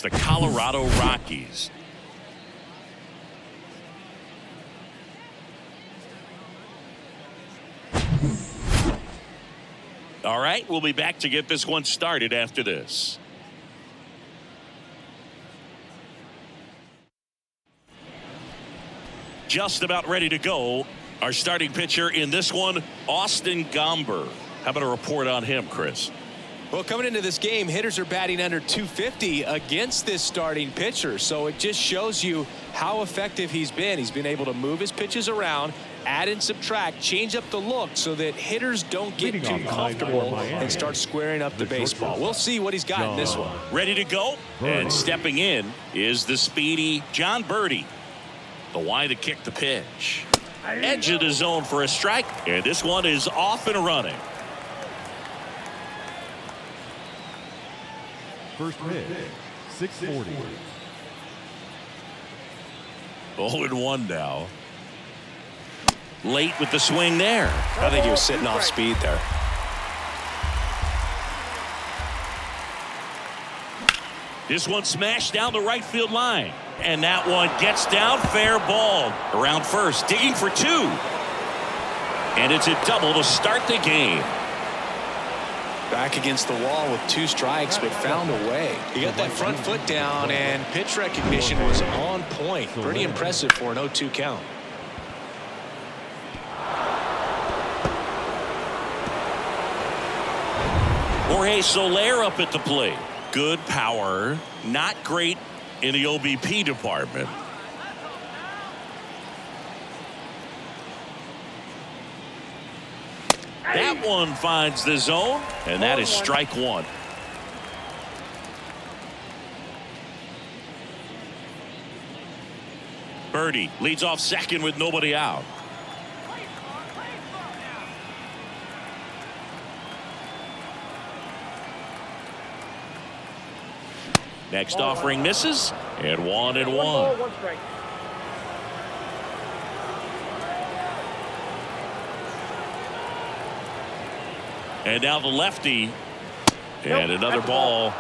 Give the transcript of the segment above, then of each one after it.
the Colorado Rockies. All right, we'll be back to get this one started after this. Just about ready to go. Our starting pitcher in this one, Austin Gomber. How about a report on him, Chris? Well, coming into this game, hitters are batting under 250 against this starting pitcher. So it just shows you how effective he's been. He's been able to move his pitches around, add and subtract, change up the look so that hitters don't get too comfortable and start squaring up the baseball. We'll see what he's got in this one. Ready to go? And stepping in is the speedy John Birdie. The Y to kick the pitch. Edge of the zone for a strike. And this one is off and running. First pitch, 640. 0-1 now. Late with the swing there. I think he was sitting off speed there. This one smashed down the right field line. And that one gets down, fair ball. Around first, digging for two. And it's a double to start the game. Back against the wall with 2 strikes, but found a way. He got that front foot down, and pitch recognition was on point. Pretty impressive for an 0-2 count. Jorge Soler up at the plate. Good power, not great in the OBP department. That one finds the zone, and that is strike one. Birdie leads off second with nobody out. Next offering misses, and 1-1. And now the lefty, and another ball.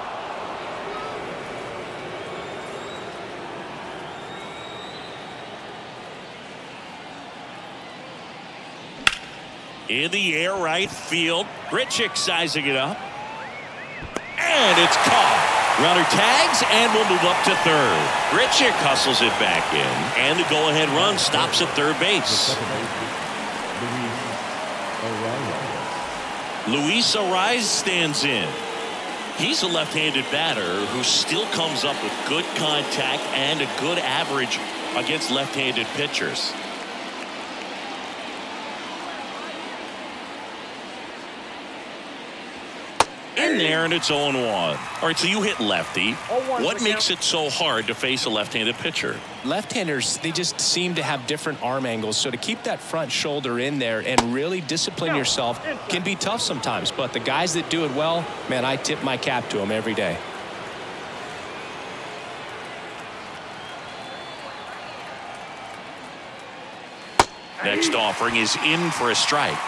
In the air, right field. Grichuk sizing it up. And it's caught. Runner tags and will move up to third. Grichuk hustles it back in, and the go-ahead run stops at third base. Luis Ariz stands in. He's a left-handed batter who still comes up with good contact and a good average against left-handed pitchers. In there, and it's 0-1. All right, so you hit lefty. What makes it so hard to face a left-handed pitcher? Left-handers, they just seem to have different arm angles. So to keep that front shoulder in there and really discipline yourself can be tough sometimes. But the guys that do it well, man, I tip my cap to them every day. Next offering is in for a strike.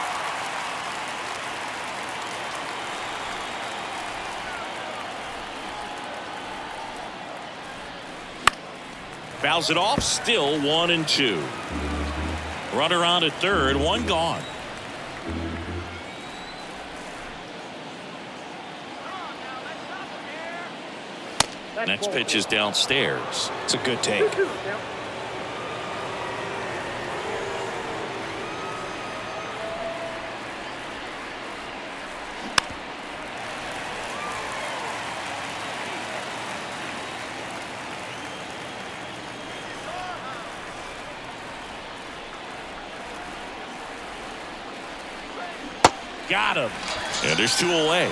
Fouls it off, still 1-2. Runner on at third, one gone. Next pitch is downstairs. It's a good take. Got him. And there's 2 away.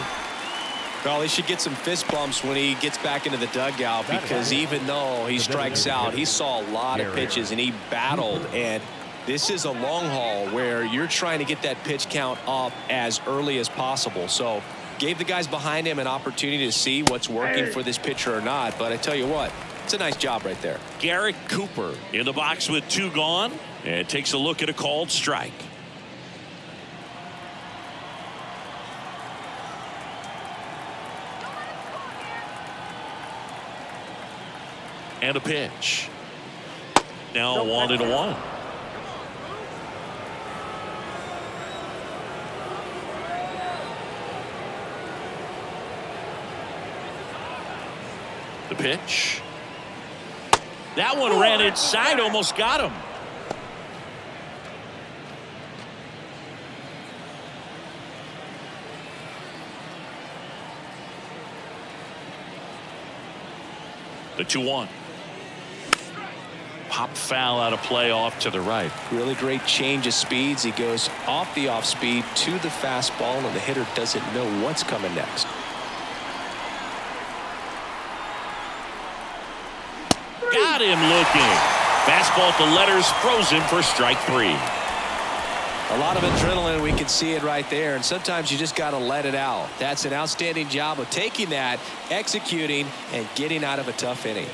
Well, he should get some fist bumps when he gets back into the dugout, because even though he strikes out, he saw a lot of pitches and he battled. And this is a long haul where you're trying to get that pitch count up as early as possible. So gave the guys behind him an opportunity to see what's working for this pitcher or not. But I tell you what, it's a nice job right there. Garrett Cooper in the box with 2 gone, and takes a look at a called strike. And a pitch. Now 1-1. The pitch. That one ran inside, almost got him. The 2-1. Pop foul out of play off to the right. Really great change of speeds. He goes off the off speed to the fastball, and the hitter doesn't know what's coming next. Got him looking. Fastball at the letters, throws him for strike 3. A lot of adrenaline, we can see it right there, and sometimes you just got to let it out. That's an outstanding job of taking that, executing, and getting out of a tough inning.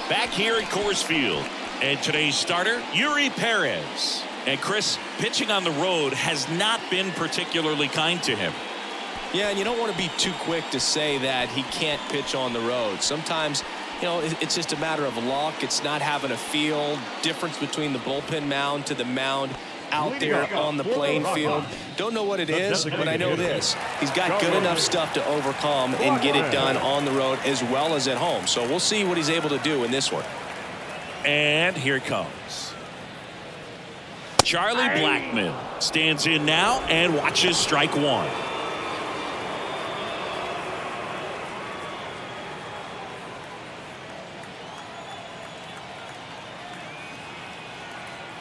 Back here at Coors Field, and today's starter, Yuri Perez. And Chris, pitching on the road has not been particularly kind to him. Yeah, and you don't want to be too quick to say that he can't pitch on the road. Sometimes, you know, it's just a matter of luck. It's not having a feel. Difference between the bullpen mound to the mound out there on the playing field. Don't know what it is, but I know this. He's got good enough stuff to overcome and get it done on the road as well as at home. So we'll see what he's able to do in this one. And here it comes. Charlie Blackmon stands in now and watches strike 1.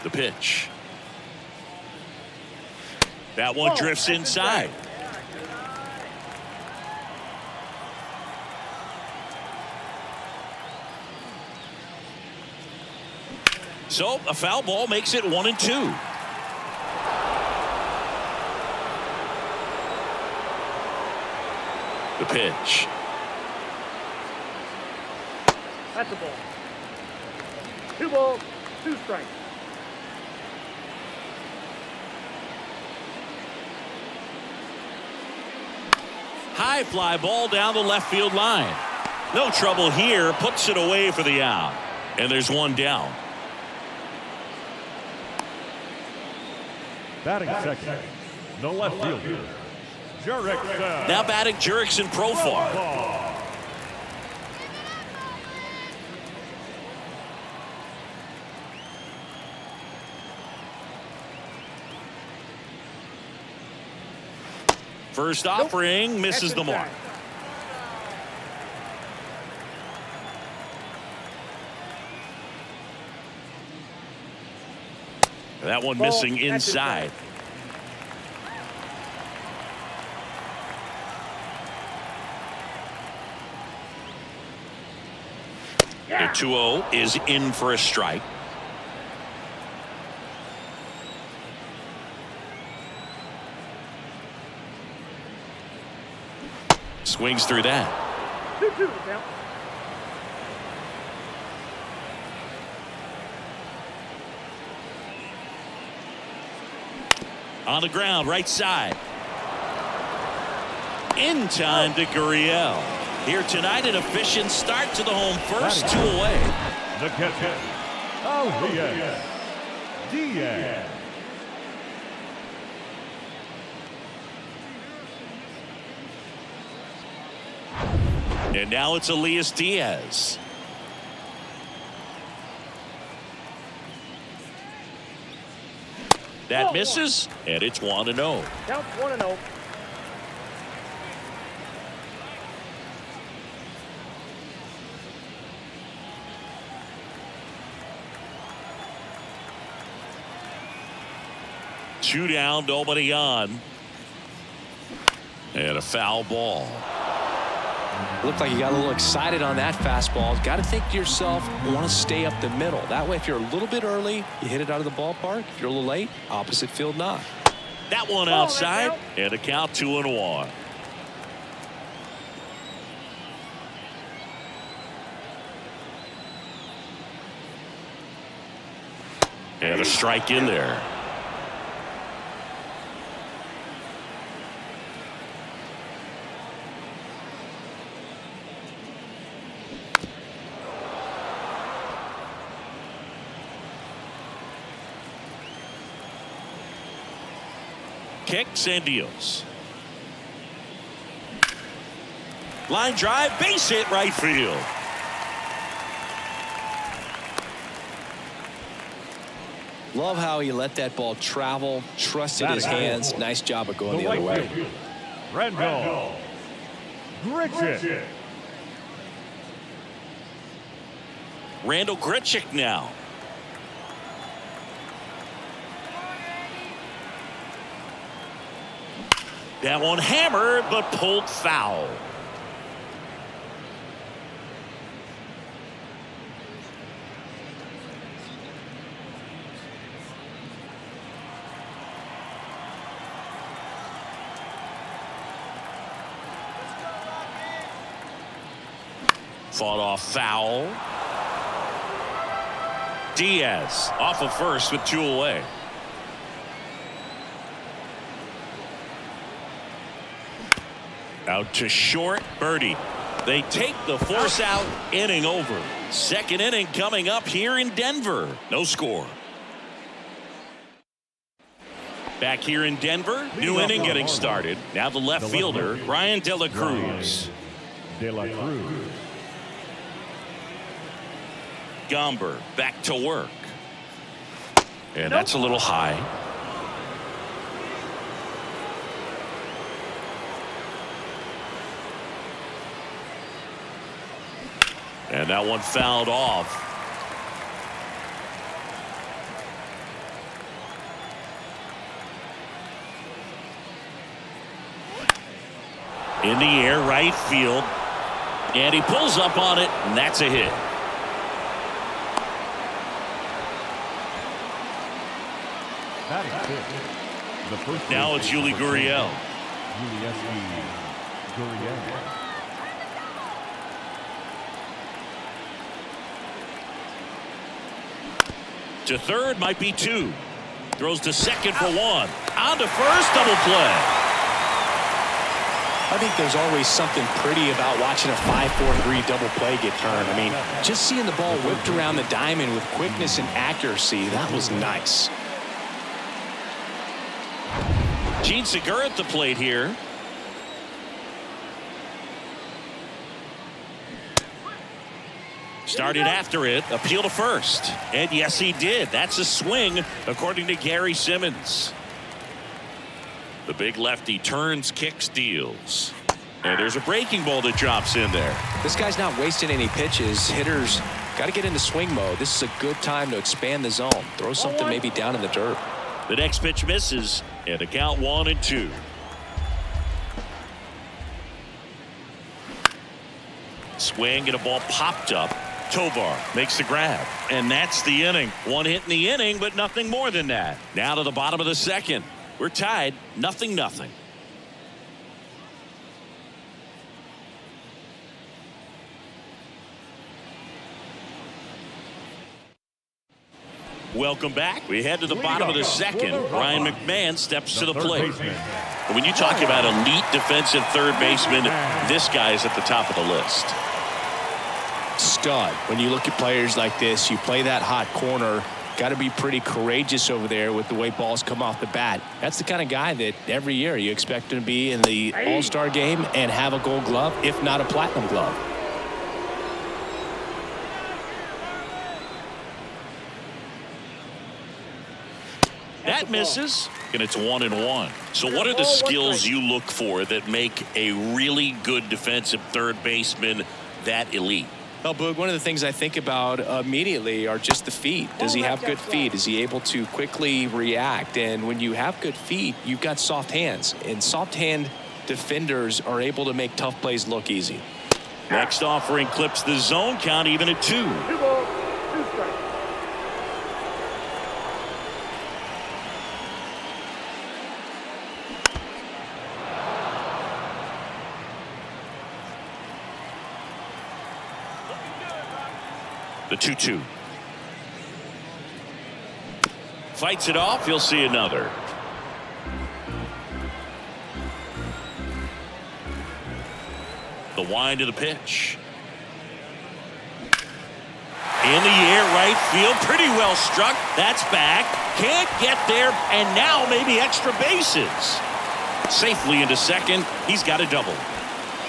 The pitch. That one drifts inside. So a foul ball makes it 1-2. The pitch. That's a ball. 2 balls, 2 strikes. High fly ball down the left field line. No trouble here. Puts it away for the out. And there's one down. Batting second, the left fielder, Jurickson. Now batting Jurickson Profar. First offering misses the mark. That one missing inside. The 2-0 is in for a strike. Swings through that. 2-2 now. On the ground, right side. In time to Gurriel. Here tonight, an efficient start to the home first, 2 away. The catcher, Elias Diaz. And now it's Elias Diaz. That misses, and it's 1-0. Count 1-0. Two down, nobody on. And a foul ball. Looked like you got a little excited on that fastball. Got to think to yourself, want to stay up the middle. That way, if you're a little bit early, you hit it out of the ballpark. If you're a little late, opposite field knock. That one outside, and a count 2-1. And a strike in there. kicks and deals. Line drive, base hit, right field. Love how he let that ball travel, trusted his hands. Nice job of going the other way. Randall Grichuk. Randall Grichuk now. That one hammered, but pulled foul. Fought off foul. Diaz off of first with 2 away. Out to short, birdie. They take the force out, inning over. Second inning coming up here in Denver. No score. Back here in Denver, new inning getting started. Now the left fielder, Brian De La Cruz. De La Cruz. Gomber back to work. And that's a little high. And that one fouled off. In the air, right field. And he pulls up on it, and that's a hit. Now it's Yuli Gurriel. To third, might be 2. Throws to second for 1. On to first, double play. I think there's always something pretty about watching a 5-4-3 double play get turned. I mean, just seeing the ball whipped around the diamond with quickness and accuracy, that was nice. Gene Segura at the plate here. Started after it, appeal to first. And yes, he did. That's a swing, according to Gary Simmons. The big lefty turns, kicks, deals. And there's a breaking ball that drops in there. This guy's not wasting any pitches. Hitters got to get into swing mode. This is a good time to expand the zone. Throw something maybe down in the dirt. The next pitch misses, and a count 1-2. Swing and a ball popped up. Tovar makes the grab, and that's the inning. 1 hit in the inning, but nothing more than that. Now to the bottom of the second. We're tied, 0-0. Welcome back. We head to the bottom of the second. Ryan McMahon steps to the plate. When you talk about elite defensive third baseman, this guy is at the top of the list. Stud. When you look at players like this, you play that hot corner. Got to be pretty courageous over there with the way balls come off the bat. That's the kind of guy that every year you expect him to be in the All-Star game and have a Gold Glove, if not a Platinum Glove. That misses, and it's 1-1. So what are the skills you look for that make a really good defensive third baseman that elite? Well, Boog, one of the things I think about immediately are just the feet. Does he have good feet? Is he able to quickly react? And when you have good feet, you've got soft hands. And soft hand defenders are able to make tough plays look easy. Next offering clips the zone count even at 2. 2 balls, 2 strikes. The 2-2. Fights it off. You'll see another. The wind of the pitch. In the air, right field, pretty well struck. That's back. Can't get there, and now maybe extra bases. Safely into second. He's got a double.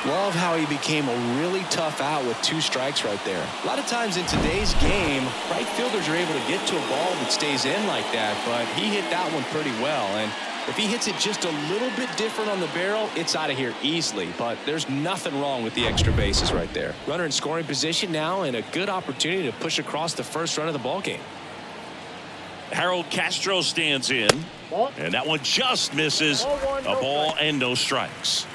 Love how he became a really tough out with 2 strikes right there. A lot of times in today's game, right fielders are able to get to a ball that stays in like that, but he hit that one pretty well. And if he hits it just a little bit different on the barrel, it's out of here easily. But there's nothing wrong with the extra bases right there. Runner in scoring position now, and a good opportunity to push across the first run of the ball game. Harold Castro stands in, and that one just misses. A ball and no strikes.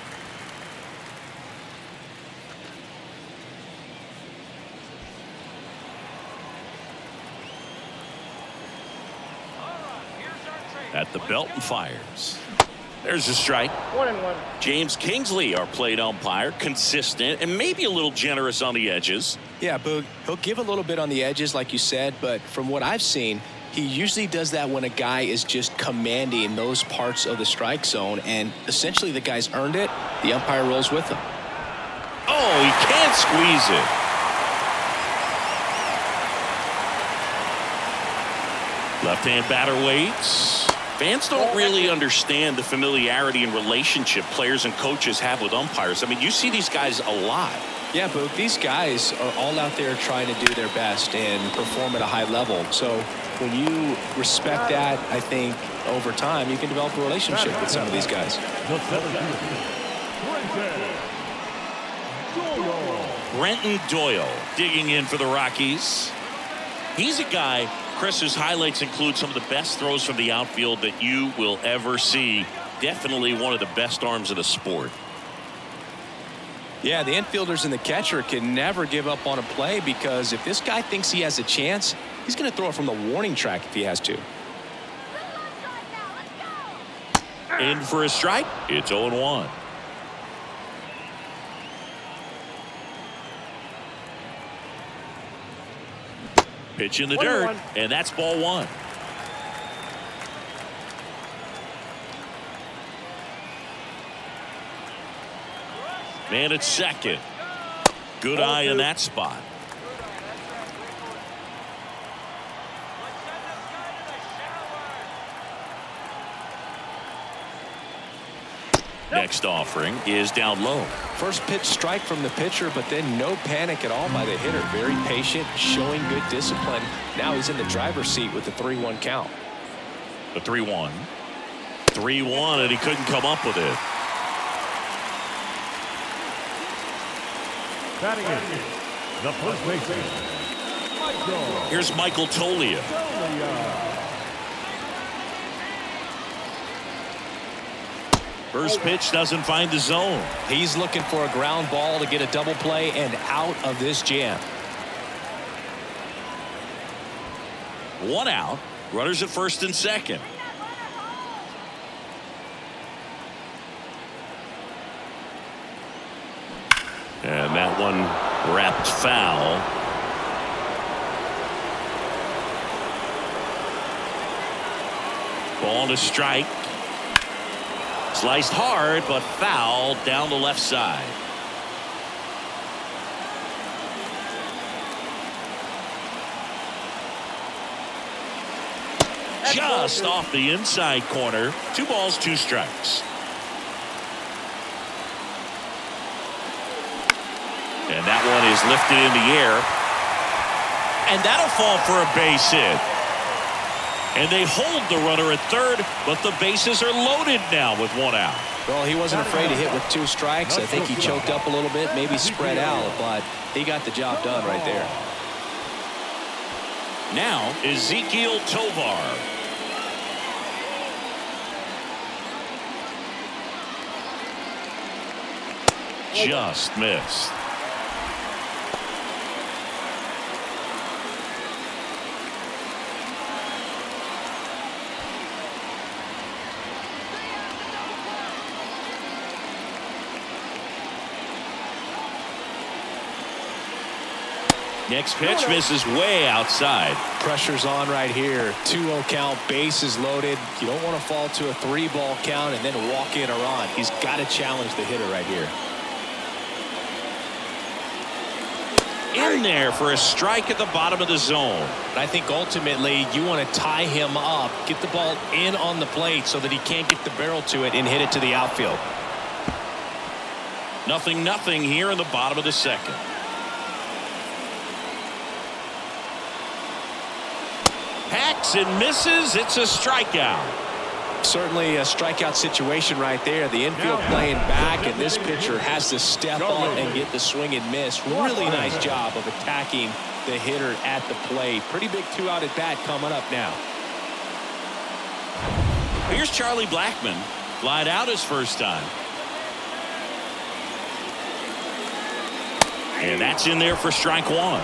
At the belt and fires. There's a strike. 1-1. James Kingsley, our plate umpire, consistent and maybe a little generous on the edges. Yeah, Boog, he'll give a little bit on the edges, like you said, but from what I've seen, he usually does that when a guy is just commanding those parts of the strike zone, and essentially the guy's earned it. The umpire rolls with him. Oh, he can't squeeze it. Left-hand batter waits. Fans don't really understand the familiarity and relationship players and coaches have with umpires. I mean, you see these guys a lot. Yeah, Boog, these guys are all out there trying to do their best and perform at a high level. So when you respect that, I think over time you can develop a relationship with some of these guys. Brenton Doyle digging in for the Rockies. He's a guy, Chris, whose highlights include some of the best throws from the outfield that you will ever see. Definitely one of the best arms of the sport. Yeah, the infielders and the catcher can never give up on a play, because if this guy thinks he has a chance, he's going to throw it from the warning track if he has to. In for a strike. It's 0-1. Pitch in the dirt, and that's ball 1. Man at second. Good eye in that spot. Next offering is down low. First pitch strike from the pitcher, but then no panic at all by the hitter. Very patient, showing good discipline. Now he's in the driver's seat with the 3-1 count. The 3-1. 3-1, and he couldn't come up with it. Batting in, the first baseman, Here's Michael Tolia. First pitch doesn't find the zone. He's looking for a ground ball to get a double play and out of this jam. 1 out. Runners at first and second. And that one wrapped foul. Ball to strike. Sliced hard, but foul down the left side. Just off the inside corner. 2 balls, 2 strikes. And that one is lifted in the air. And that'll fall for a base hit. And they hold the runner at third, but the bases are loaded now with 1 out. Well, he wasn't afraid to hit with 2 strikes. I think he choked up a little bit, maybe spread out, but he got the job done right there. Now Ezekiel Tovar. Just missed. Next pitch misses way outside. Pressure's on right here. 2-0 count, bases loaded. You don't want to fall to a 3-ball count and then walk in or on. He's got to challenge the hitter right here. in there for a strike at the bottom of the zone. But I think ultimately you want to tie him up, get the ball in on the plate so that he can't get the barrel to it and hit it to the outfield. 0-0 here in the bottom of the second. Hacks and misses. It's a strikeout. Certainly a strikeout situation right there. The infield playing back, and this pitcher has to step up and get the swing and miss. Really nice job of attacking the hitter at the plate. Pretty big 2-out at bat coming up now. Here's Charlie Blackmon. Lied out his first time. And that's in there for strike one.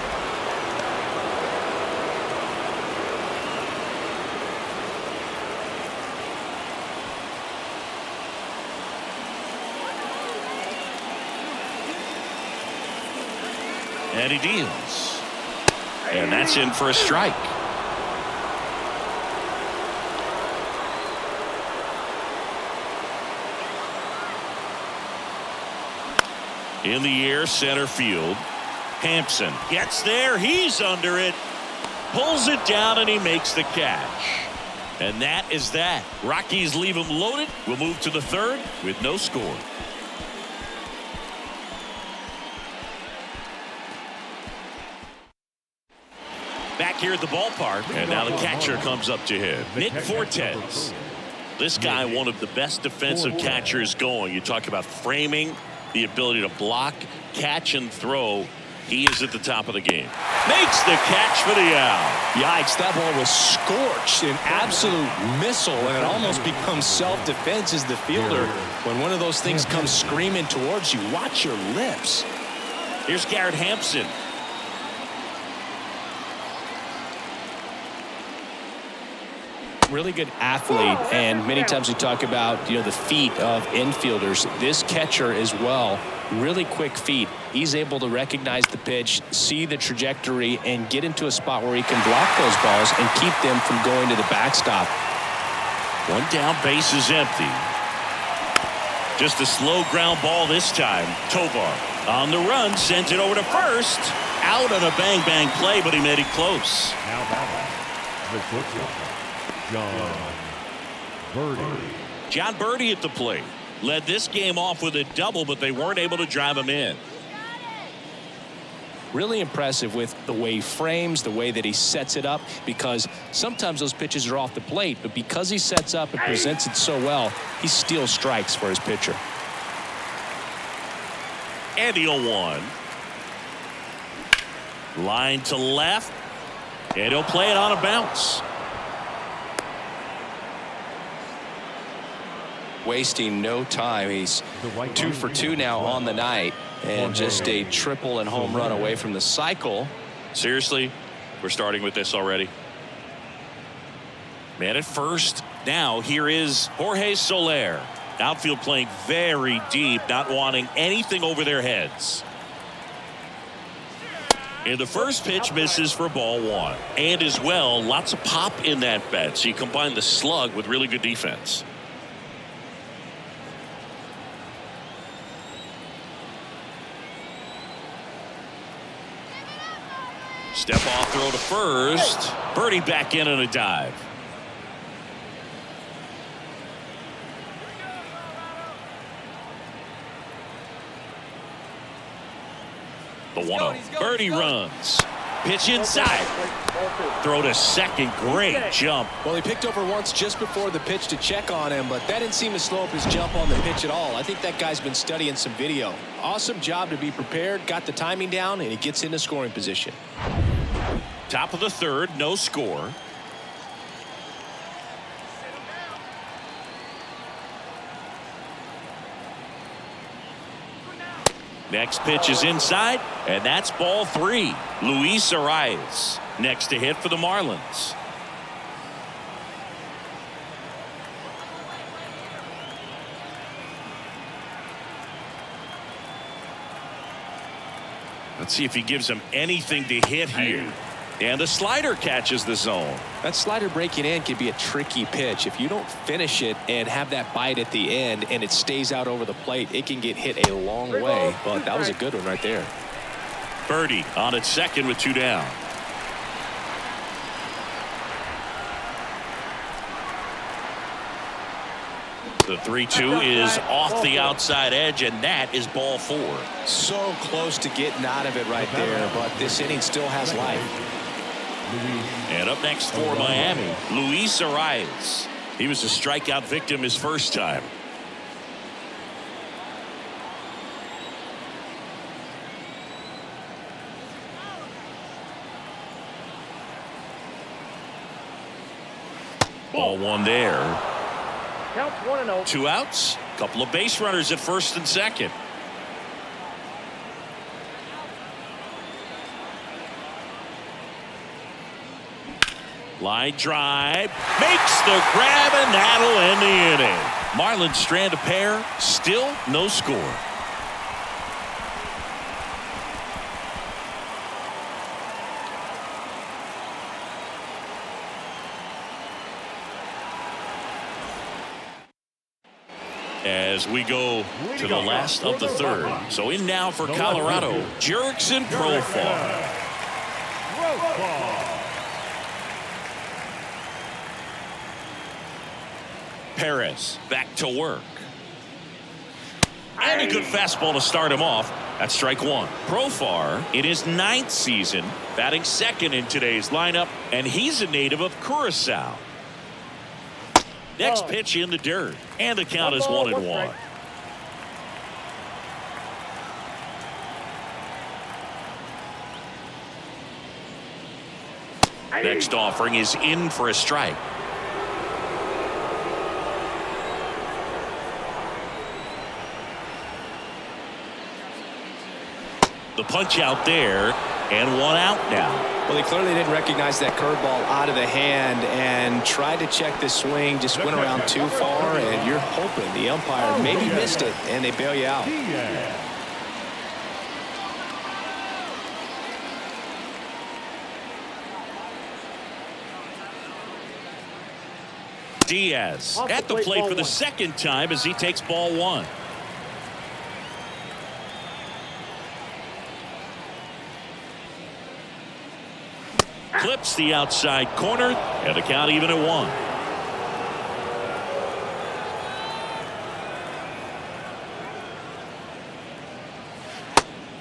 And he deals. And that's in for a strike. In the air, center field. Hampson gets there. He's under it. Pulls it down, and he makes the catch. And that is that. Rockies leave him loaded. We'll move to the third with no score. Back here at the ballpark, and now the catcher comes up to hit. Nick Fortes. This guy, one of the best defensive catchers going. You talk about framing, the ability to block, catch, and throw. He is at the top of the game. Makes the catch for the out. Yikes, that ball was scorched, an absolute missile, and it almost becomes self-defense as the fielder. When one of those things comes screaming towards you, watch your lips. Here's Garrett Hampson. Really good athlete, and many times we talk about the feet of infielders. This catcher as well, really quick feet. He's able to recognize the pitch, see the trajectory, and get into a spot where he can block those balls and keep them from going to the backstop. One down, base is empty. Just a slow ground ball this time. Tovar on the run, sends it over to first. Out on a bang play, but he made it close. Now batting, the pitcher, John Birdie at the plate. Led this game off with a double, but they weren't able to drive him in. Really impressive with the way he frames, the way that he sets it up, because sometimes those pitches are off the plate, but because he sets up and presents it so well, he steals strikes for his pitcher. And the 0-1. Line to left, and he'll play it on a bounce. Wasting no time. He's 2 for 2 now on the night, and just a triple and home run away from the cycle. Seriously, we're starting with this already. Man at first. Now here is Jorge Soler. Outfield playing very deep, not wanting anything over their heads. And the first pitch misses for ball one. And as well, lots of pop in that bat. So you combine the slug with really good defense. Step off throw to first. Birdie back in on a dive. The 1-0. Birdie runs. Pitch inside. Throw to second. Great jump. Well, he picked over once just before the pitch to check on him, but that didn't seem to slow up his jump on the pitch at all. I think that guy's been studying some video. Awesome job to be prepared, got the timing down, and he gets into scoring position. Top of the third, no score. Next pitch is inside, and that's ball three. Luis Arias next to hit for the Marlins. Let's see if he gives him anything to hit here. And the slider catches the zone. That slider breaking in can be a tricky pitch. If you don't finish it and have that bite at the end and it stays out over the plate, it can get hit a long way. But that was a good one right there. Birdie on at second with 2 down. The 3-2 is off the outside edge, and that is ball 4. So close to getting out of it right there, but this inning still has life. And up next for Miami, Luis Arias. He was a strikeout victim his first time. Ball 1 there. Counts 1-0. 2 outs. Couple of base runners at first and second. Line drive. Makes the grab, and that'll end the inning. Marlins strand a pair. Still no score. As we go to the last of the third. So in now for Colorado, Jurickson Profar. Perez back to work. And a good fastball to start him off. That's strike 1. Profar in his 9th season, batting second in today's lineup, and he's a native of Curacao. Next pitch in the dirt, and the count is 1-1. Next offering is in for a strike. The punch out there, and 1 out now. Well, they clearly didn't recognize that curveball out of the hand and tried to check the swing, just went around too far, and you're hoping the umpire maybe missed it, and they bail you out. Diaz at the plate for the second time as he takes ball 1. Clips the outside corner, and the count even at 1.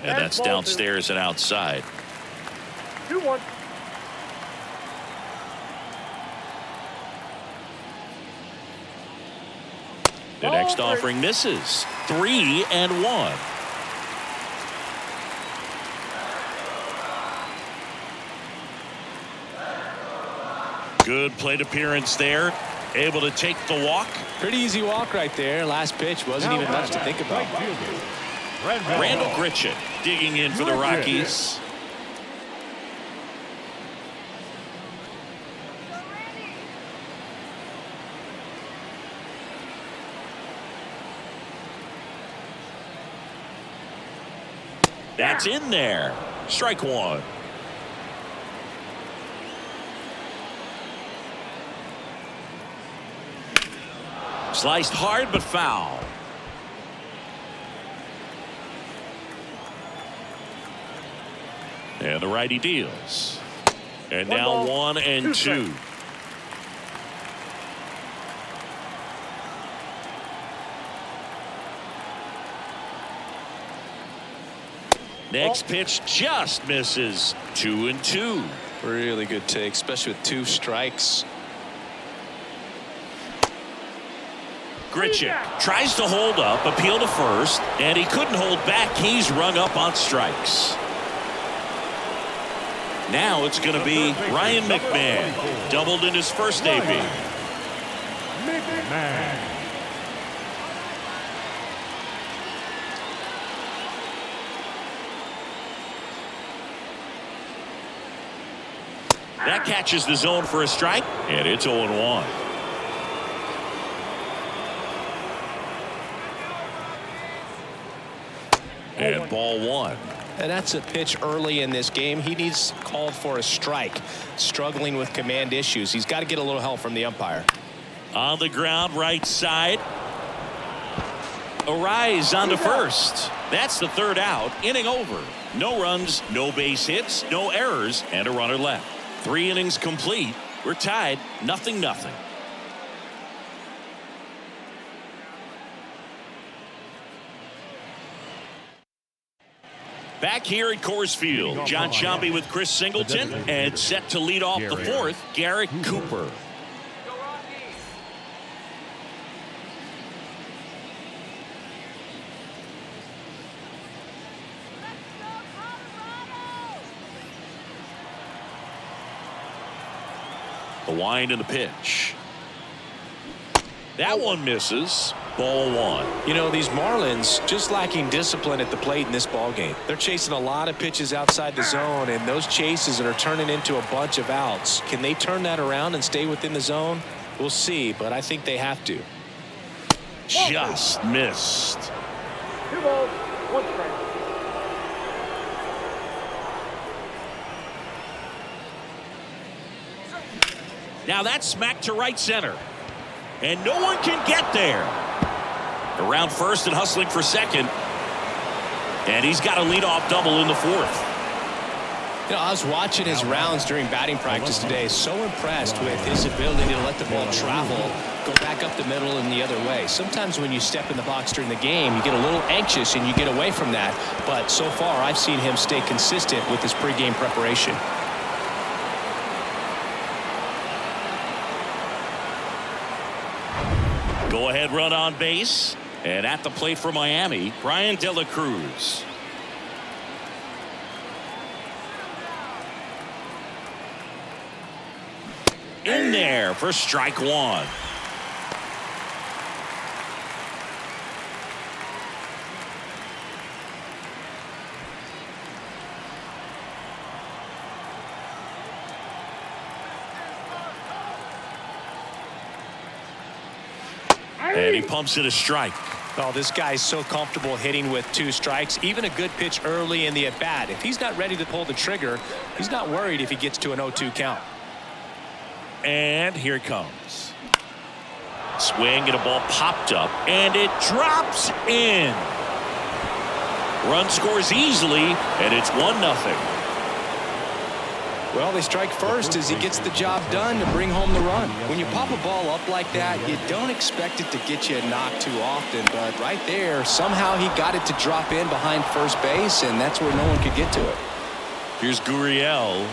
And that's downstairs and outside. 2-1. The next offering misses. 3-1. Good plate appearance there. Able to take the walk. Pretty easy walk right there. Last pitch wasn't even much to think about. Randall Grichuk digging in for the Rockies. That's in there. Strike 1. Sliced hard but foul. And the righty deals. And now 1-2. Next pitch just misses. 2-2. Really good take, especially with 2 strikes. Grichuk tries to hold up, appeal to first, and he couldn't hold back. He's rung up on strikes. Now it's going to be Ryan McMahon, doubled in his first AB. That catches the zone for a strike, and it's 0-1. And ball 1. And that's a pitch early in this game. He needs called for a strike. Struggling with command issues. He's got to get a little help from the umpire. On the ground, right side. Arise on to first. That's the third out. Inning over. No runs, no base hits, no errors, and a runner left. 3 innings complete. We're tied 0-0. Back here at Coors Field, John Sciambi with Chris Singleton, and set to lead off the fourth, Garrett Cooper. The wind and the pitch. That one misses. Ball 1. You know, these Marlins just lacking discipline at the plate in this ball game. They're chasing a lot of pitches outside the zone, and those chases are turning into a bunch of outs. Can they turn that around and stay within the zone? We'll see, but I think they have to. Just missed. 2 balls, 1 strike. Now that's smacked to right center. And no one can get there. Around first and hustling for second. And he's got a leadoff double in the fourth. You know, I was watching his rounds during batting practice today. So impressed with his ability to let the ball travel, go back up the middle and the other way. Sometimes when you step in the box during the game, you get a little anxious and you get away from that. But so far, I've seen him stay consistent with his pregame preparation. Go ahead run on base. And at the plate for Miami, Brian De La Cruz. In there for strike 1. And he pumps it a strike. Oh, this guy's so comfortable hitting with 2 strikes. Even a good pitch early in the at-bat. If he's not ready to pull the trigger, he's not worried if he gets to an 0-2 count. And here it comes. Swing and a ball popped up. And it drops in. Run scores easily. And it's 1-0. Well, they strike first as he gets the job done to bring home the run. When you pop a ball up like that, you don't expect it to get you a knock too often. But right there, somehow he got it to drop in behind first base, and that's where no one could get to it. Here's Gurriel.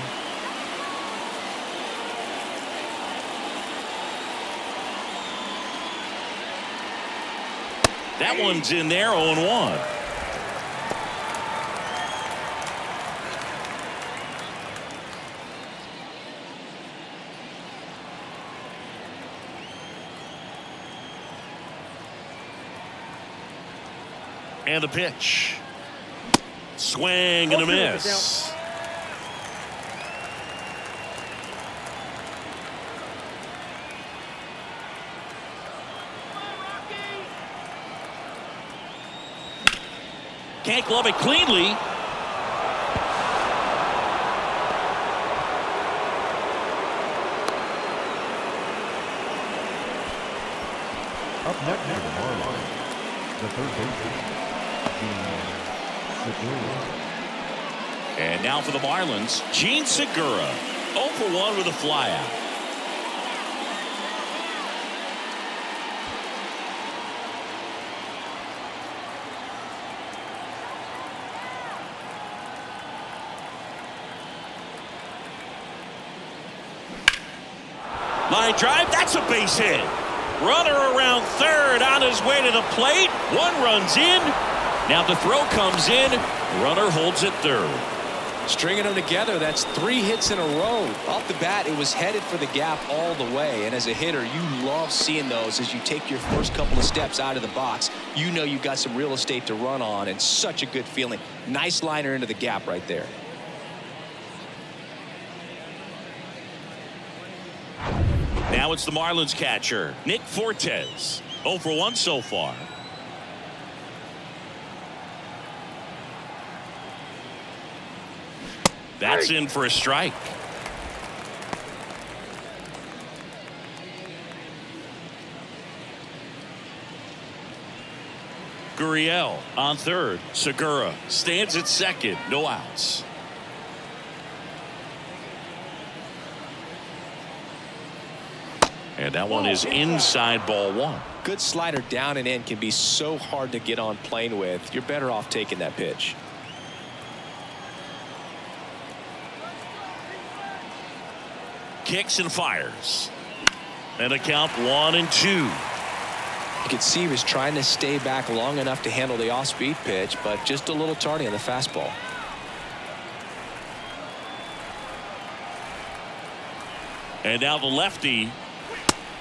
That one's in there, 0-1. And the pitch. Swing and a miss. Can't glove it cleanly. Up next for the Marlins, the third baseman. And now for the Marlins, Gene Segura. 0 for 1 with a flyout. Line drive, that's a base hit. Runner around third on his way to the plate. 1 runs in. Now the throw comes in. Runner holds it third. Stringing them together, that's 3 hits in a row. Off the bat, it was headed for the gap all the way. And as a hitter, you love seeing those as you take your first couple of steps out of the box. You know you've got some real estate to run on, and such a good feeling. Nice liner into the gap right there. Now it's the Marlins catcher, Nick Fortes. 0 for 1 so far. That's in for a strike. Gurriel on third. Segura stands at second. No outs. And that one is inside ball one. Good slider down and in can be so hard to get on plane with. You're better off taking that pitch. Kicks and fires. And a count 1-2. You could see he was trying to stay back long enough to handle the off-speed pitch, but just a little tardy on the fastball. And now the lefty.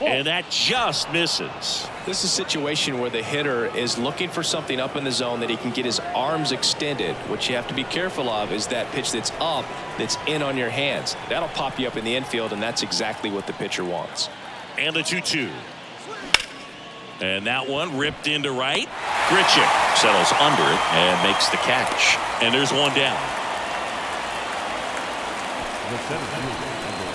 And that just misses. This is a situation where the hitter is looking for something up in the zone that he can get his arms extended. What you have to be careful of is that pitch that's up, that's in on your hands. That'll pop you up in the infield, and that's exactly what the pitcher wants. And the 2-2. And that one ripped into right. Grichuk settles under it and makes the catch. And there's one down. The center fielder, number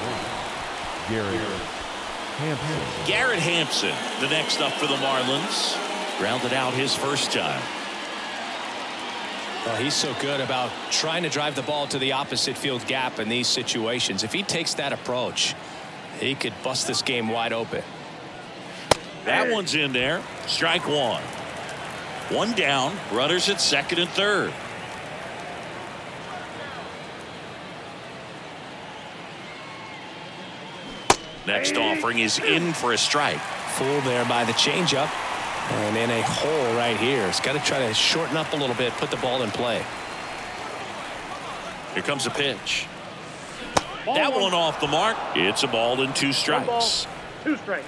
1, Garrett Hampson, the next up for the Marlins. Grounded out his first time. Well, he's so good about trying to drive the ball to the opposite field gap in these situations. If he takes that approach, he could bust this game wide open. That one's in there. Strike one. One down. Runners at second and third. Next offering is in for a strike. Fooled there by the changeup. And in a hole right here. It's got to try to shorten up a little bit, put the ball in play. Here comes a pitch. That one off the mark. It's a ball and 2 strikes. 2 strikes.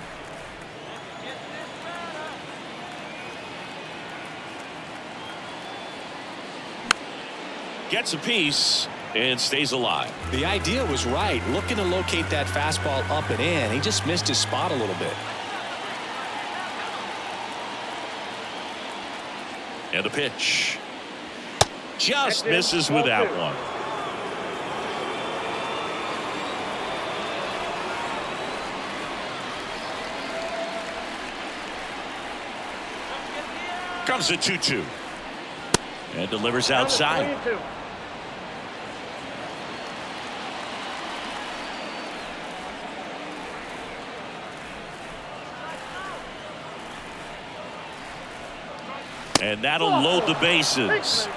Gets a piece and stays alive. The idea was right. Looking to locate that fastball up and in. He just missed his spot a little bit. And a pitch. Just misses with that one. Comes a 2-2. And delivers outside. And that'll load the bases.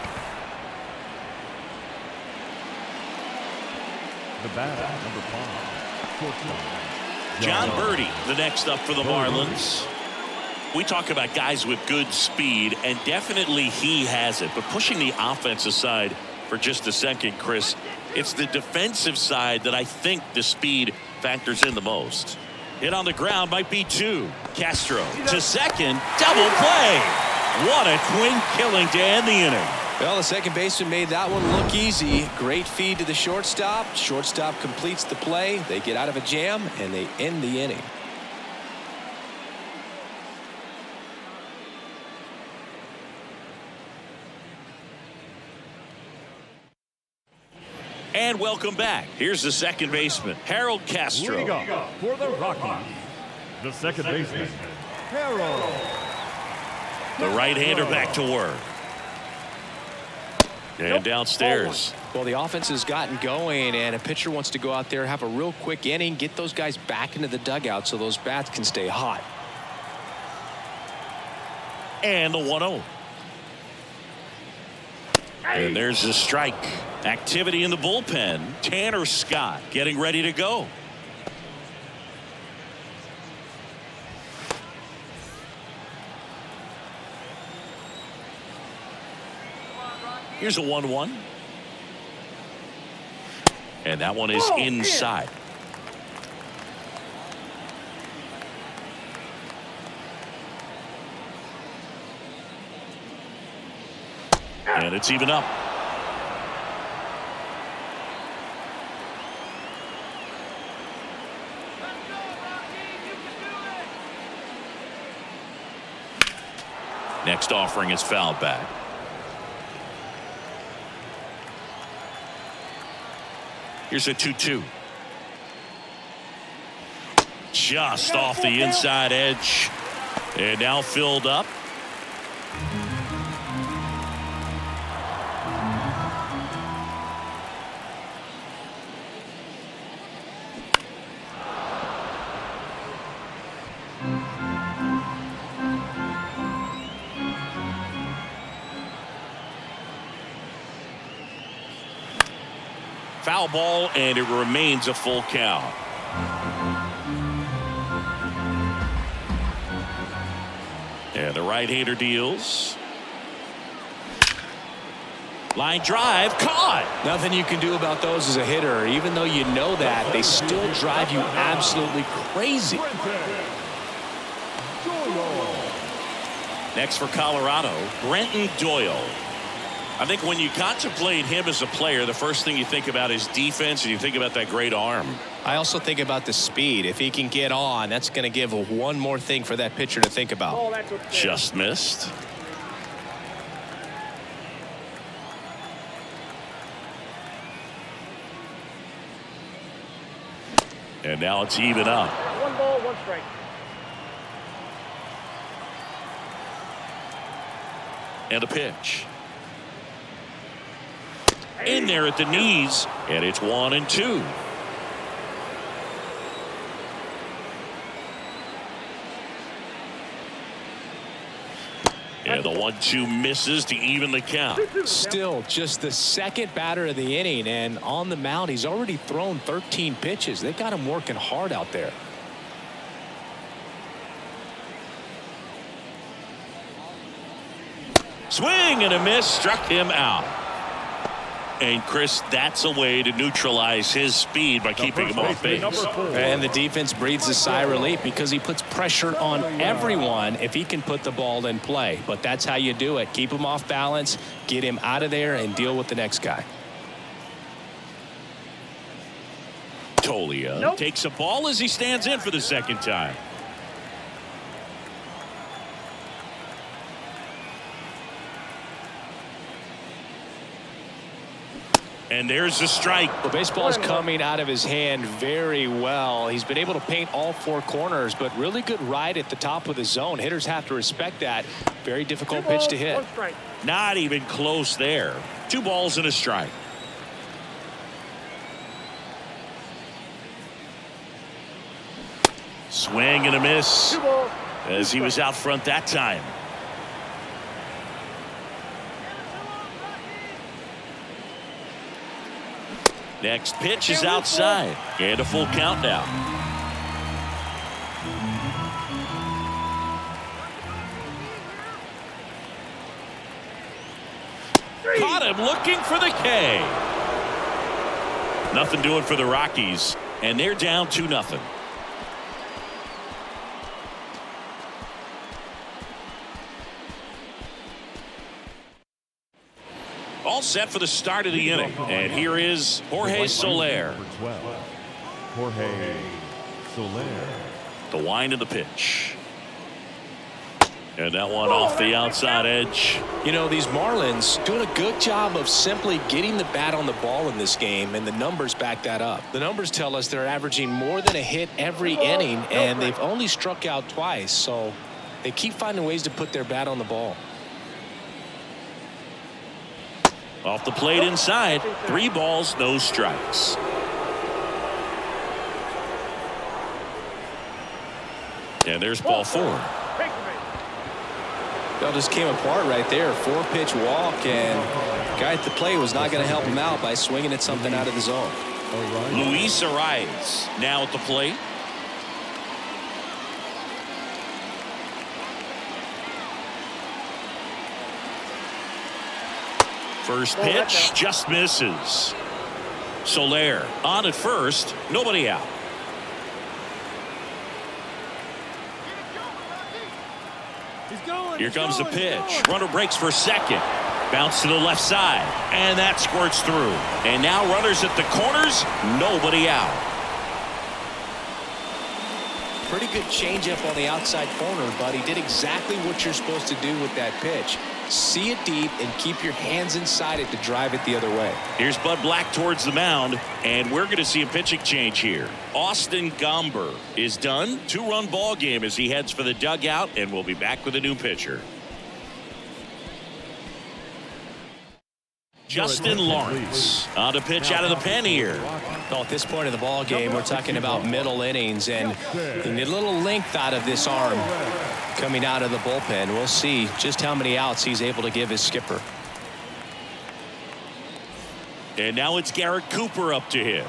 the batter, number 5, shortstop, John Birdie, the next up for the Marlins. We talk about guys with good speed, and definitely he has it. But pushing the offense aside for just a second, Chris, it's the defensive side that I think the speed factors in the most. Hit on the ground might be 2. Castro to second, double play. What a twin killing to end the inning. Well, the second baseman made that one look easy. Great feed to the shortstop. Shortstop completes the play. They get out of a jam, and they end the inning. And welcome back. Here's the second baseman, Harold Castro. leading up for the Rockies, the second baseman, Harold. The right-hander back to work. And downstairs. Well, the offense has gotten going, and a pitcher wants to go out there, have a real quick inning, get those guys back into the dugout so those bats can stay hot. And the 1-0. And there's the strike. Activity in the bullpen. Tanner Scott getting ready to go. Here's a 1-1. And that one is inside. And it's even up. Next offering is fouled back. Here's a 2-2. Just off the inside edge. And now filled up. Foul ball, and it remains a full count. And the right-hander deals. Line drive, caught. Nothing you can do about those as a hitter. Even though you know that, they still drive you absolutely crazy. Next for Colorado, Brenton Doyle. I think when you contemplate him as a player, the first thing you think about is defense, and you think about that great arm. I also think about the speed. If he can get on, that's going to give one more thing for that pitcher to think about. Oh, that's okay. Just missed. And now it's even up. 1 ball, 1 strike. And a pitch. In there at the knees, and it's 1-2. And the 1-2 misses to even the count. Still just the second batter of the inning, and on the mound he's already thrown 13 pitches. They got him working hard out there. Swing and a miss, struck him out. And Chris, that's a way to neutralize his speed by keeping him off base. And the defense breathes a sigh of relief because he puts pressure on everyone if he can put the ball in play. But that's how you do it. Keep him off balance, get him out of there, and deal with the next guy. Tolia takes a ball as he stands in for the second time. And there's the strike. The baseball is coming out of his hand very well. He's been able to paint all 4 corners, but really good ride at the top of the zone. Hitters have to respect that. Very difficult pitch to hit. Not even close there. 2 balls and a strike. Swing and a miss as he was out front that time. Next pitch is outside, and a full count now. Caught him looking for the K. Nothing doing for the Rockies, and they're down 2-0. All set for the start of the inning. And here is Jorge Soler. Jorge Soler. The wind of the pitch. And that one off the outside edge. You know, these Marlins doing a good job of simply getting the bat on the ball in this game, and the numbers back that up. The numbers tell us they're averaging more than a hit every inning, and they've only struck out twice. So they keep finding ways to put their bat on the ball. Off the plate inside. 3 balls, no strikes. And there's ball 4. That just came apart right there. 4-pitch walk, and guy at the plate was not going to help him out by swinging at something out of the zone. Luis Arias now at the plate. First pitch just misses. Soler on at first, nobody out. Here comes the pitch. Runner breaks for second. Bounce to the left side, and that squirts through. And now runners at the corners, nobody out. Pretty good changeup on the outside corner, but he did exactly what you're supposed to do with that pitch. See it deep and keep your hands inside it to drive it the other way. Here's Bud Black towards the mound, and we're going to see a pitching change here. Austin Gomber is done. 2-run ball game as he heads for the dugout, and we'll be back with a new pitcher. Justin Lawrence on to pitch out of the pen here. Well, at this point of the ball game, we're talking about middle innings, and you need a little length out of this arm coming out of the bullpen. We'll see just how many outs he's able to give his skipper. And now it's Garrett Cooper up to hit.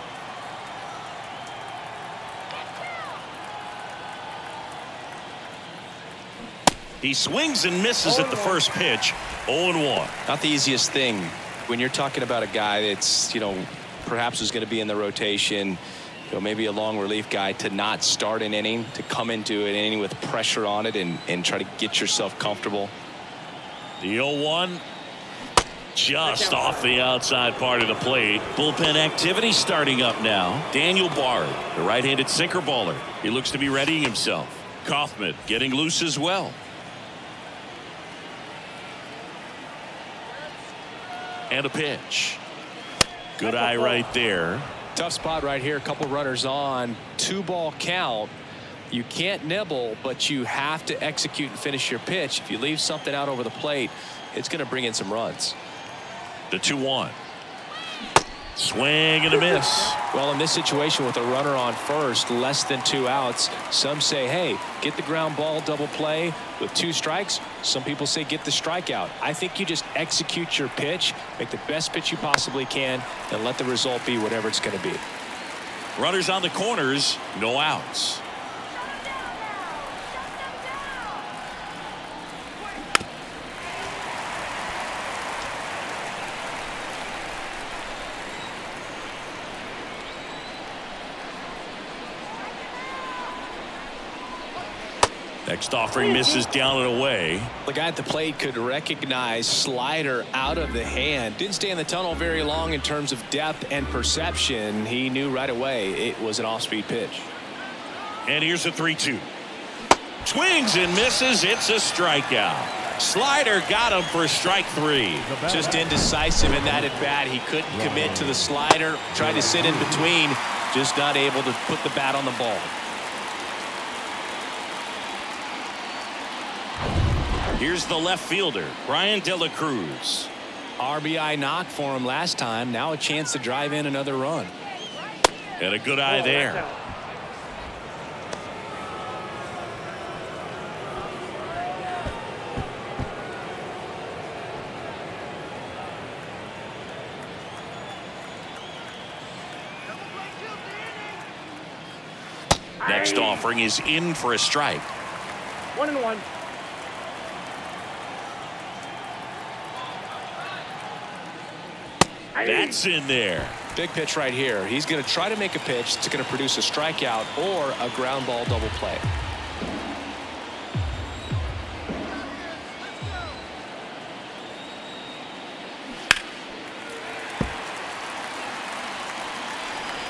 He swings and misses at the first pitch. 0-1. Not the easiest thing when you're talking about a guy that's, perhaps is going to be in the rotation, maybe a long relief guy, to not start an inning, to come into an inning with pressure on it and try to get yourself comfortable. The 0-1 just off the outside part of the plate. Bullpen activity starting up now. Daniel Bard, the right-handed sinker baller. He looks to be readying himself. Kaufman getting loose as well. And a pitch. Good eye right there. Tough spot right here. A couple runners on. 2-ball count. You can't nibble, but you have to execute and finish your pitch. If you leave something out over the plate, it's going to bring in some runs. The 2-1. Swing and a miss. Well, in this situation with a runner on first, less than 2 outs, some say, hey, get the ground ball, double play with 2 strikes. Some people say get the strikeout. I think you just execute your pitch, make the best pitch you possibly can, and let the result be whatever it's going to be. Runners on the corners, no outs. Next offering misses down and away. The guy at the plate could recognize slider out of the hand. Didn't stay in the tunnel very long in terms of depth and perception. He knew right away it was an off-speed pitch. And here's a 3-2. Swings and misses. It's a strikeout. Slider got him for strike 3. Just indecisive in that at bat. He couldn't commit to the slider. Tried to sit in between. Just not able to put the bat on the ball. Here's the left fielder, Brian De La Cruz. RBI knock for him last time. Now a chance to drive in another run. And a good eye there. Next offering is in for a strike. 1-1. That's in there. Big pitch right here. He's going to try to make a pitch that's going to produce a strikeout or a ground ball double play.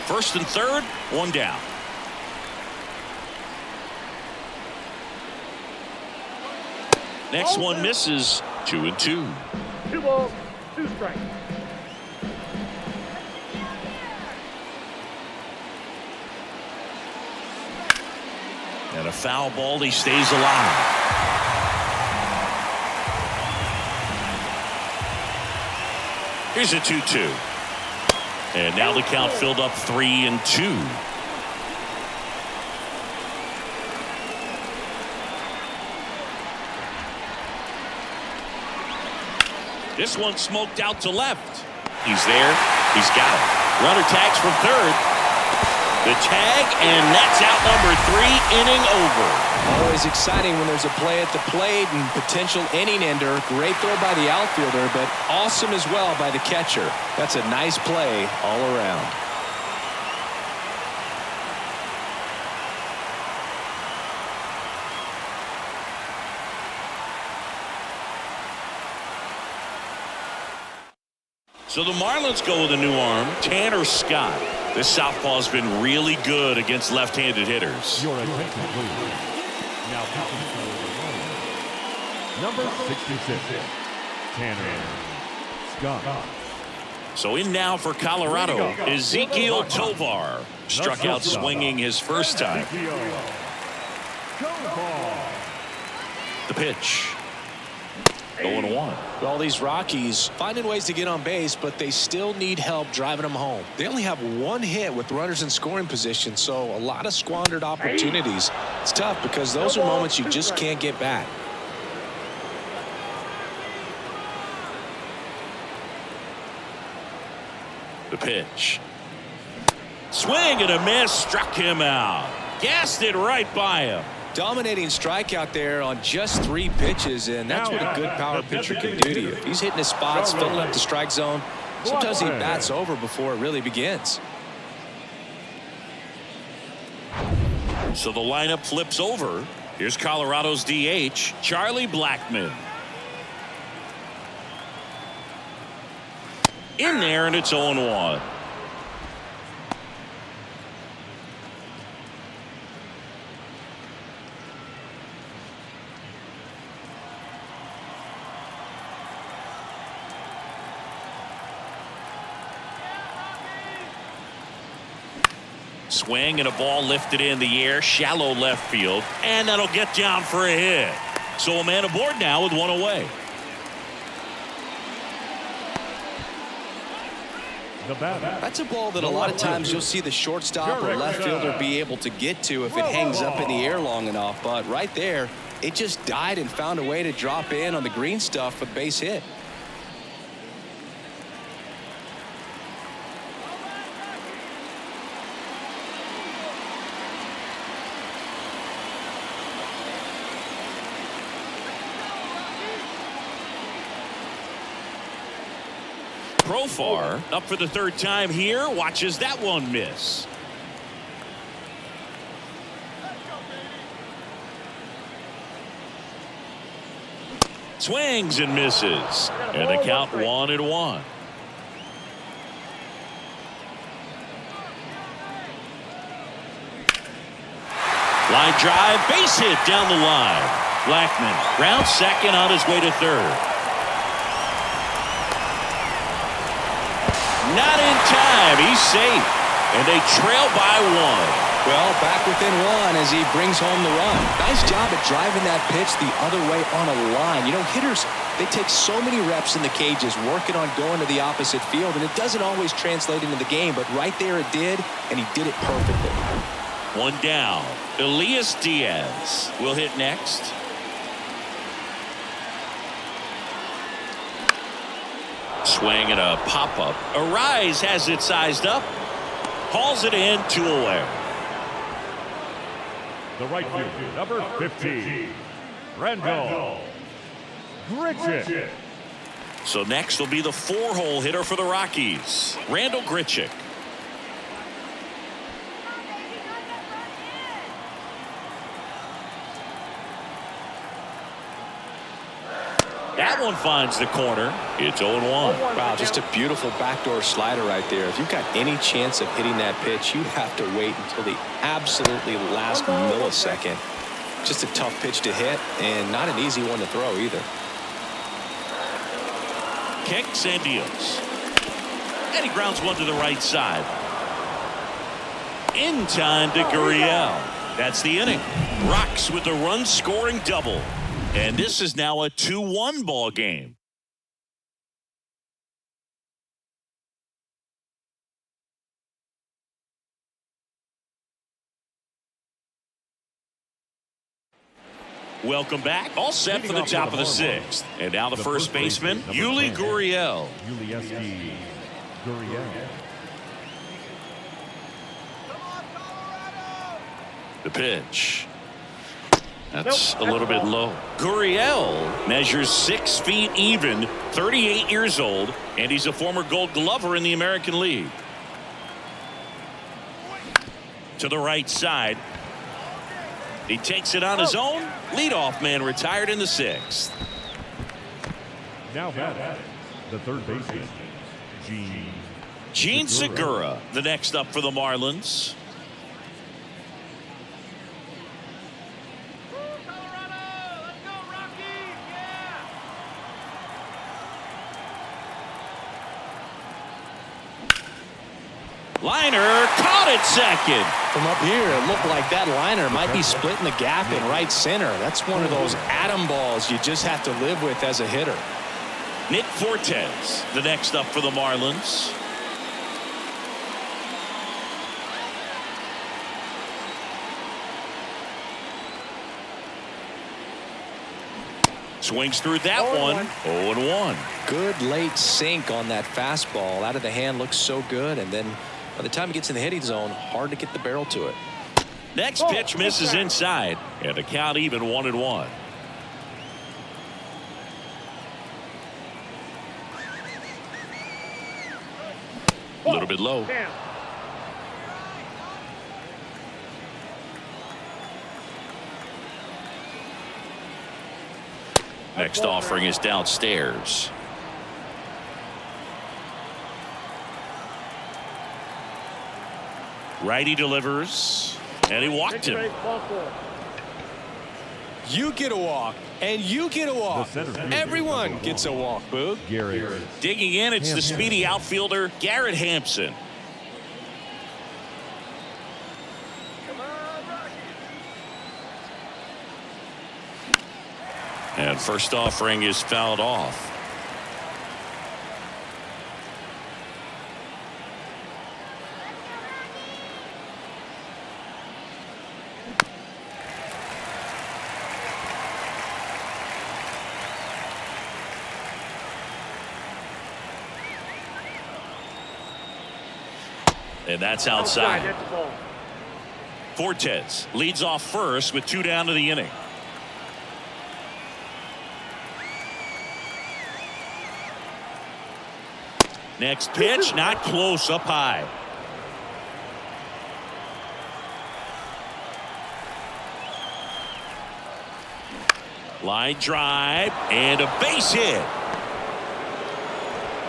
First and third, 1 down. Next one misses. 2-2. 2 balls, 2 strikes. And a foul ball. He stays alive. Here's a 2-2. And now the count filled up 3-2. This one smoked out to left. He's there. He's got it. Runner tags from third. The tag, and that's out number 3, inning over. Always exciting when there's a play at the plate and potential inning ender. Great throw by the outfielder, but awesome as well by the catcher. That's a nice play all around. So the Marlins go with a new arm, Tanner Scott. This southpaw's been really good against left-handed hitters. Your attention, please. Now pitching for number 66, Tanner Scott. So in now for Colorado, Ezequiel Tovar. Struck out swinging his first time. The pitch. 0-1. Well, these Rockies finding ways to get on base, but they still need help driving them home. They only have 1 hit with runners in scoring position, so a lot of squandered opportunities. It's tough because those are moments you just can't get back. The pitch. Swing and a miss. Struck him out. Gassed it right by him. Dominating strikeout there on just 3 pitches, and that's what a good power pitcher can do to you. He's hitting his spots, filling up the strike zone. Sometimes he bats over before it really begins. So the lineup flips over. Here's Colorado's DH, Charlie Blackmon. In there, and it's 0-1. Swing and a ball lifted in the air, shallow left field, and that'll get down for a hit. So a man aboard now with 1 away. That's a ball that a lot of times you'll see the shortstop or left fielder be able to get to if it hangs up in the air long enough. But right there, it just died and found a way to drop in on the green stuff for the base hit. Profar up for the 3rd time here. Watches that one miss. Swings and misses. And the count 1-1. Line drive, base hit down the line. Blackmon grounds second on his way to 3rd. Not in time. He's safe. And they trail by 1. Well, back within 1 as he brings home the run. Nice job at driving that pitch the other way on a line. You know, hitters, they take so many reps in the cages working on going to the opposite field, and it doesn't always translate into the game, but right there it did, and he did it perfectly. 1 down. Elias Diaz will hit next. Swing and a pop-up. Arise has it sized up. Hauls it in, 2 away. The right fielder, number 15, Randall Grichuk. So next will be the 4-hole hitter for the Rockies, Randall Grichuk. That one finds the corner. It's 0-1. Wow, just a beautiful backdoor slider right there. If you've got any chance of hitting that pitch, you have to wait until the absolutely last millisecond. Just a tough pitch to hit, and not an easy one to throw either. Kicks and deals. And he grounds one to the right side. In time to Gurriel. That's the inning. Rocks with a run-scoring double. And this is now a 2-1 ball game. Welcome back. All set for the top of the 6th. And now the first baseman, Yuli Gurriel. The pitch. That's a little bit low. Gurriel measures 6 feet even, 38 years old, and he's a former Gold Glover in the American League. To the right side. He takes it on his own. Leadoff man retired in the 6th. Now batting, the 3rd baseman, Gene Segura, the next up for the Marlins. Liner caught it second. From up here, it looked like that liner might be splitting the gap in right center. That's one of those atom balls you just have to live with as a hitter. Nick Fortes, the next up for the Marlins. Swings through that one. 0-1. Good late sink on that fastball. Out of the hand, looks so good. And then by the time it gets in the hitting zone, hard to get the barrel to it. Next pitch misses inside. And the count even 1-1. A little bit low. Next offering is downstairs. Righty delivers, and he walked him. You get a walk, and you get a walk. Everyone gets a walk, Boog. Digging in, it's the speedy outfielder, Garrett Hampson. And first offering is fouled off. And that's outside. Fortes leads off first with 2 down to the inning. Next pitch, not close, up high. Line drive and a base hit.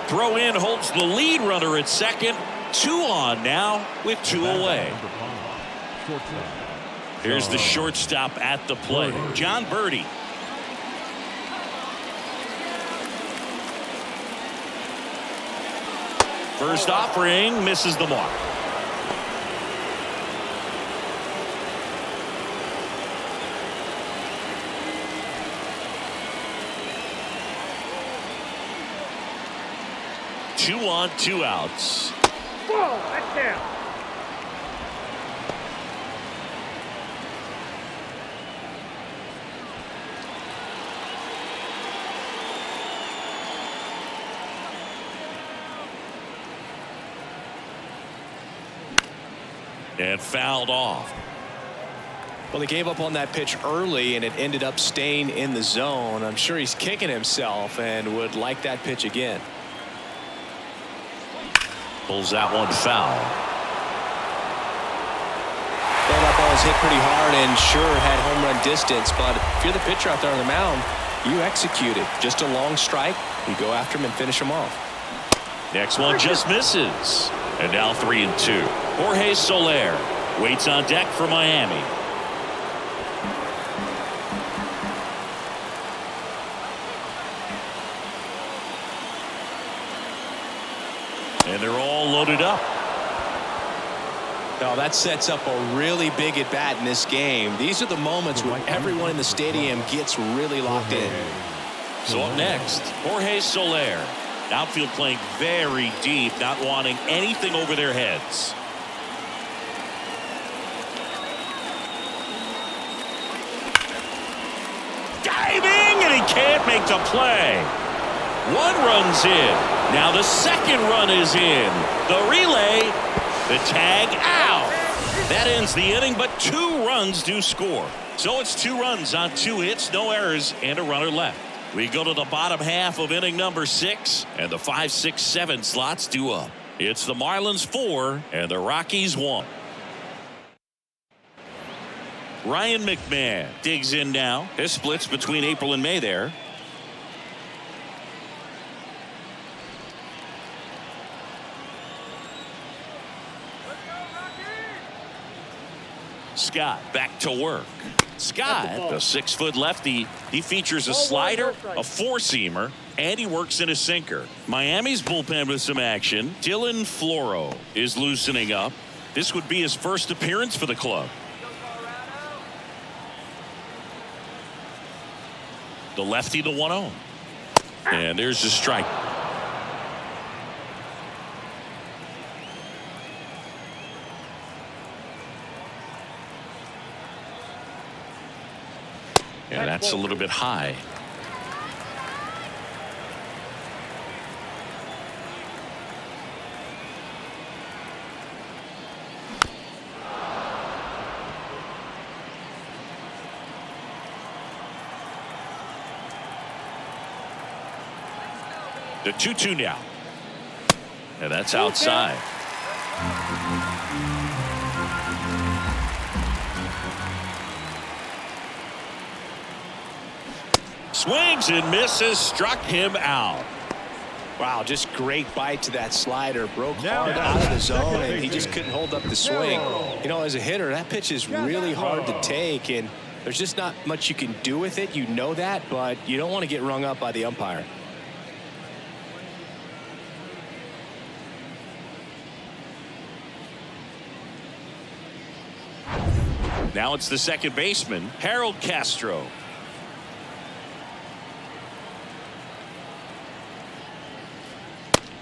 Throw in holds the lead runner at second. 2 on now with 2 away. Here's the shortstop at the plate, John Birdie. First offering misses the mark. Two on, 2 outs. Whoa, that's down. And fouled off. Well, he gave up on that pitch early, and it ended up staying in the zone. I'm sure he's kicking himself and would like that pitch again. Pulls that one foul. Well, that ball was hit pretty hard and sure had home run distance, but if you're the pitcher out there on the mound, you execute it. Just a long strike. You go after him and finish him off. Next one just misses. And now 3-2. Jorge Soler waits on deck for Miami. And they're all loaded up. Now that sets up a really big at bat in this game. These are the moments when everyone in the stadium gets really locked in. So up next, Jorge Soler. Outfield playing very deep, not wanting anything over their heads. Diving, and he can't make the play. 1 run's in. Now the second run is in. The relay, the tag out. That ends the inning, but 2 runs do score. So it's 2 runs on 2 hits, no errors, and a runner left. We go to the bottom half of inning number 6, and the 5, 6, 7 slots due up. It's the Marlins 4 and the Rockies 1. Ryan McMahon digs in now. His splits between April and May there. Scott back to work. Scott, the 6-foot lefty, he features a slider, a 4-seamer, and he works in a sinker. Miami's bullpen with some action. Dylan Floro is loosening up. This would be his first appearance for the club. The lefty, the 1-0. And there's the strike. Yeah, that's a little bit high. The 2-2 now. And that's outside. Swings and misses, struck him out. Wow, just great bite to that slider. Broke hard out of the zone, and he just couldn't hold up the swing. You know, as a hitter, that pitch is really hard to take, and there's just not much you can do with it. You know that, but you don't want to get rung up by the umpire. Now it's the second baseman, Harold Castro.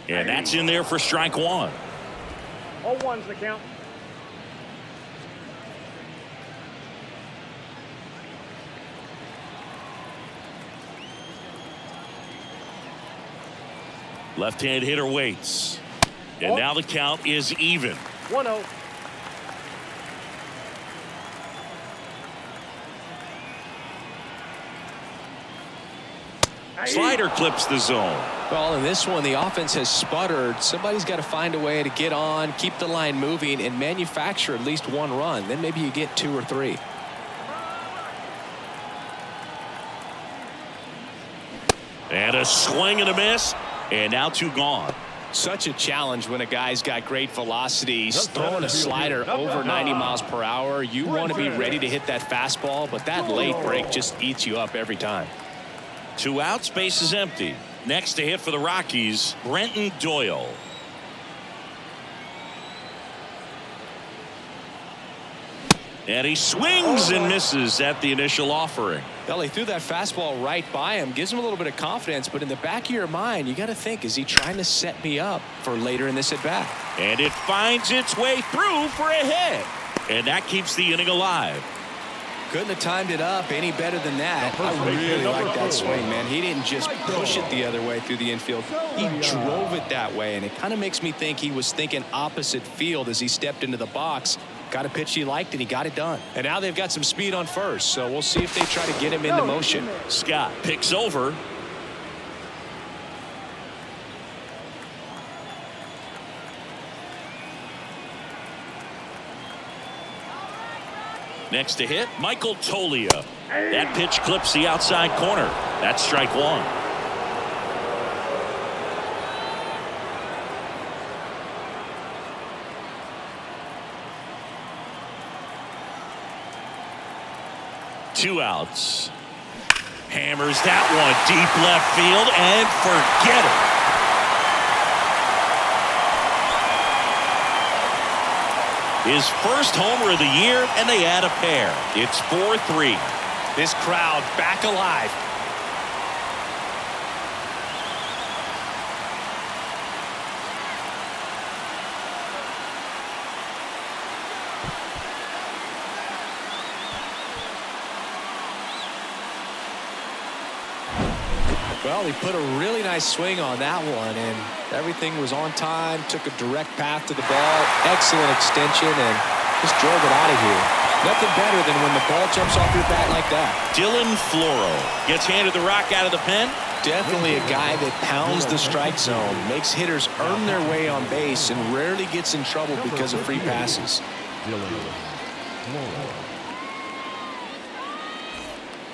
And that's in there for strike one. 0-1's the count. Left-hand hitter waits. And now the count is even. 1-0. Slider clips the zone. Well, in this one, the offense has sputtered. Somebody's got to find a way to get on, keep the line moving, and manufacture at least one run. Then maybe you get 2 or 3. And a swing and a miss. And now 2 gone. Such a challenge when a guy's got great velocity. He's throwing a slider over 90 miles per hour. You want to be ready to hit that fastball, but that late break just eats you up every time. 2 outs, base is empty. Next to hit for the Rockies, Brenton Doyle. And he swings and misses at the initial offering. Well, he threw that fastball right by him, gives him a little bit of confidence, but in the back of your mind, you got to think, is he trying to set me up for later in this at bat? And it finds its way through for a hit. And that keeps the inning alive. Couldn't have timed it up any better than that. I really like that swing, man. He didn't just push it the other way through the infield. He drove it that way, and it kind of makes me think he was thinking opposite field as he stepped into the box. Got a pitch he liked, and he got it done. And now they've got some speed on first, so we'll see if they try to get him into motion. Scott picks over. Next to hit, Michael Tolia. That pitch clips the outside corner. That's strike one. Two outs. Hammers that one deep left field and forget it. His first homer of the year, and they add a pair. It's 4-3. This crowd back alive. Well, he put a really nice swing on that one, and everything was on time, took a direct path to the ball, excellent extension, and just drove it out of here. Nothing better than when the ball jumps off your bat like that. Dylan Floro gets handed the rock out of the pen. Definitely a guy that pounds the strike zone, makes hitters earn their way on base, and rarely gets in trouble because of free passes.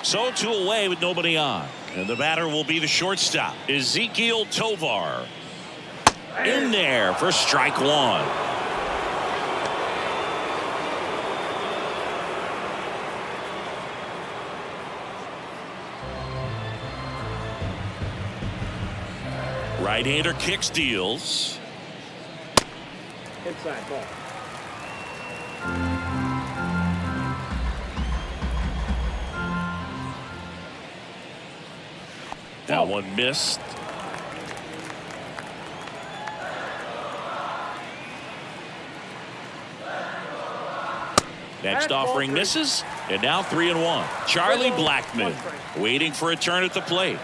So 2 away with nobody on. And the batter will be the shortstop, Ezekiel Tovar. In there for strike one. Right-hander kicks, deals. Inside ball. That one missed. Next offering misses, and now 3-1. Charlie Blackmon waiting for a turn at the plate.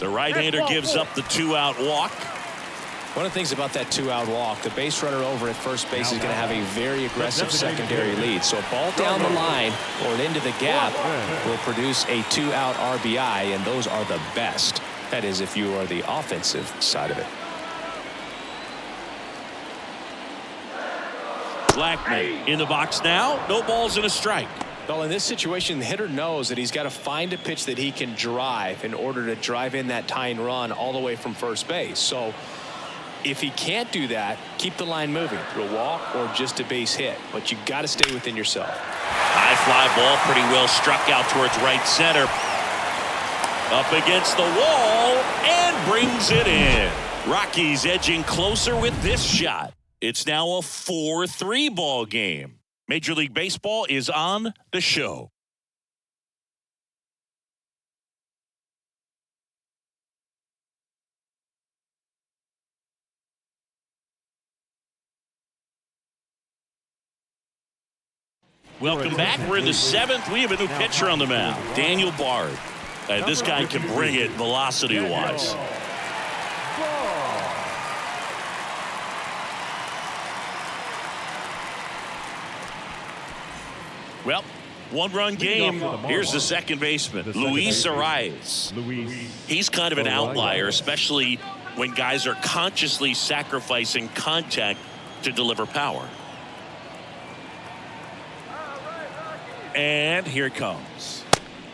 The right-hander gives up the 2-out walk. One of the things about that 2-out walk, the base runner over at first base is going to have a very aggressive secondary lead. So a ball down the line or into the gap will produce a 2-out RBI, and those are the best. That is, if you are the offensive side of it. Blackman in the box now. No balls and a strike. Well, in this situation, the hitter knows that he's got to find a pitch that he can drive in order to drive in that tying run all the way from first base. So if he can't do that, keep the line moving through a walk or just a base hit. But you got to stay within yourself. High fly ball pretty well struck out towards right center. Up against the wall and brings it in. Rockies edging closer with this shot. It's now a 4-3 ball game. Major League Baseball is on the show. Welcome back. We're in the 7th. We have a new pitcher on the mound, Daniel Bard. This guy can bring it velocity-wise. Well, one-run game. Here's the second baseman, Luis Arias. He's kind of an outlier, especially when guys are consciously sacrificing contact to deliver power. And here it comes.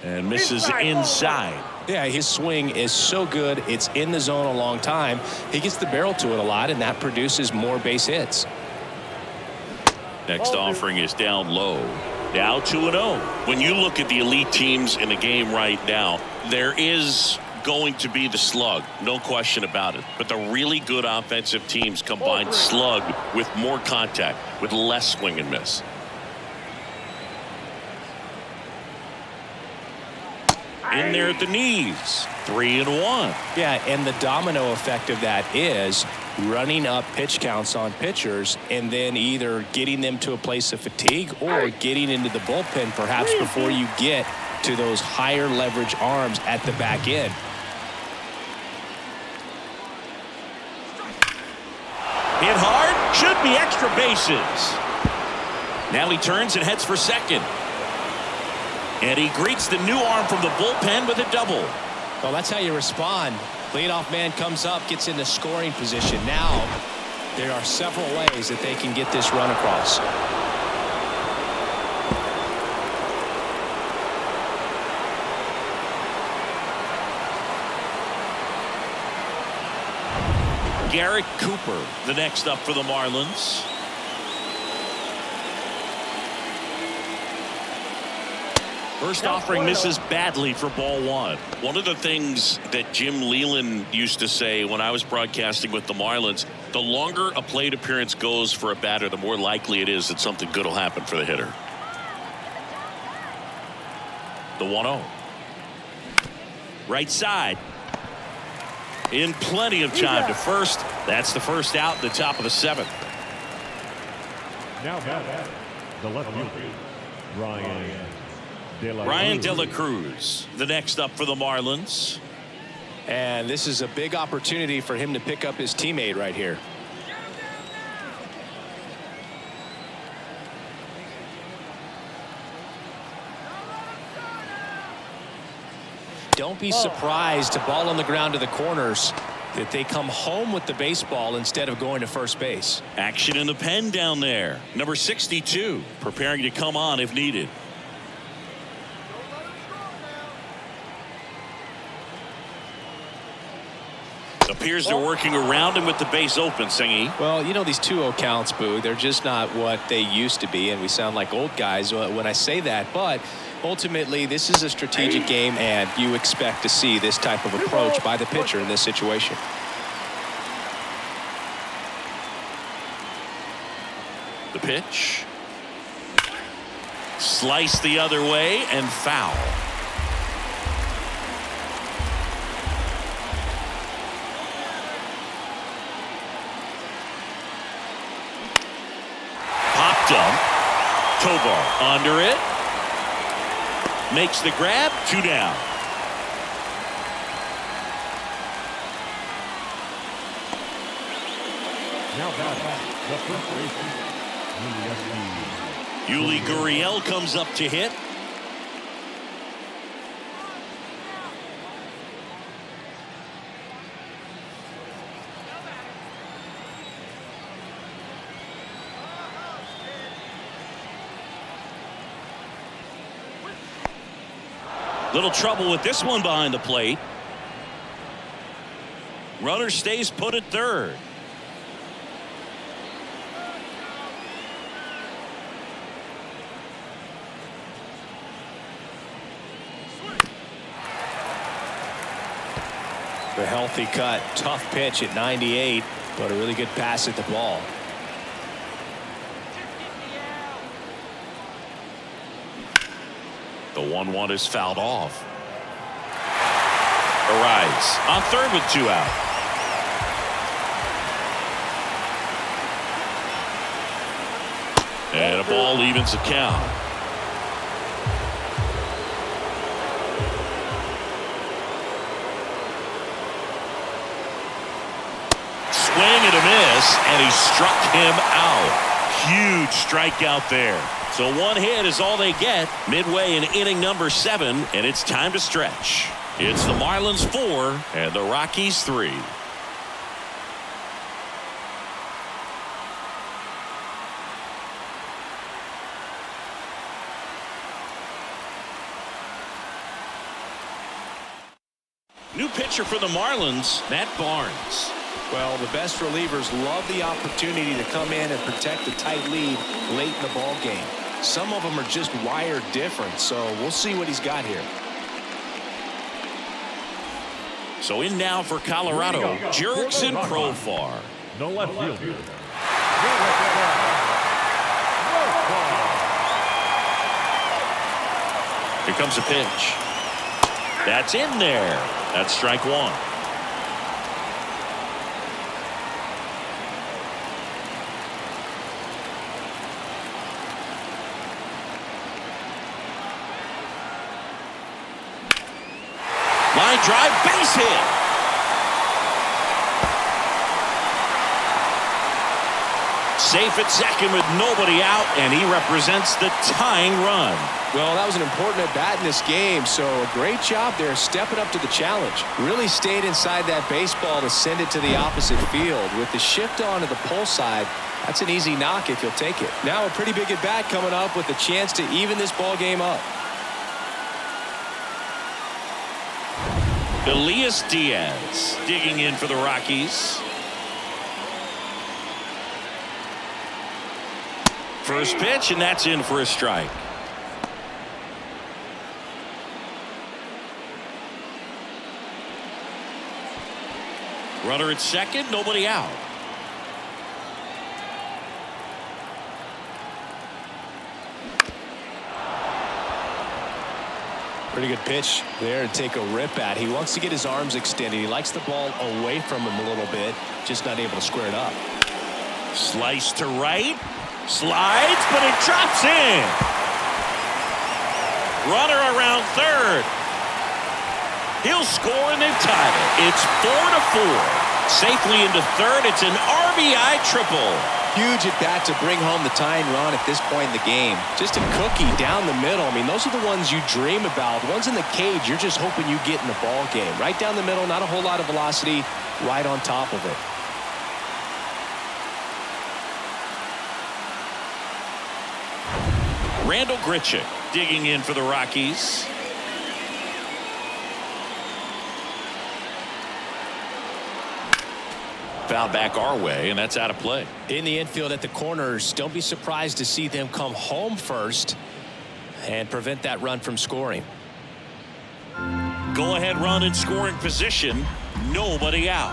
And misses inside. Yeah, his swing is so good. It's in the zone a long time. He gets the barrel to it a lot, and that produces more base hits. Next offering is down low. Now 2-0. When you look at the elite teams in the game right now, there is going to be the slug, no question about it. But the really good offensive teams combine slug with more contact, with less swing and miss. In there at the knees. 3-1. Yeah, and the domino effect of that is running up pitch counts on pitchers and then either getting them to a place of fatigue or getting into the bullpen perhaps before you get to those higher leverage arms at the back end. Hit hard. Should be extra bases. Now he turns and heads for second. And he greets the new arm from the bullpen with a double. Well, that's how you respond. Leadoff man comes up, gets into scoring position. Now, there are several ways that they can get this run across. Garrett Cooper, the next up for the Marlins. First offering misses badly for ball one. One of the things that Jim Leland used to say when I was broadcasting with the Marlins, the longer a plate appearance goes for a batter, the more likely it is that something good will happen for the hitter. The 1-0. Right side. In plenty of time to first. That's the first out in the top of the 7th. Now back, the left fielder, Ryan De La Cruz, the next up for the Marlins. And this is a big opportunity for him to pick up his teammate right here. Don't be surprised to ball on the ground to the corners that they come home with the baseball instead of going to first base. Action in the pen down there. Number 62 preparing to come on if needed. Appears they're working around him with the base open, Singy. Well, you know, these 2-0 counts, Boo, they're just not what they used to be, and we sound like old guys when I say that. But ultimately, this is a strategic game, and you expect to see this type of approach by the pitcher in this situation. The pitch. Slice the other way and foul. Dump. Tovar under it. Makes the grab. 2 down. Now batting, the first baseman, Yuli Gurriel comes up to hit. Little trouble with this one behind the plate. Runner stays put at third. The healthy cut, tough pitch at 98, but a really good pass at the ball. The 1-1 is fouled off. Arise on third with 2 out. And a ball evens the count. Swing and a miss, and he struck him out. Huge strikeout there. So 1 hit is all they get midway in inning number 7, and it's time to stretch. It's the Marlins 4 and the Rockies 3. New pitcher for the Marlins, Matt Barnes. Well, the best relievers love the opportunity to come in and protect a tight lead late in the ball game. Some of them are just wired different, so we'll see what he's got here. So in now for Colorado, Jurickson Profar. no left fielder. Here comes a pitch. That's in there. That's strike 1. Line drive, base hit. Safe at second with nobody out, and he represents the tying run. Well, that was an important at bat in this game, so a great job there stepping up to the challenge. Really stayed inside that baseball to send it to the opposite field. With the shift on to the pull side, that's an easy knock if you'll take it. Now a pretty big at bat coming up with a chance to even this ball game up. Elias Diaz digging in for the Rockies. First pitch, and that's in for a strike. Runner at second, nobody out. Pretty good pitch there to take a rip at. He wants to get his arms extended. He likes the ball away from him a little bit, just not able to square it up. Slice to right, slides, but it drops in. Runner around third. He'll score, and they've tied it. It's 4-4. Safely into third. It's an RBI triple. Huge at bat to bring home the tying run at this point in the game. Just a cookie down the middle. I mean, those are the ones you dream about. Ones in the cage, you're just hoping you get in the ball game. Right down the middle, not a whole lot of velocity, right on top of it. Randall Grichuk digging in for the Rockies. Foul back our way, and that's out of play. In the infield at the corners, don't be surprised to see them come home first and prevent that run from scoring. Go ahead run in scoring position. Nobody out.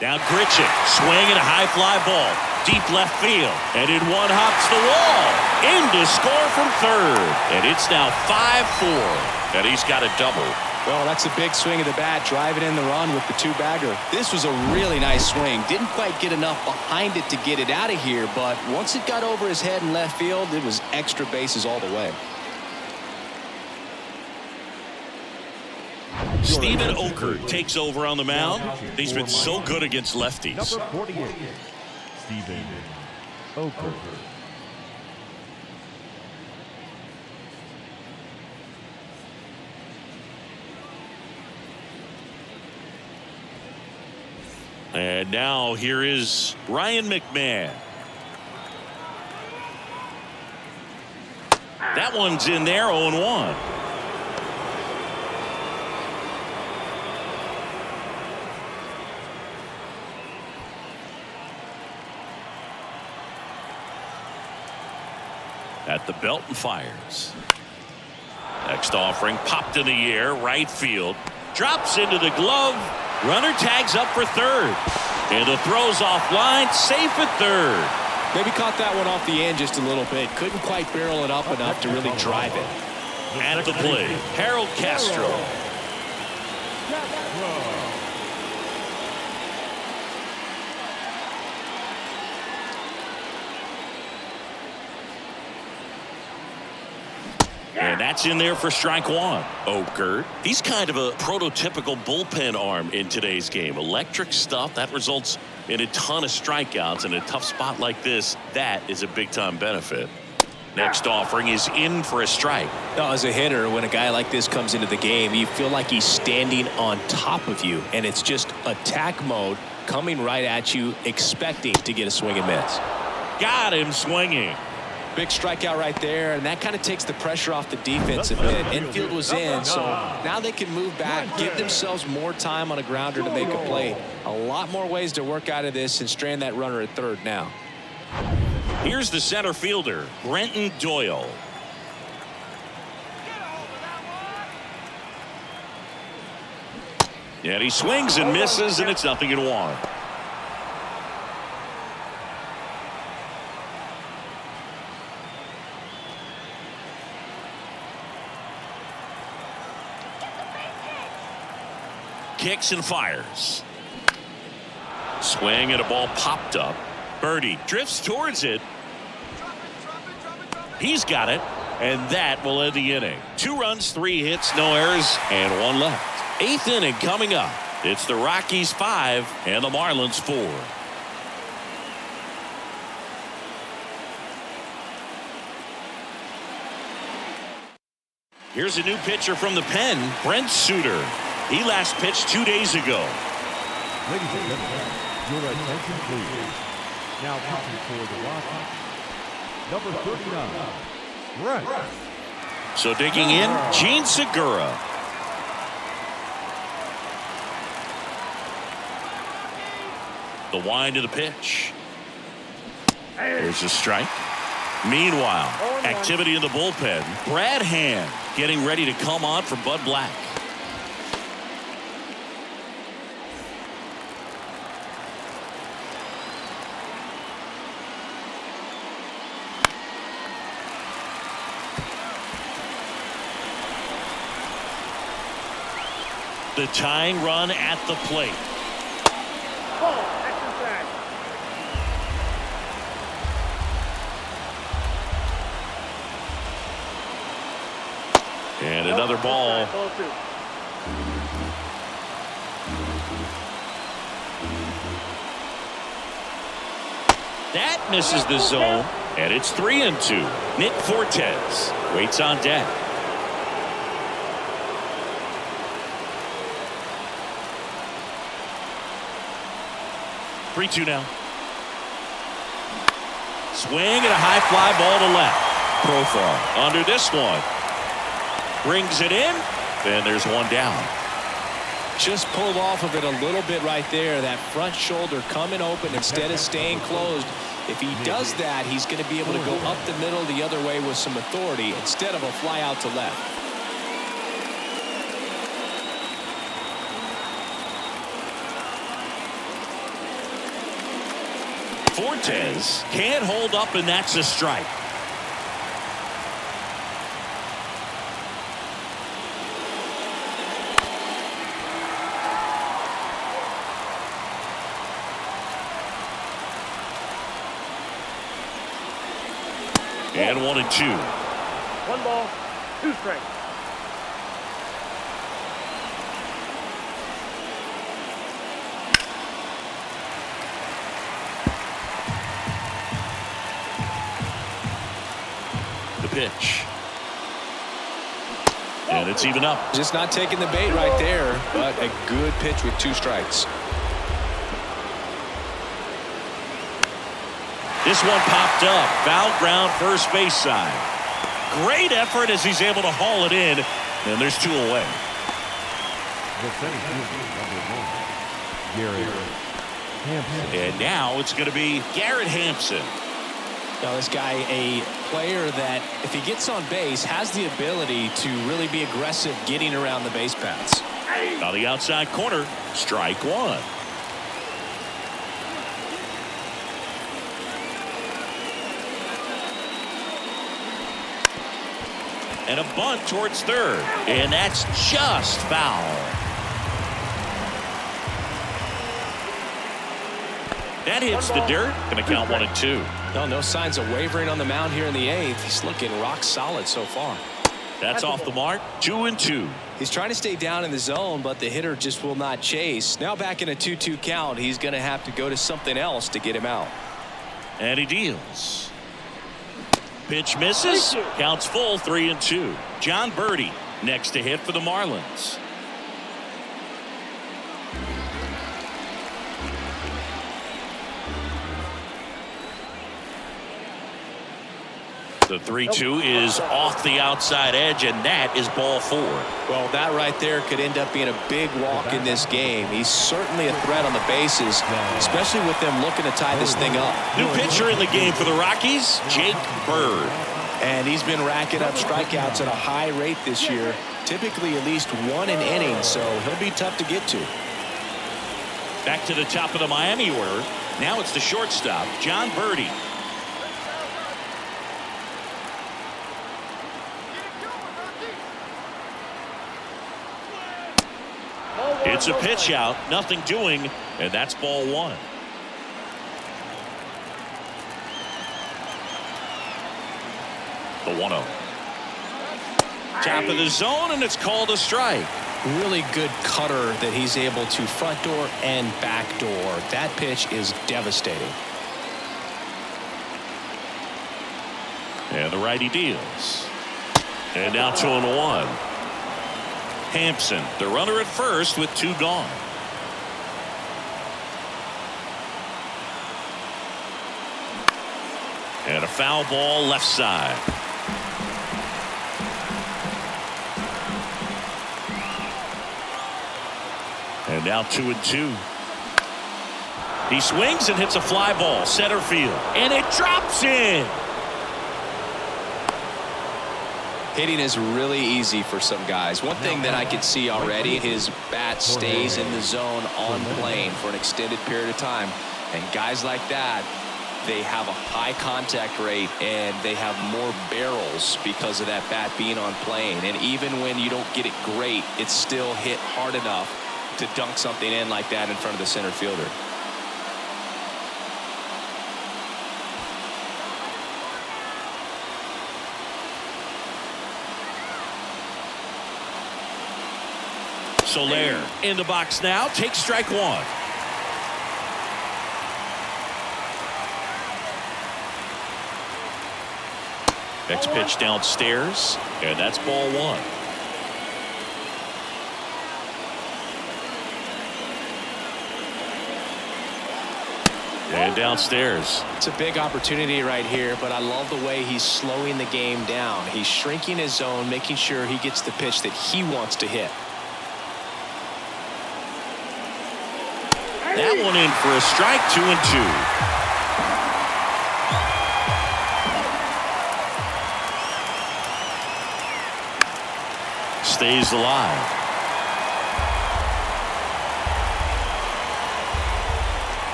Now Grichuk swinging a high fly ball. Deep left field. And in one hops the wall. In to score from third. And it's now 5-4. And he's got a double. Well, that's a big swing of the bat, driving in the run with the 2-bagger. This was a really nice swing. Didn't quite get enough behind it to get it out of here, but once it got over his head in left field, it was extra bases all the way. Steven Oker takes over on the mound. He's been so good against lefties. Number 48, Steven Oker. And now here is Ryan McMahon. That one's in there, 0-1. At the belt and fires. Next offering popped in the air, right field. Drops into the glove. Runner tags up for third. And the throw's offline, safe at third. Maybe caught that one off the end just a little bit. Couldn't quite barrel it up enough to really drive it. At the plate, Harold Castro. And that's in there for strike one. Oker, he's kind of a prototypical bullpen arm in today's game. Electric stuff that results in a ton of strikeouts in a tough spot like this. That is a big-time benefit. Next offering is in for a strike. Now, as a hitter, when a guy like this comes into the game, you feel like he's standing on top of you, and it's just attack mode coming right at you, expecting to get a swing and miss. Got him swinging. Big strikeout right there, and that kind of takes the pressure off the defense a bit. Infield was in, so now they can move back, give themselves more time on a grounder to make a play. A lot more ways to work out of this and strand that runner at third now. Here's the center fielder, Brenton Doyle. And he swings and misses, and it's 0-1. Kicks and fires. Swing and a ball popped up. Birdie drifts towards it. He's got it, and that will end the inning. 2 runs, 3 hits, no errors, and 1 left. 8th inning coming up. It's the Rockies 5 and the Marlins 4. Here's a new pitcher from the pen, Brent Suter. He last pitched 2 days ago. Ladies and gentlemen, your attention please. Now pitching for the Rockies, number 39, Brent. So digging in, Gene Segura. The wind of the pitch. There's a strike. Meanwhile, activity in the bullpen. Brad Hand getting ready to come on for Bud Black. The tying run at the plate. Ball, action tag. And another ball. Ball 2. That misses the zone, and it's 3-2. Nick Fortes waits on deck. 3-2 now. Swing and a high fly ball to left. Profile under this one. Brings it in. Then there's one down. Just pulled off of it a little bit right there. That front shoulder coming open instead of staying closed. If he does that, he's going to be able to go up the middle the other way with some authority instead of a fly out to left. Fortes can't hold up, and that's a strike. And 1-2. 1 ball, 2 strikes. The pitch. And it's even up. Just not taking the bait right there, but a good pitch with 2 strikes. This one popped up. Foul ground, first base side. Great effort as he's able to haul it in. And there's 2 away. The center fielder, number 1, Garrett Hampson. And now it's going to be Garrett Hampson. Now this guy, a player that if he gets on base has the ability to really be aggressive getting around the base paths. On the outside corner, strike 1. And a bunt towards third. And that's just foul. That hits the dirt. Going to count 1 and 2. No signs of wavering on the mound here in the 8th. He's looking rock solid so far. That's off the mark. 2 and 2. He's trying to stay down in the zone, but the hitter just will not chase. Now back in a 2-2 count, he's going to have to go to something else to get him out. And he deals. Pitch misses. Counts full. 3 and 2. John Birdie next to hit for the Marlins. The 3-2 is off the outside edge, and that is ball 4. Well, that right there could end up being a big walk in this game. He's certainly a threat on the bases, especially with them looking to tie this thing up. New pitcher in the game for the Rockies, Jake Bird. And he's been racking up strikeouts at a high rate this year, typically at least 1 an inning, so he'll be tough to get to. Back to the top of the Miami order. Now it's the shortstop, John Birdie. It's a pitch out, nothing doing, and that's ball 1. The 1-0. Top of the zone, and it's called a strike. Really good cutter that he's able to front door and back door. That pitch is devastating. And the righty deals. And now 2-1. Hampson, the runner at first with 2 gone. And a foul ball left side. And now 2 and 2. He swings and hits a fly ball center field, and it drops in. Hitting is really easy for some guys. One thing that I can see already, his bat stays in the zone on plane for an extended period of time. And guys like that, they have a high contact rate and they have more barrels because of that bat being on plane. And even when you don't get it great, it's still hit hard enough to dunk something in like that in front of the center fielder. Soler in the box now, takes strike 1. Next pitch downstairs, and that's ball 1. And downstairs. It's a big opportunity right here, but I love the way he's slowing the game down. He's shrinking his zone, making sure he gets the pitch that he wants to hit. That one in for a strike, 2 and 2. Stays alive.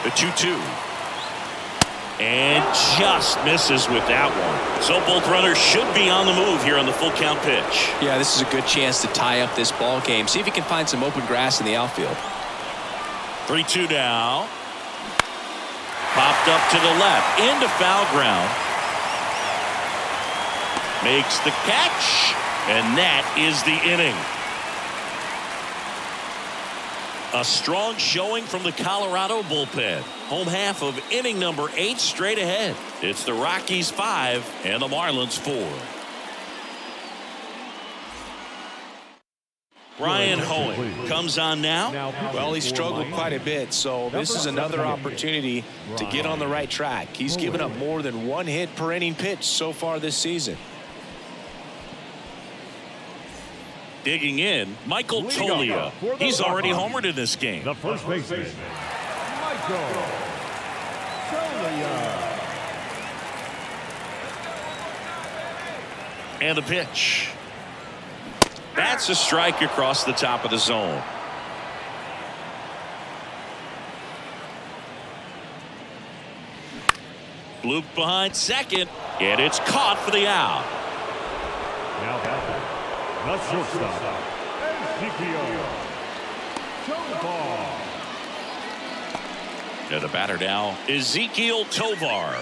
The 2-2. And just misses with that one. So both runners should be on the move here on the full count pitch. Yeah, this is a good chance to tie up this ball game. See if he can find some open grass in the outfield. 3-2 now. Popped up to the left into foul ground. Makes the catch, and that is the inning. A strong showing from the Colorado bullpen. Home half of inning number 8 straight ahead. It's the Rockies 5 and the Marlins 4. Ryan Hoeing comes on now. Well, he struggled quite a bit, so this is another opportunity to get on the right track. He's given up more than 1 hit per inning pitch so far this season. Digging in, Michael Toglia. He's already homered in this game. The first baseman, Michael Toglia. And the pitch. That's a strike across the top of the zone. Bloop behind second, and it's caught for the out. Now batting, the shortstop, Tovar. And the batter now, Ezequiel Tovar.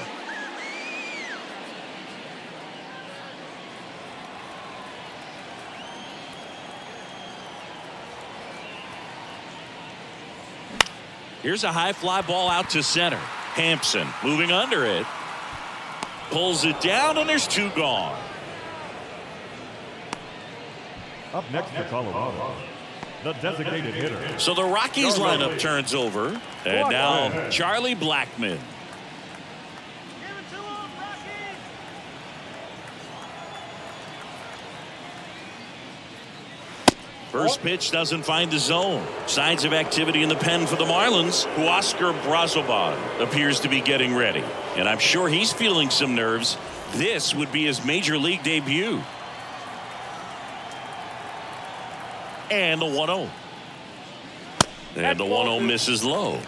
Here's a high fly ball out to center. Hampson moving under it. Pulls it down, and there's 2 gone. Up next for Colorado, the designated hitter. So the Rockies lineup turns over. And now Charlie Blackmon. First pitch doesn't find the zone. Signs of activity in the pen for the Marlins. Huascar Brazoban appears to be getting ready. And I'm sure he's feeling some nerves. This would be his major league debut. And the 1-0. And the 1-0 misses low.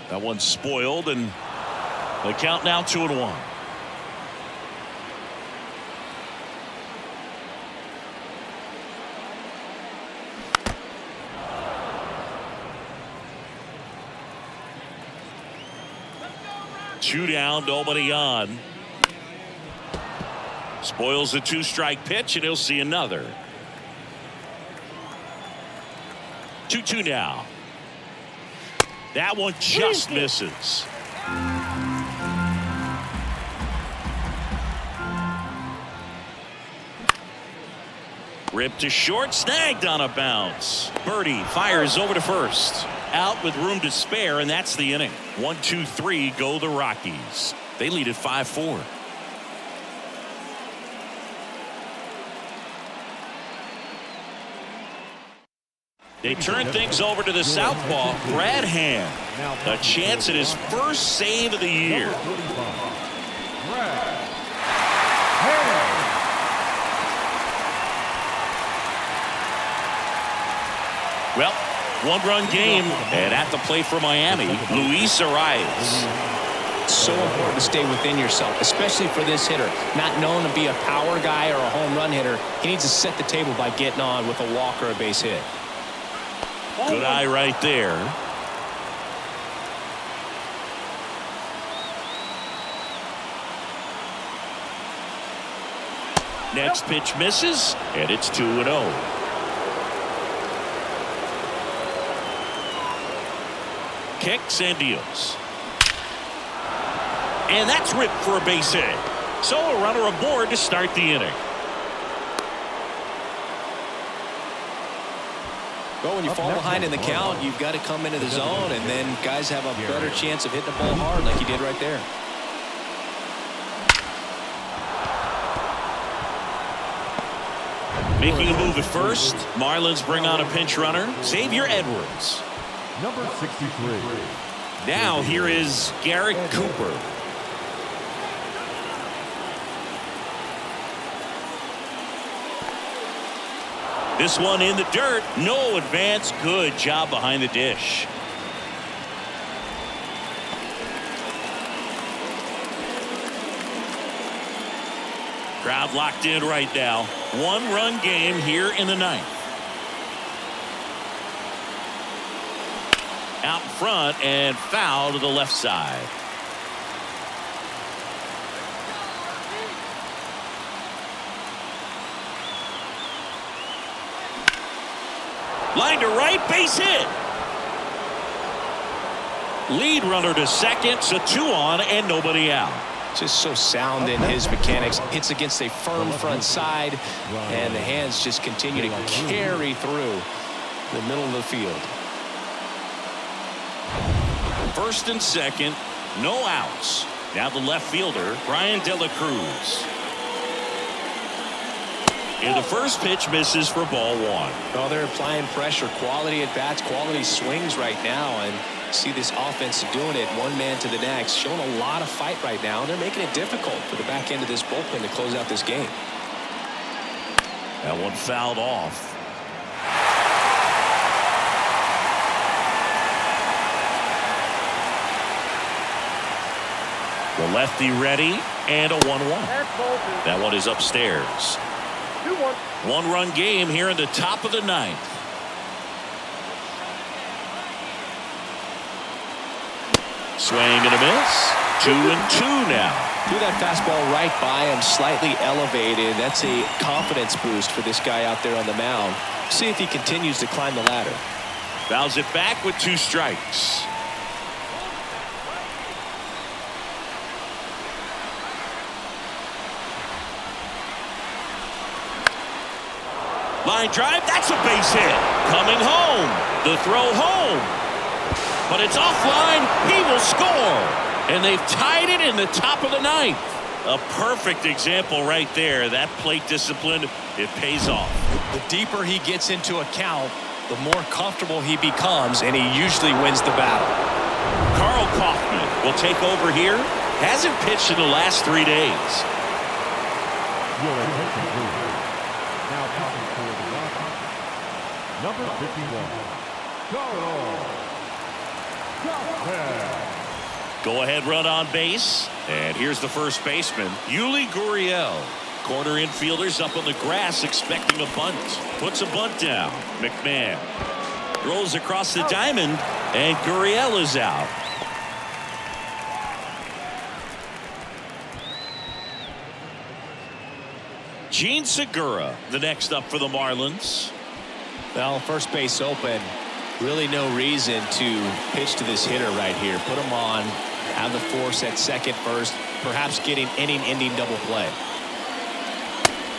That one's spoiled, and the count now 2-1. Two down, nobody on. Spoils the 2-strike pitch, and he'll see another. 2-2 now. That one just misses. Ripped to short, snagged on a bounce. Birdie fires over to first. Out with room to spare, and that's the inning. 1-2-3 go the Rockies. They lead at 5-4. They turn things over to the southpaw, Brad Hand. A chance at his first save of the year. Well, 1-run game, and at the plate for Miami, Luis Arias. So important to stay within yourself, especially for this hitter. Not known to be a power guy or a home run hitter. He needs to set the table by getting on with a walk or a base hit. Good eye right there. Next pitch misses, and it's 2-0. Kicks and deals. And that's ripped for a base hit. So a runner aboard to start the inning. Well, when you fall behind in the count, you've got to come into the zone, and then guys have a better chance of hitting the ball hard like he did right there. Making a move at first. Marlins bring on a pinch runner, Xavier Edwards. Number 63. Now here is Garrett Cooper. This one in the dirt. No advance. Good job behind the dish. Crowd locked in right now. 1-run game here in the 9th. Out front and foul to the left side. Line to right, base hit. Lead runner to second, so 2 on and nobody out. Just so sound in his mechanics. Hits against a firm front side, and the hands just continue to carry through the middle of the field. First and second, no outs. Now the left fielder, Brian De La Cruz. And the first pitch misses for ball 1. Oh, they're applying pressure. Quality at bats, quality swings right now, and see this offense doing it one man to the next, showing a lot of fight right now, and they're making it difficult for the back end of this bullpen to close out this game. That one fouled off. The lefty ready, and a 1-1. That one is upstairs. 2-1. 1-run game here in the top of the 9th. Swing and a miss. 2-2 now. Threw that fastball right by him, slightly elevated. That's a confidence boost for this guy out there on the mound. See if he continues to climb the ladder. Fouls it back with 2 strikes. Line drive, that's a base hit. Coming home. The throw home. But it's offline. He will score. And they've tied it in the top of the 9th. A perfect example right there. That plate discipline, it pays off. The deeper he gets into a count, the more comfortable he becomes, and he usually wins the battle. Carl Kaufman will take over here. Hasn't pitched in the last 3 days. Your attention, please. Now coming for the Rockies, number 51, Carl Kaufman. Go ahead run on base. And here's the first baseman, Yuli Gurriel. Corner infielders up on the grass expecting a bunt. Puts a bunt down. McMahon rolls across the diamond, and Gurriel is out. Gene Segura, the next up for the Marlins. Well, first base open. Really no reason to pitch to this hitter right here. Put him on, have the force at second, first, perhaps getting inning-ending double play.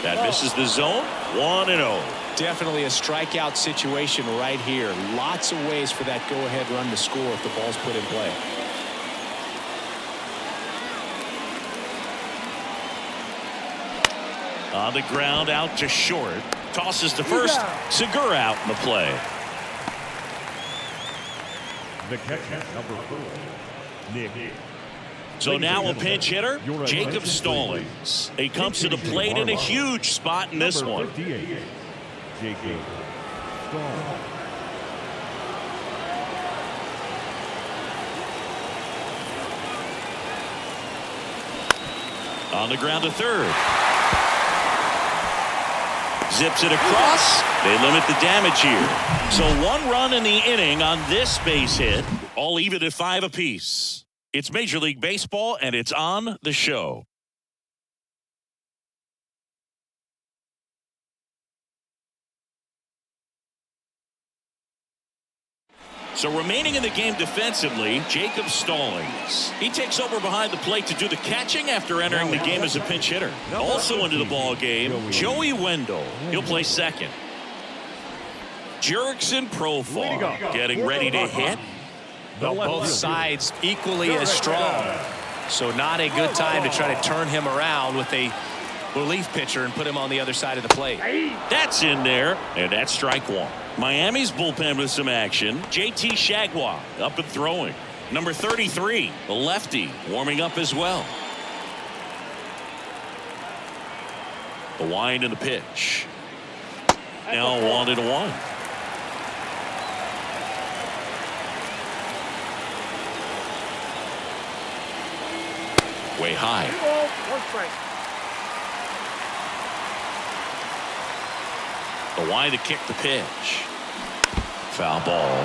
That misses the zone. 1-0. Definitely a strikeout situation right here. Lots of ways for that go-ahead run to score if the ball's put in play. On the ground, out to short. Tosses to first. Segura out in the play. The catcher, number 4, Nick. So now a pinch hitter, Jacob Stallings. He comes to the plate in a huge spot in this one. 58, Jacob Stallings. On the ground to third. Zips it across. They limit the damage here. So 1 run in the inning on this base hit. All even at 5 apiece. It's Major League Baseball, and it's on the show. So remaining in the game defensively, Jacob Stallings. He takes over behind the plate to do the catching after entering the game as a pinch hitter. Also into the ball game, Joey Wendell. He'll play second. Jurickson Profar getting ready to hit. Well, both sides equally as strong. So not a good time to try to turn him around with a relief pitcher and put him on the other side of the plate. That's in there, and that's strike 1. Miami's bullpen with some action. JT Shagwa up and throwing. Number 33, the lefty, warming up as well. The wind and the pitch. Now 1-1. Way high. 2-1 strike. The wind to kick the pitch. Foul ball.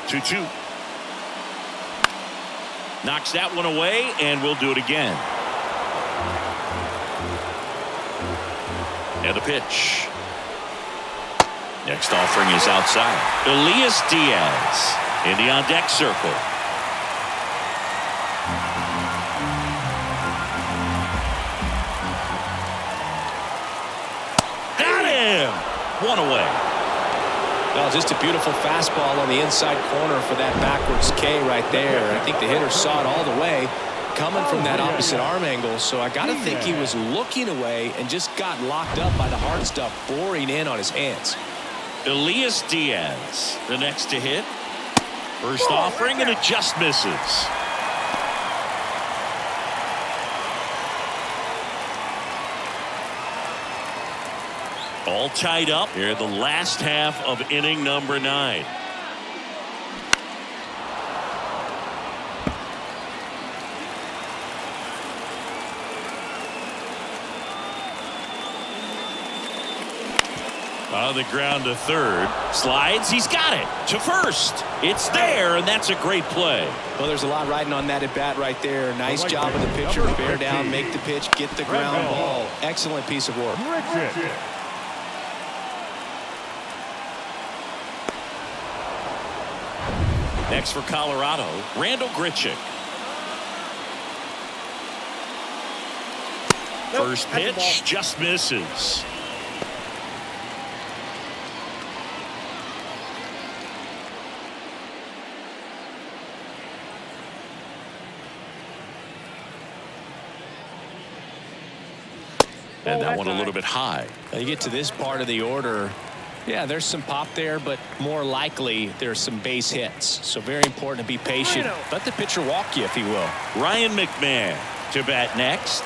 Two. Knocks that one away, and we'll do it again. And the pitch. Next offering is outside. Elias Diaz in the on-deck circle. Got him! One away. Well, just a beautiful fastball on the inside corner for that backwards K right there. I think the hitter saw it all the way coming from that opposite arm angle. So I got to think he was looking away and just got locked up by the hard stuff boring in on his hands. Elias Diaz, the next to hit. First offering, and it just misses. All tied up here in the last half of inning number 9. On the ground to third. Slides. He's got it. To first. It's there, and that's a great play. Well, there's a lot riding on that at bat right there. Nice job of the pitcher. Bear down, make the pitch, get the ground ball. Excellent piece of work. Next for Colorado, Randall Grichuk. First pitch just misses. And that one a little bit high. Now you get to this part of the order. Yeah, there's some pop there, but more likely there's some base hits. So very important to be patient. Let the pitcher walk you, if he will. Ryan McMahon to bat next.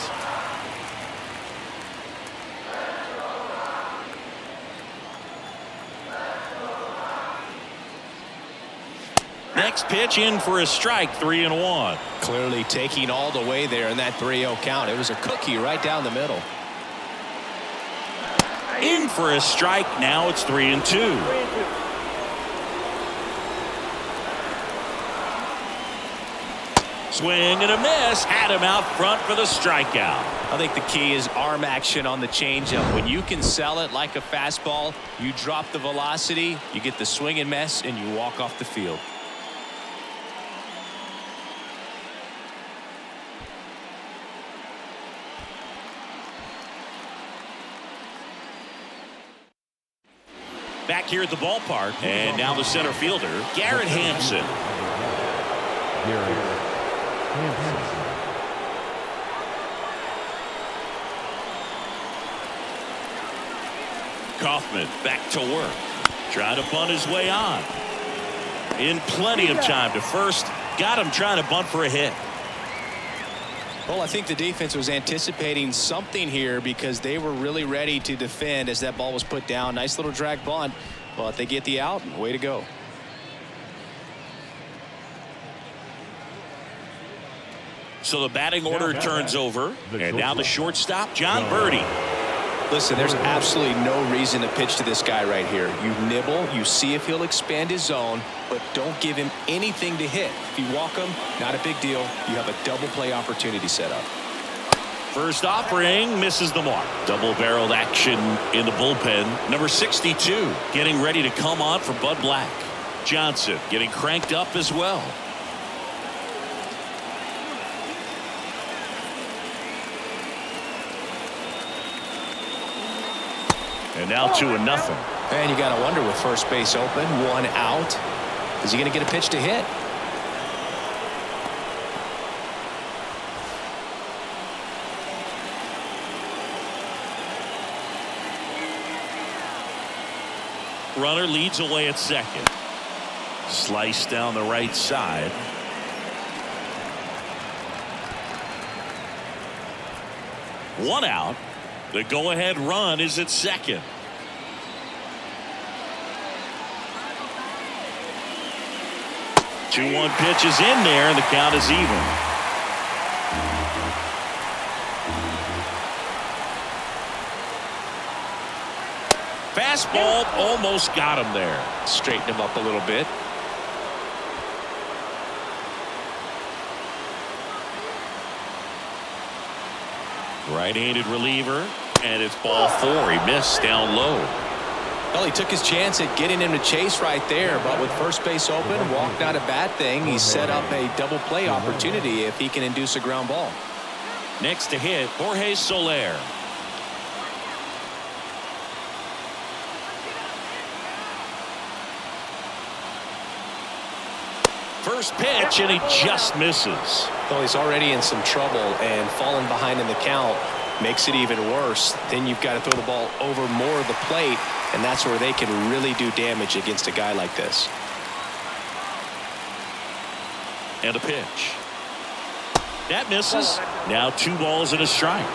Next pitch in for a strike, 3-1. Clearly taking all the way there in that 3-0 count. It was a cookie right down the middle. In for a strike. Now it's 3-2. Swing and a miss. Had him out front for the strikeout. I think the key is arm action on the changeup. When you can sell it like a fastball, you drop the velocity, you get the swing and miss, and you walk off the field. Back here at the ballpark, and now the center fielder, Garrett Hampson. Kaufman back to work. Trying to bunt his way on. In plenty of time to first. Got him trying to bunt for a hit. Well, I think the defense was anticipating something here because they were really ready to defend as that ball was put down. Nice little drag bunt, but they get the out. Way to go. So the batting order turns over, and now the shortstop, John Birdie. Listen, there's absolutely no reason to pitch to this guy right here. You nibble, you see if he'll expand his zone, but don't give him anything to hit. If you walk him, not a big deal. You have a double play opportunity set up. First offering misses the mark. Double-barreled action in the bullpen. Number 62 getting ready to come on for Bud Black. Johnson getting cranked up as well. And now 2-0. And you got to wonder with first base open, 1 out. Is he going to get a pitch to hit? Runner leads away at second. Slice down the right side. One out. The go-ahead run is at second. Two-one pitch is in there, and the count is even. Fastball almost got him there. Straighten him up a little bit. Right-handed reliever. And it's ball 4. He missed down low. Well, he took his chance at getting him to chase right there, but with first base open, walk not a bad thing. He set up a double play opportunity if he can induce a ground ball. Next to hit, Jorge Soler. First pitch, and he just misses. Well, he's already in some trouble, and falling behind in the count makes it even worse. Then you've got to throw the ball over more of the plate, and that's where they can really do damage against a guy like this. And a pitch. That misses. Now 2 balls and a strike.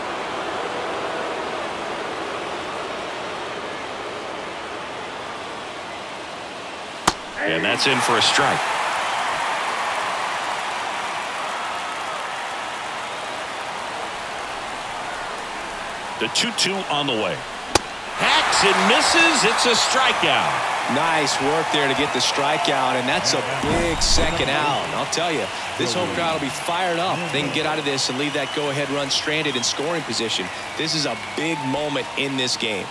And that's in for a strike. The 2-2 on the way. Hacks and misses. It's a strikeout. Nice work there to get the strikeout, and that's a big second out. And I'll tell you, this home crowd will be fired up. They can get out of this and leave that go-ahead run stranded in scoring position. This is a big moment in this game.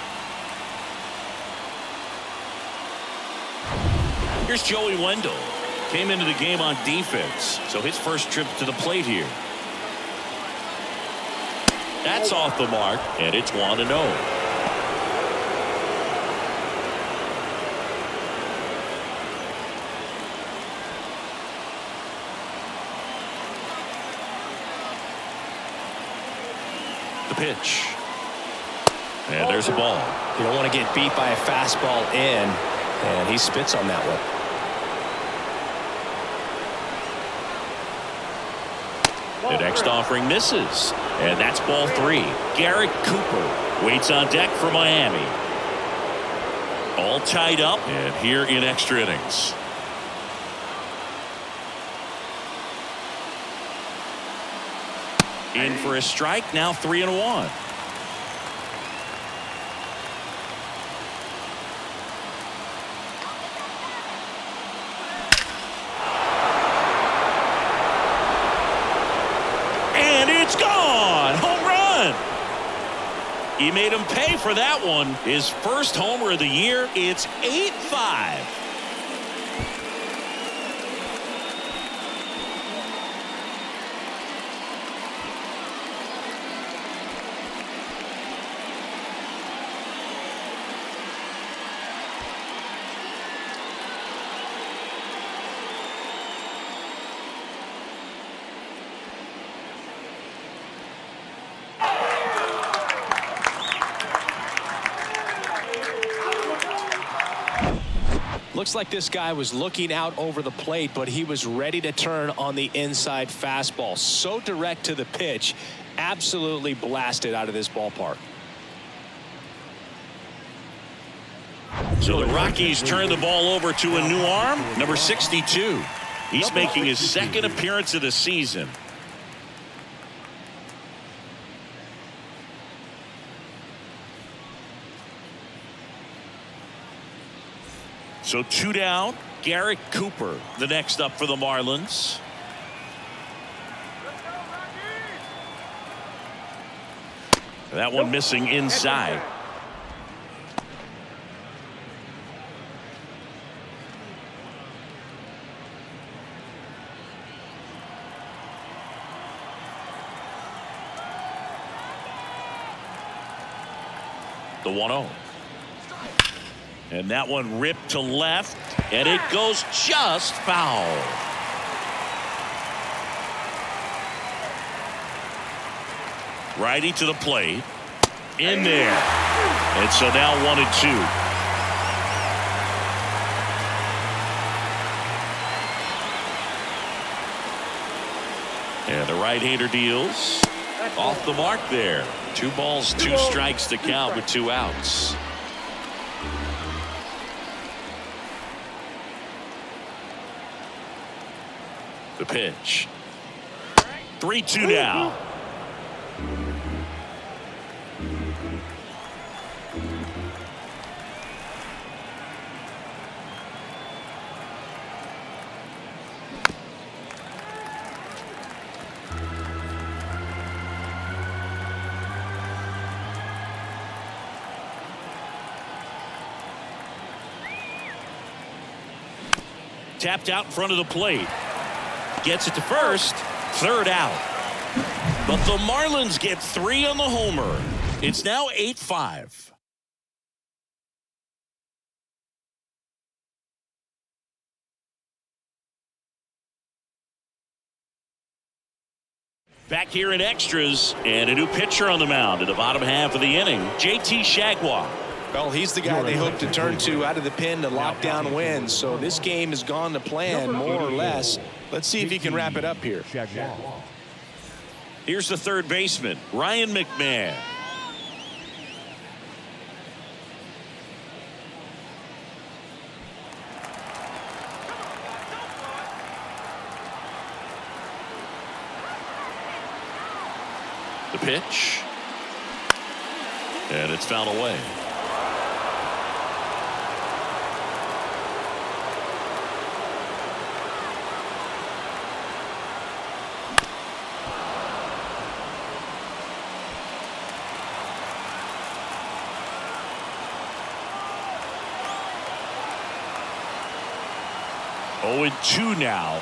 Here's Joey Wendell. Came into the game on defense, so his first trip to the plate here. That's off the mark, and it's 1-0. The pitch. And there's a ball. You don't want to get beat by a fastball in, and he spits on that one. The next offering misses, and that's ball 3. Garrett Cooper waits on deck for Miami. All tied up, and here in extra innings. In for a strike, now 3-1. It's gone. Home run. He made him pay for that one. His first homer of the year. It's 8-5. Looks like this guy was looking out over the plate, but he was ready to turn on the inside fastball. So direct to the pitch, absolutely blasted out of this ballpark. So the Rockies turn the ball over to a new arm, number 62. He's making his second appearance of the season. So 2 down. Garrett Cooper, the next up for the Marlins. That one missing inside. The 1-0. And that one ripped to left, and it goes just foul. Righty to the plate. In there. And so now 1-2. And the right-hander deals. Off the mark there. 2 balls, 2 strikes to count with 2 outs. The pitch. 3-2 now. tapped out in front of the plate. Gets it to first. Third out. But the Marlins get 3 on the homer. It's now 8-5. Back here in extras, and a new pitcher on the mound in the bottom half of the inning, JT Shagwah. Well, he's the guy they hope to turn to out of the pen to lock down wins. So this game has gone to plan, more or less. Let's see if he can wrap it up here. Here's the third baseman, Ryan McMahon. The pitch. And it's fouled away. Oh, 2 now.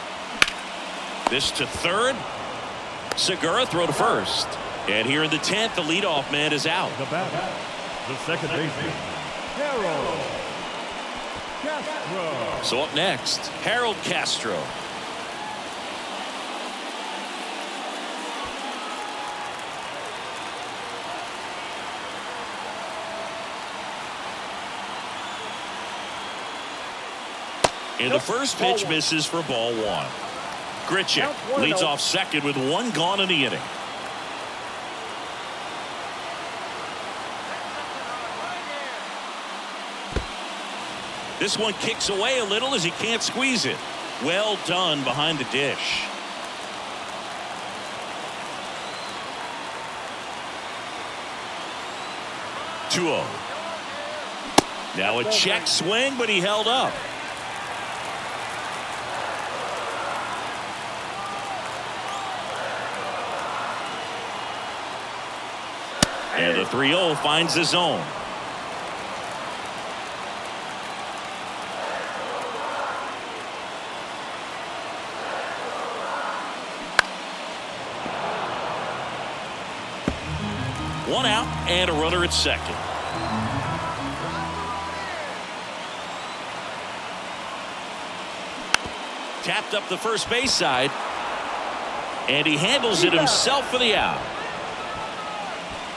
This to third. Segura throw to first. And here in the 10th, the leadoff man is out. The batter, the second baseman, Harold Castro. So up next, Harold Castro. And the first pitch misses for ball 1. Grichuk leads off second with 1 gone in the inning. This one kicks away a little as he can't squeeze it. Well done behind the dish. (2-0). Now a check swing, but he held up. And the 3-0 finds the zone. One out and a runner at second. Tapped up the first base side. And he handles it himself for the out.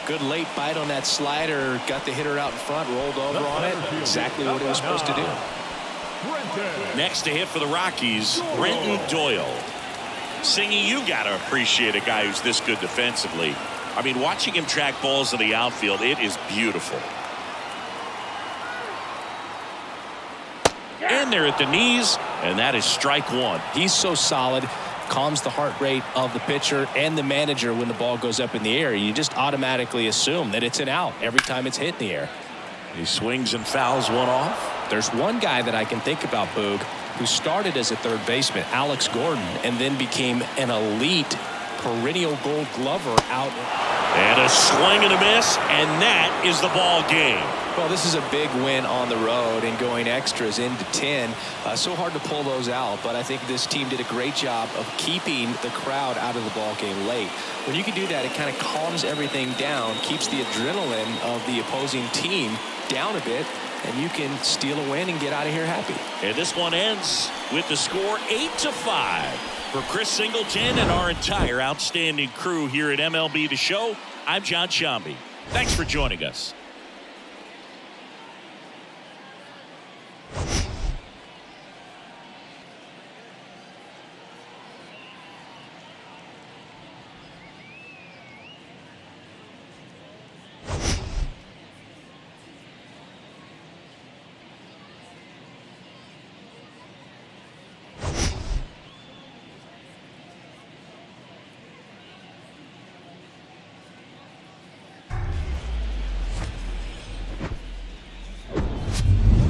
Good late bite on that slider. Got the hitter out in front, rolled over on it. Exactly what it was supposed to do. Next to hit for the Rockies, Brenton Doyle. Singy, you got to appreciate a guy who's this good defensively. I mean, watching him track balls in the outfield, it is beautiful. In there at the knees, and that is strike 1. He's so solid, calms the heart rate of the pitcher and the manager when the ball goes up in the air. You just automatically assume that it's an out every time it's hit in the air. He swings and fouls one off. There's one guy that I can think about, Boog, who started as a third baseman, Alex Gordon, and then became an elite perennial Gold Glover out. And a swing and a miss, and that is the ball game. Well, this is a big win on the road and going extras into 10. So hard to pull those out, but I think this team did a great job of keeping the crowd out of the ball game late. When you can do that, it kind of calms everything down, keeps the adrenaline of the opposing team down a bit, and you can steal a win and get out of here happy. And this one ends with the score 8-5. For Chris Singleton and our entire outstanding crew here at MLB The Show, I'm John Shambi. Thanks for joining us.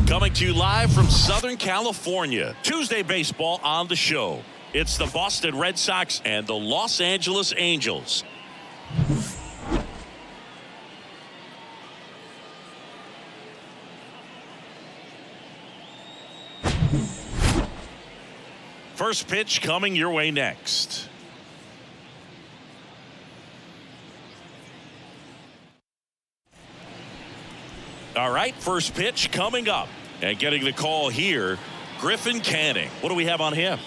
Coming to you live from Southern California. Tuesday baseball on the show. It's the Boston Red Sox and the Los Angeles Angels. First pitch coming your way next. All right, first pitch coming up. And getting the call here, Griffin Canning. What do we have on him?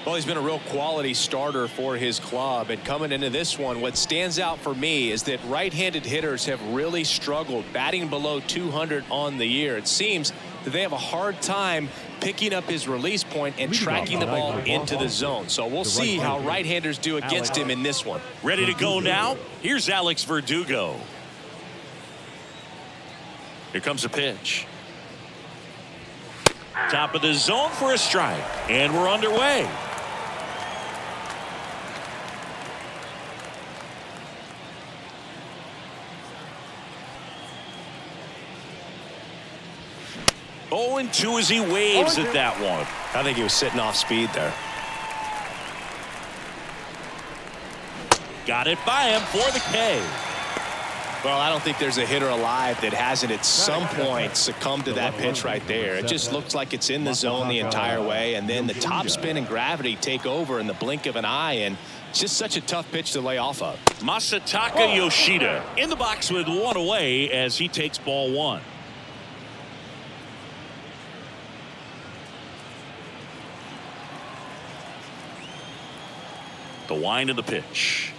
Well, he's been a real quality starter for his club. And coming into this one, what stands out for me is that right-handed hitters have really struggled, batting below 200 on the year. It seems that they have a hard time picking up his release point and tracking the ball into the zone. So we'll see how right-handers do against him in this one. Ready to go now? Here's Alex Verdugo. Here comes a pitch. Top of the zone for a strike. And we're underway. Oh, and 2 as he waves at that one. I think he was sitting off speed there. Got it by him for the K. Well, I don't think there's a hitter alive that hasn't at some point succumbed to that pitch right there. It just looks like it's in the zone the entire way, and then the top spin and gravity take over in the blink of an eye, and it's just such a tough pitch to lay off of. Masataka Yoshida in the box with 1 away as he takes ball 1. The wind of the pitch.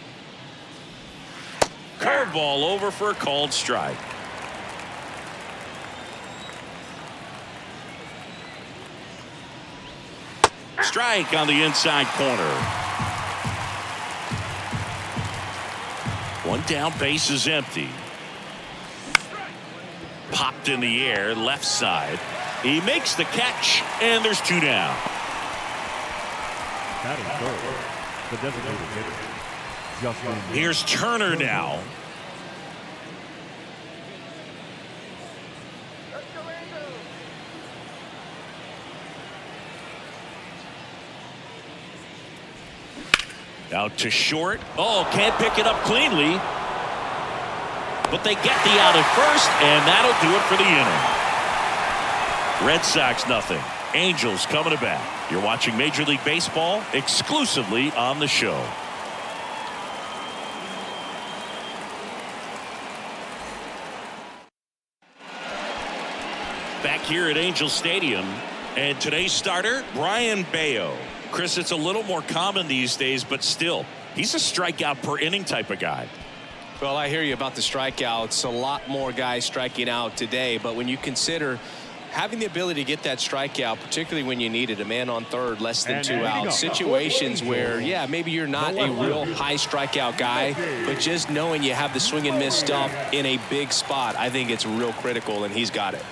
Curveball over for a called strike. Strike on the inside corner. 1 down, base is empty. Popped in the air, left side. He makes the catch, and there's 2 down. That is third. The designated hitter. Here's Turner now. Out to short. Oh, can't pick it up cleanly. But they get the out at first, and that'll do it for the inning. Red Sox nothing. Angels coming to bat. You're watching Major League Baseball exclusively on the show. Back here at Angel Stadium, and today's starter, Brian Bayo. Chris, it's a little more common these days, but still, he's a strikeout per inning type of guy. Well, I hear you about the strikeouts. A lot more guys striking out today, but when you consider having the ability to get that strikeout, particularly when you need it, a man on third, less than 2 outs, situations where, yeah, maybe you're not a real high strikeout guy, but just knowing you have the swing and miss stuff in a big spot, I think it's real critical, and he's got it.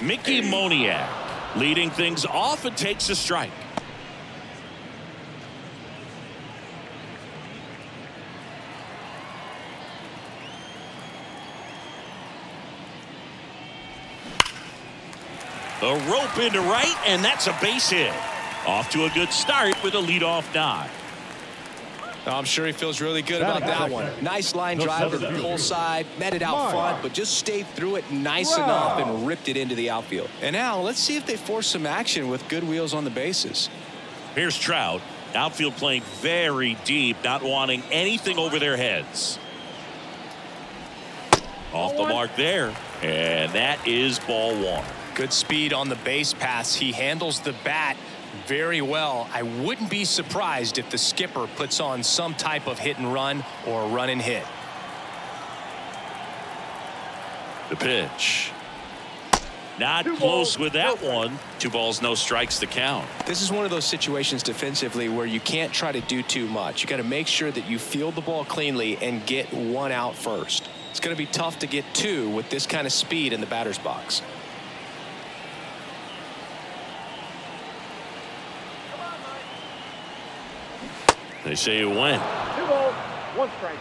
Mickey Moniak leading things off and takes a strike. A rope into right, and that's a base hit. Off to a good start with a leadoff knock. I'm sure he feels really good about that one. Nice line drive to the pull side, met it out front, but just stayed through it nice enough and ripped it into the outfield. And now let's see if they force some action with good wheels on the bases. Here's Trout. Outfield playing very deep, not wanting anything over their heads. Off the mark there, and that is ball 1. Good speed on the base pass. He handles the bat very well. I wouldn't be surprised if the skipper puts on some type of hit and run or run and hit. The pitch. Not close with that one. 2 balls, no strikes to count. This is one of those situations defensively where you can't try to do too much. You got to make sure that you field the ball cleanly and get 1 out first. It's going to be tough to get 2 with this kind of speed in the batter's box. They say you win. 2 balls, 1 strike.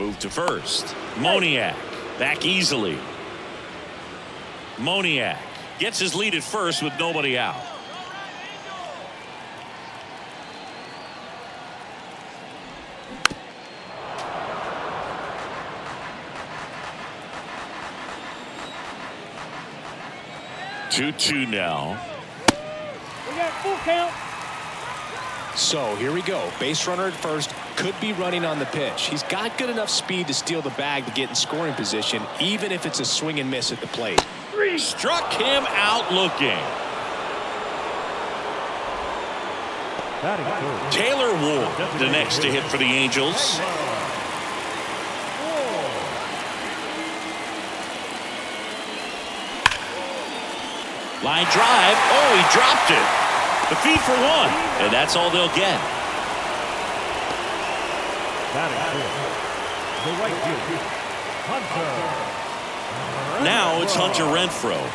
Move to first. Moniak back easily. Moniak gets his lead at first with nobody out. 2-2 now. We got full count. So here we go. Base runner at first. Could be running on the pitch. He's got good enough speed to steal the bag to get in scoring position, even if it's a swing and miss at the plate. Struck him out looking. Batting third. Taylor Ward, the next to hit for the Angels. Line drive. Oh, he dropped it. The feed for one, and that's all they'll get. Batting fourth. The right fielder, Hunter. Now it's Hunter Renfroe.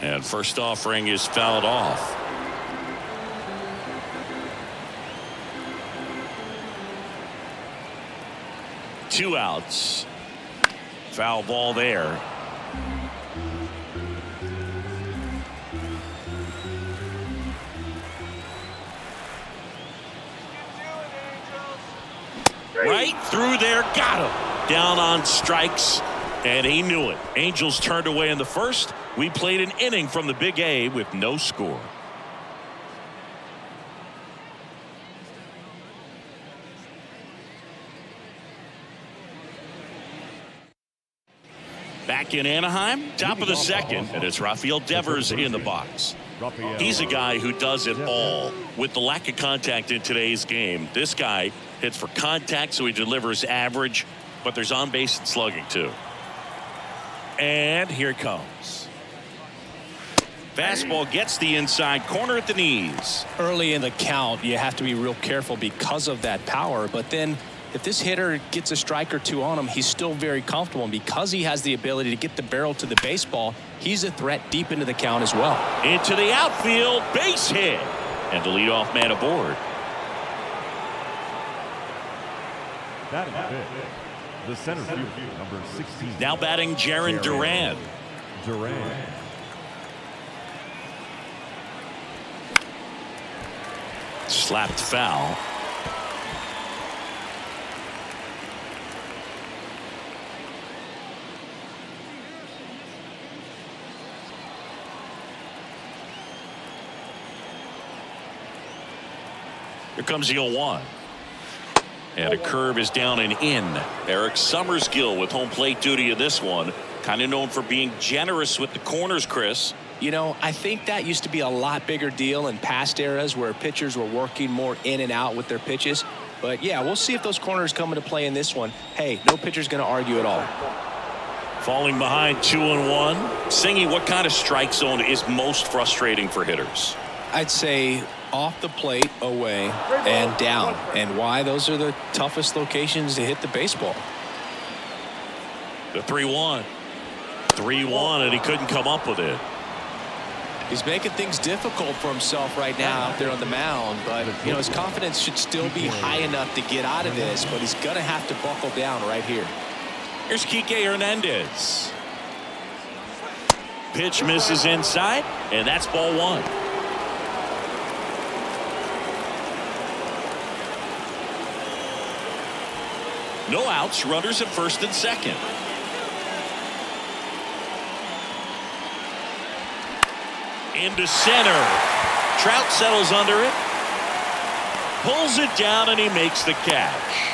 And first offering is fouled off. Two outs. Foul ball there. Right through there, got him. Down on strikes, and he knew it. Angels turned away in the first. We played an inning from the Big A with no score. Back in Anaheim, top of the second, and it's Rafael Devers in the box. He's a guy who does it all. With the lack of contact in today's game, this guy hits for contact, so he delivers average, but there's on base and slugging too. And here it comes. Fastball gets the inside corner at the knees. Early in the count, you have to be real careful because of that power, but then if this hitter gets a strike or two on him, he's still very comfortable. And because he has the ability to get the barrel to the baseball, he's a threat deep into the count as well. Into the outfield, base hit. And the leadoff man aboard. Batting fifth. The center fielder, number 16. Now batting Jarren Duran. Duran. Slapped foul. Here comes the 0-1. And a curve is down and in. Eric Summersgill with home plate duty in this one. Kind of known for being generous with the corners, Chris. You know, I think that used to be a lot bigger deal in past eras where pitchers were working more in and out with their pitches. But yeah, we'll see if those corners come into play in this one. Hey, no pitcher's going to argue at all. Falling behind 2-1. Singy, what kind of strike zone is most frustrating for hitters? I'd say off the plate, away, and down. And why? Those are the toughest locations to hit the baseball. The 3-1. 3-1, and he couldn't come up with it. He's making things difficult for himself right now out there on the mound, but you know his confidence should still be high enough to get out of this, but he's gonna have to buckle down right here. Here's Kike Hernandez. Pitch misses inside, and that's ball one. No outs, runners at first and second. Into center. Trout settles under it. Pulls it down, and he makes the catch.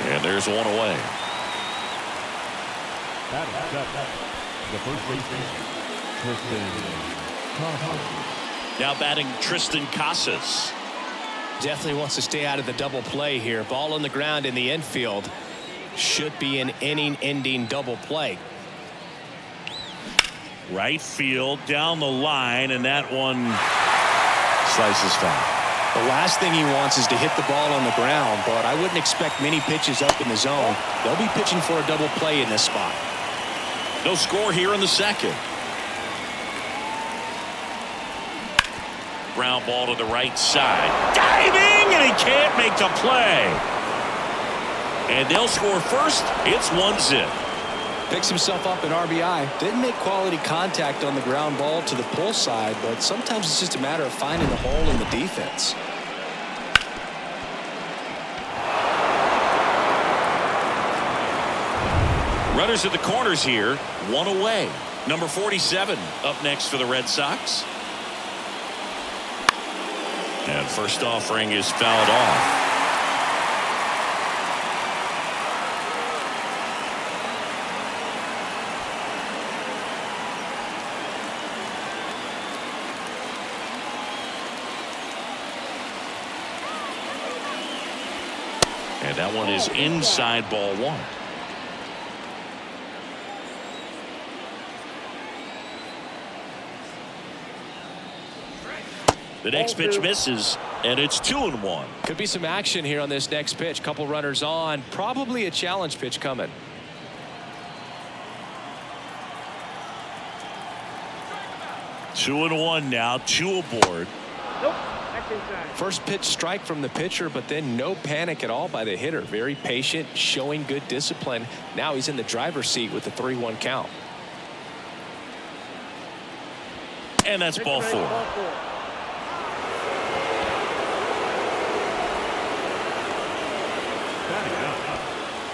And there's one away. The first baseman, Tristan Casas. Now batting Tristan Casas. Definitely wants to stay out of the double play here. Ball on the ground in the infield. Should be an inning-ending double play. Right field, down the line, and that one slices foul. The last thing he wants is to hit the ball on the ground, but I wouldn't expect many pitches up in the zone. They'll be pitching for a double play in this spot. No score here in the second. Ground ball to the right side. Diving, and he can't make the play. And they'll score first. It's 1-0. Picks himself up an RBI. Didn't make quality contact on the ground ball to the pull side, but sometimes it's just a matter of finding the hole in the defense. Runners at the corners here, one away. Number 47 up next for the Red Sox. And first offering is fouled off. And that one is inside ball one. The next pitch misses, and it's 2-1. Could be some action here on this next pitch. Couple runners on. Probably a challenge pitch coming. Two and one now, 2 aboard. Nope. That's inside. First pitch strike from the pitcher, but then no panic at all by the hitter. Very patient, showing good discipline. Now he's in the driver's seat with the 3-1 count. And that's ball 4. Ball 4.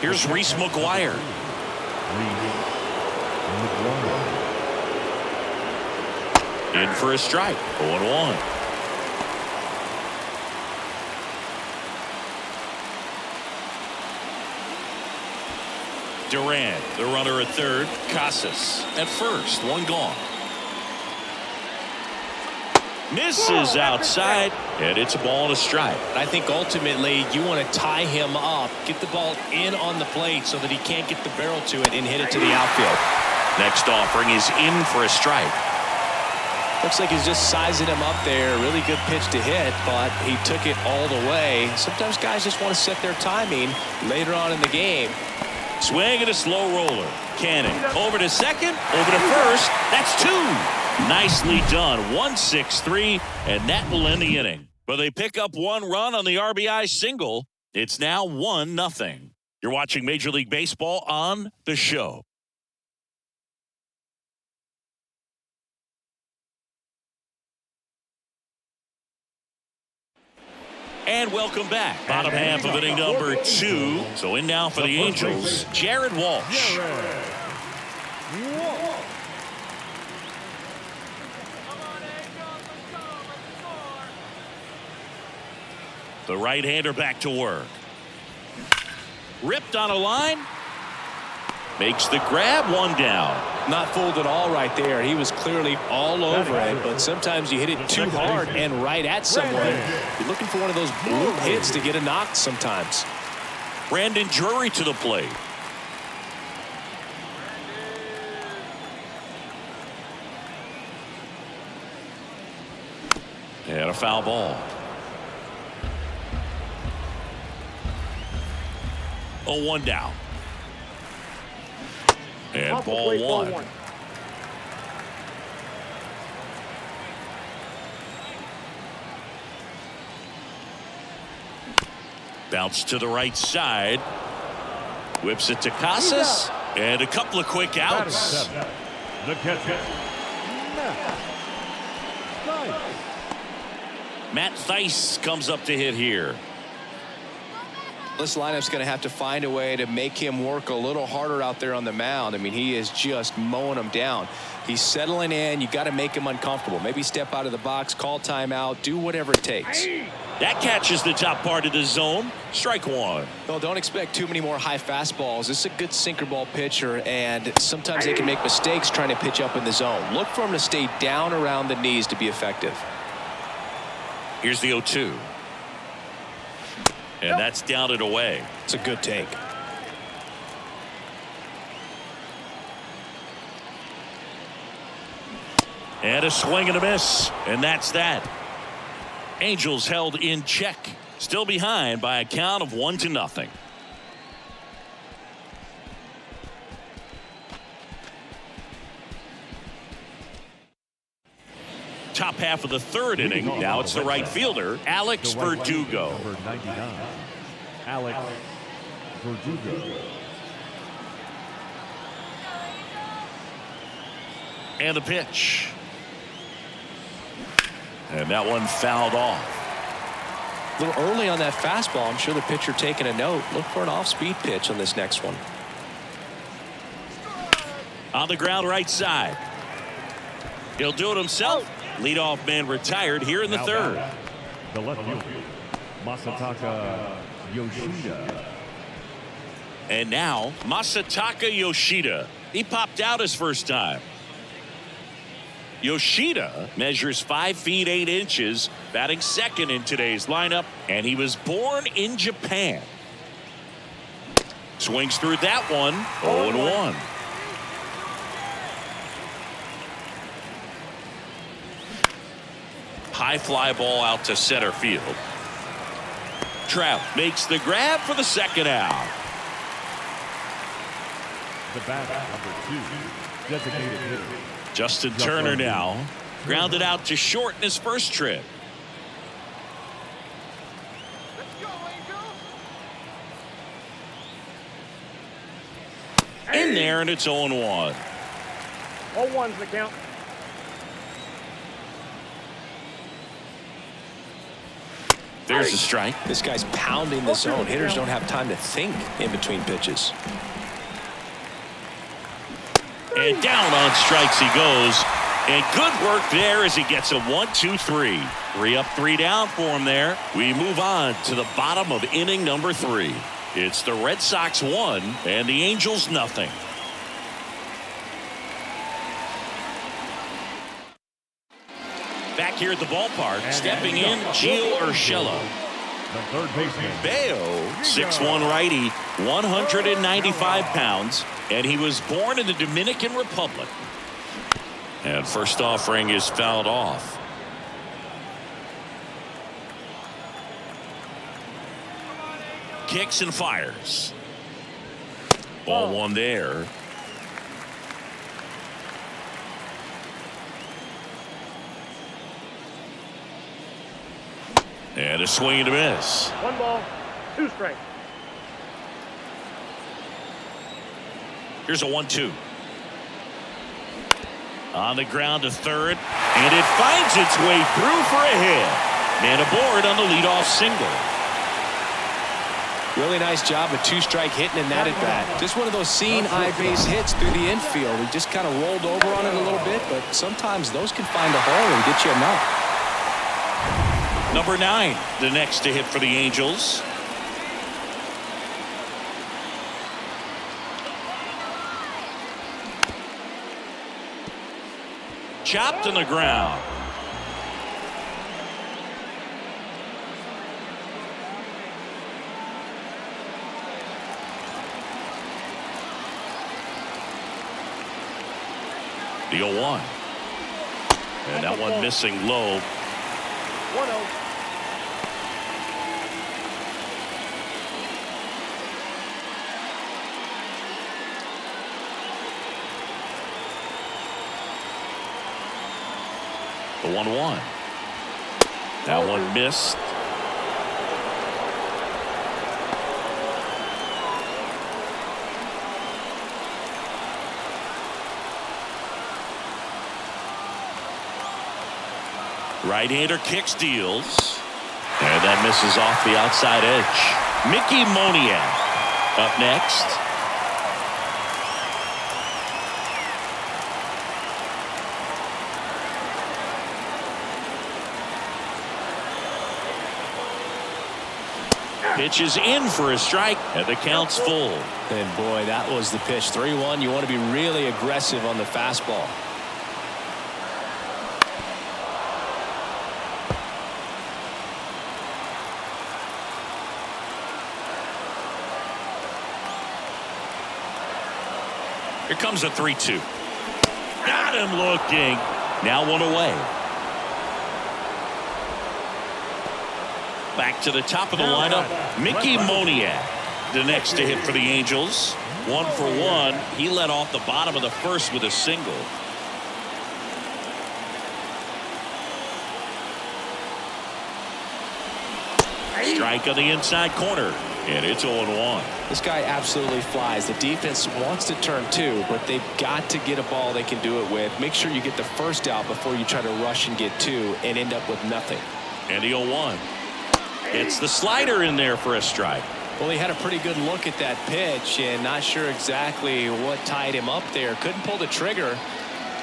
Here's Reese McGuire. In for a strike. 0-1. Durant, the runner at third. Casas at first. One gone. Misses outside, and it's a ball and a strike. I think ultimately you want to tie him up, get the ball in on the plate so that he can't get the barrel to it and hit it to the outfield. Next offering is in for a strike. Looks like he's just sizing him up there. Really good pitch to hit, but he took it all the way. Sometimes guys just want to set their timing later on in the game. Swing and a slow roller. Canning over to second, over to first. That's 2. Nicely done. 1-6-3, and that will end the inning. But they pick up 1 run on the RBI single. It's now 1-0. You're watching Major League Baseball on The Show. And welcome back. Bottom half of inning number 2. So in now for the Angels, Jared Walsh. The right-hander back to work. Ripped on a line. Makes the grab, 1 down. Not fooled at all right there. He was clearly all over it, but sometimes you hit it too hard and right at someone. You're looking for one of those bloop hits to get a knock sometimes. Brandon Drury to the plate. And a foul ball. 0-1 down. And ball 1. Bounce to the right side. Whips it to Casas. And a couple of quick outs. The catcher, Matt Theis comes up to hit here. This lineup's going to have to find a way to make him work a little harder out there on the mound. I mean, he is just mowing them down. He's settling in. You got to make him uncomfortable. Maybe step out of the box, call timeout, do whatever it takes. That catches the top part of the zone. Strike 1. No, don't expect too many more high fastballs. This is a good sinker ball pitcher, and sometimes they can make mistakes trying to pitch up in the zone. Look for him to stay down around the knees to be effective. Here's the 0-2. And that's down and away. It's a good take. And a swing and a miss. And that's that. Angels held in check. Still behind by a count of 1-0. Top half of the 3rd inning. Now it's the right fielder, Alex Verdugo. Number 99, Alex Verdugo. And the pitch. And that one fouled off. A little early on that fastball. I'm sure the pitcher taking a note. Look for an off-speed pitch on this next one. On the ground right side. He'll do it himself. Leadoff man retired here in the third. The left fielder, Masataka Yoshida. And now Masataka Yoshida. He popped out his first time. Yoshida measures 5 feet 8 inches, batting second in today's lineup, and he was born in Japan. Swings through that one. 0-1. High fly ball out to center field. Trout makes the grab for the second out. The batter, number 2, designated hitter. Justin Turner now grounded out to short in his first trip. In there, and it's 0-1. All ones the count. There's a strike. This guy's pounding the zone. Hitters don't have time to think in between pitches. And down on strikes he goes. And good work there as he gets a 1-2-3. 3 up, 3 down for him there. We move on to the bottom of inning number 3. It's the Red Sox 1 and the Angels nothing. Back here at the ballpark, stepping in, Gio Urshela. The third baseman, Bayo, 6'1" righty, 195 pounds, and he was born in the Dominican Republic. And first offering is fouled off. Kicks and fires. Ball 1 there. And a swing and a miss. 1 ball, 2 strikes. Here's a 1-2. On the ground to third, and it finds its way through for a hit. Man aboard on the leadoff single. Really nice job of 2-strike hitting in that at bat. Just one of those seen eye base hits through the infield. He just kind of rolled over on it a little bit, but sometimes those can find a hole and get you a knock. Number 9, the next to hit for the Angels. Chopped on the ground. The 0-1. And that one missing low. 1-0. The 1-1. That one missed. Right-hander kicks, deals. And that misses off the outside edge. Mickey Moniak up next. Pitch is in for a strike, and the count's full. And boy, that was the pitch. 3-1. You want to be really aggressive on the fastball. Here comes a 3-2. Got him looking. Now 1 away. Back to the top of the lineup, Mickey Moniak, the next to hit for the Angels. 1 for 1. He led off the bottom of the first with a single. Strike on the inside corner. And it's 0-1. This guy absolutely flies. The defense wants to turn two, but they've got to get a ball they can do it with. Make sure you get the first out before you try to rush and get two and end up with nothing. And the 0-1. It's the slider in there for a strike. Well, he had a pretty good look at that pitch and not sure exactly what tied him up there. Couldn't pull the trigger,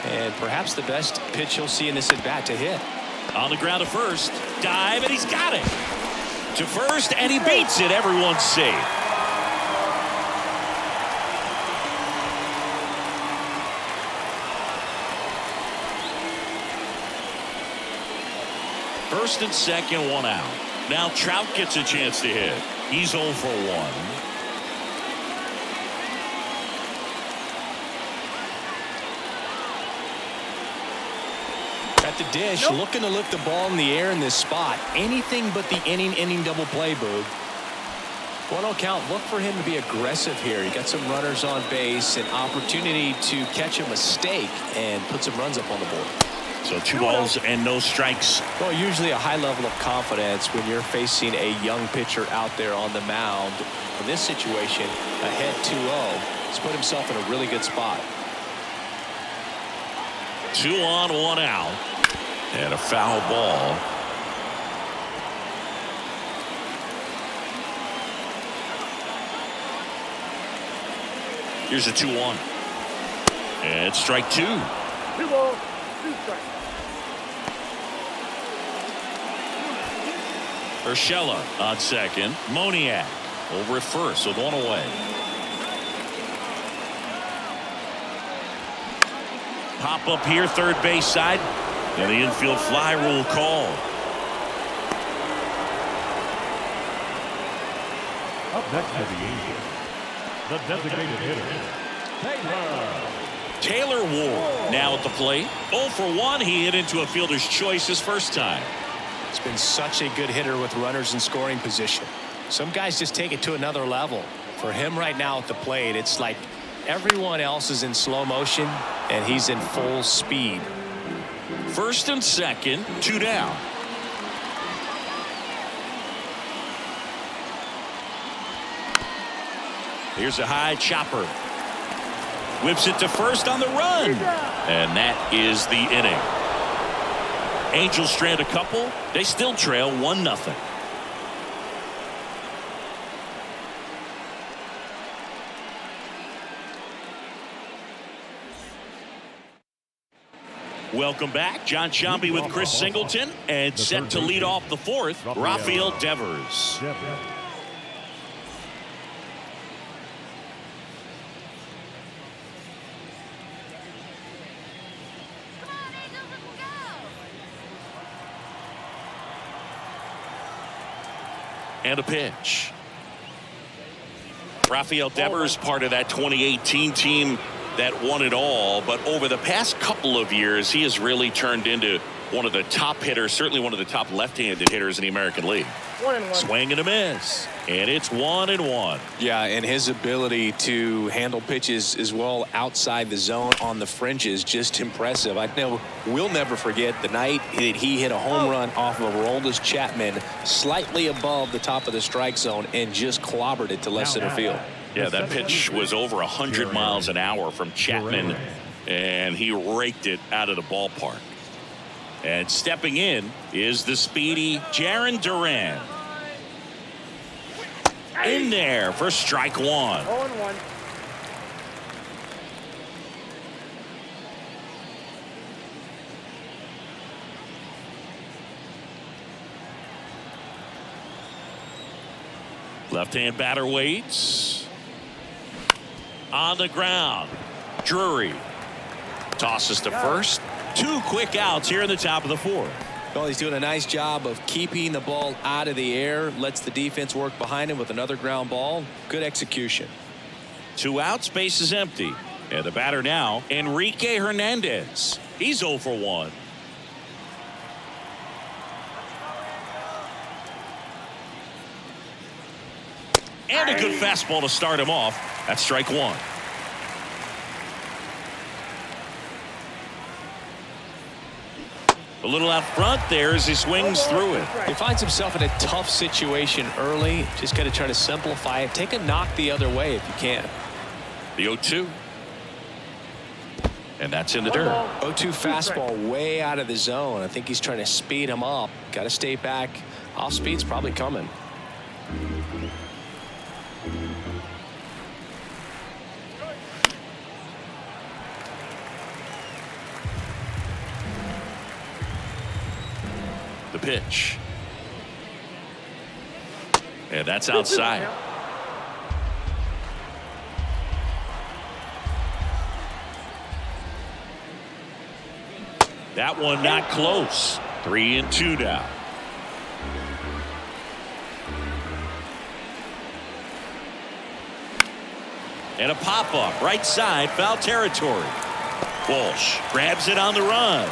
and perhaps the best pitch he'll see in this at bat to hit. On the ground to first. Dive, and he's got it. To first, and he beats it. Everyone's safe. First and second, one out. Now Trout gets a chance to hit. He's 0 for 1. At the dish, looking to lift the ball in the air in this spot. Anything but the inning double play, Boog. 1-0 count. Look for him to be aggressive here. He got some runners on base, an opportunity to catch a mistake and put some runs up on the board. So 2 balls and no strikes. Well, usually a high level of confidence when you're facing a young pitcher out there on the mound. In this situation, ahead 2-0. He's put himself in a really good spot. 2 on, 1 out. And a foul ball. Here's a 2-1. And strike 2. 2 balls, 2 strikes. Urshela on second. Moniak over at first with 1 away. Pop up here, third base side. And the infield fly rule call. Up next for the Angels, the designated hitter, Taylor Ward now at the plate. 0 for 1. He hit into a fielder's choice his first time. It's been such a good hitter with runners in scoring position. Some guys just take it to another level. For him right now at the plate, it's like everyone else is in slow motion and he's in full speed. First and second, 2 down. Here's a high chopper. Whips it to first on the run. And that is the inning. Angels strand a couple. They still trail 1-0. Welcome back. John Sciambi with Chris Singleton, and set to lead off the fourth, Rafael Devers. And a pitch. Rafael Devers, part of that 2018 team that won it all, but over the past couple of years he has really turned into one of the top hitters, certainly one of the top left-handed hitters in the American League. 1-1. Swing and a miss, and it's 1-1. Yeah, and his ability to handle pitches as well outside the zone on the fringes, just impressive. I know we'll never forget the night that he hit a home run off of Aroldis Chapman slightly above the top of the strike zone and just clobbered it to left center field. Yeah, that pitch was over 100 miles an hour from Chapman, and he raked it out of the ballpark. And stepping in is the speedy Jarren Duran. In there for strike 1. 0-1. Left-hand batter waits. On the ground. Drury tosses to first. 2 quick outs here in the top of the fourth. Well, he's doing a nice job of keeping the ball out of the air, lets the defense work behind him with another ground ball. Good execution. 2 outs, base is empty. And the batter now, Enrique Hernandez. He's 0 for 1. And a good fastball to start him off. That's strike 1. A little out front there as he swings through it. He finds himself in a tough situation early. Just got to try to simplify it. Take a knock the other way if you can. The 0-2. And that's in the dirt. 0-2 fastball way out of the zone. I think he's trying to speed him up. Got to stay back. Off speed's probably coming. The pitch. And that's outside. That one not close. 3-2 now. And a pop-up right side, foul territory. Walsh grabs it on the run.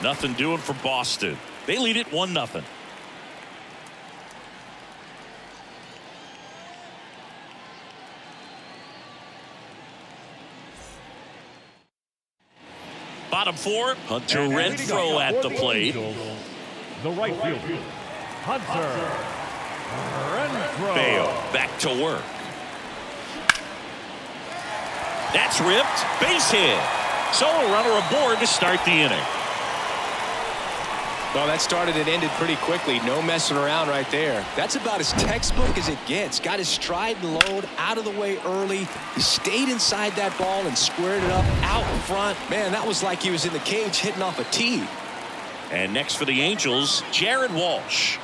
Nothing doing for Boston. They lead it 1-0. Bottom four, Hunter Renfroe at the plate. The right fielder, Hunter Renfroe. Bale back to work. That's ripped. Base hit. So a runner aboard to start the inning. Well, that started and ended pretty quickly. No messing around right there. That's about as textbook as it gets. Got his stride and load out of the way early. He stayed inside that ball and squared it up out in front. Man, that was like he was in the cage hitting off a tee. And next for the Angels, Jared Walsh.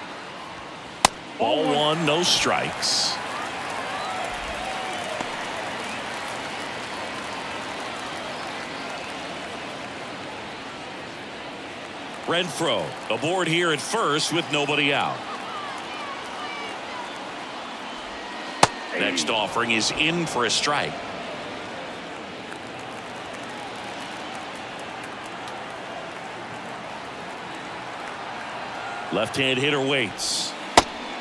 Ball one, no strikes. Renfroe aboard here at first with nobody out. Next offering is in for a strike. Left-hand hitter waits.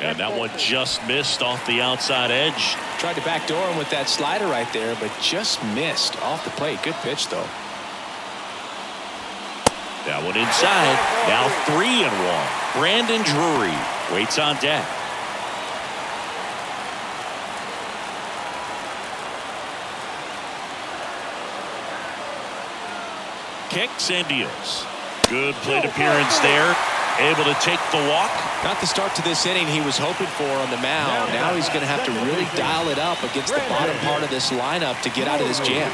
And that one just missed off the outside edge. Tried to backdoor him with that slider right there, but just missed off the plate. Good pitch, though. That one inside. Now 3-1. Brandon Drury waits on deck. Kicks and deals. Good plate appearance there. Able to take the walk. Not the start to this inning he was hoping for on the mound. Now he's going to have to really dial it up against the bottom part of this lineup to get out of this jam.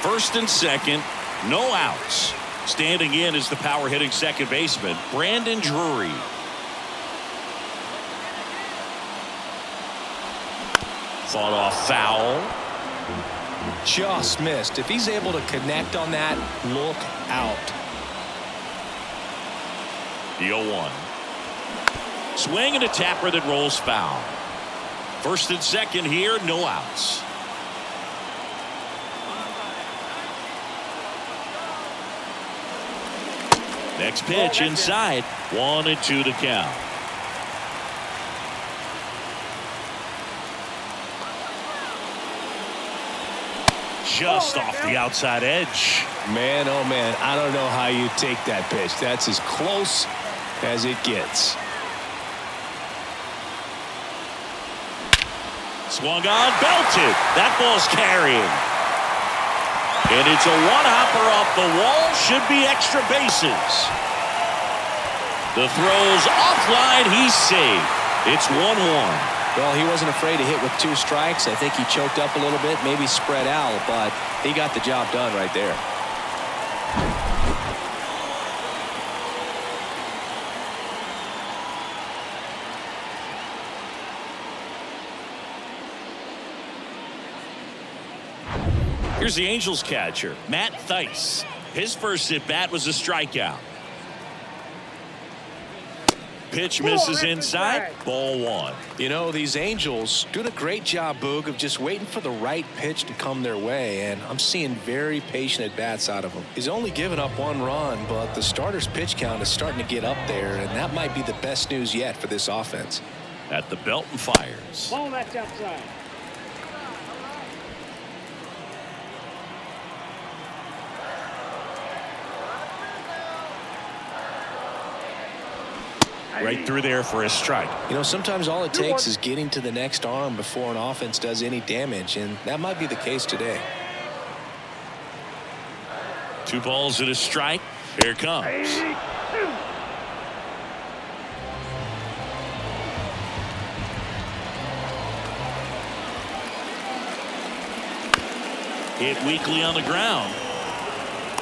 First and second, no outs. Standing in is the power hitting second baseman, Brandon Drury. Fought off foul. Just missed. If he's able to connect on that, look out. The 0-1. Swing and a tapper that rolls foul. First and second here, no outs. Next pitch inside. 1-2 to count. Just off the outside edge. Man, oh man, I don't know how you take that pitch. That's as close as it gets. Swung on, belted. That ball's carrying. And it's a one-hopper off the wall. Should be extra bases. The throw's offline. He's safe. It's 1-1. Well, he wasn't afraid to hit with 2 strikes. I think he choked up a little bit, maybe spread out, but he got the job done right there. Here's the Angels catcher, Matt Thaiss. His first at-bat was a strikeout. Pitch misses inside. Ball 1. You know, these Angels doing a great job, Boog, of just waiting for the right pitch to come their way, and I'm seeing very patient at-bats out of him. He's only given up 1 run, but the starter's pitch count is starting to get up there, and that might be the best news yet for this offense. At the belt and fires. Ball, that's outside. right through there for a strike. You know, sometimes all it takes is getting to the next arm before an offense does any damage, and that might be the case today. 2 balls and a strike. Here it comes. Hit weakly on the ground.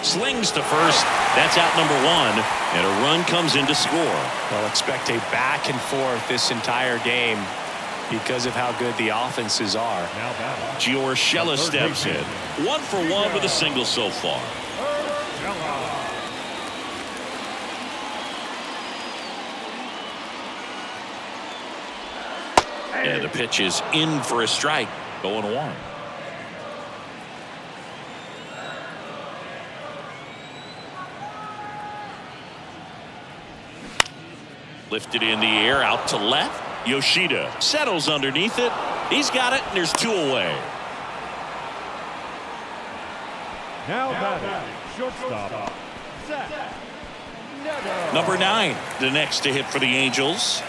Slings to first. That's out number 1. And a run comes in to score. Well, expect a back and forth this entire game because of how good the offenses are. Gio Urshela steps in. 1 for 1 with a single so far. And the pitch is in for a strike. 0-1. Lifted in the air out to left. Yoshida settles underneath it. He's got it, and there's 2 away. Now batting, shortstop, Zach. Number 9, the next to hit for the Angels.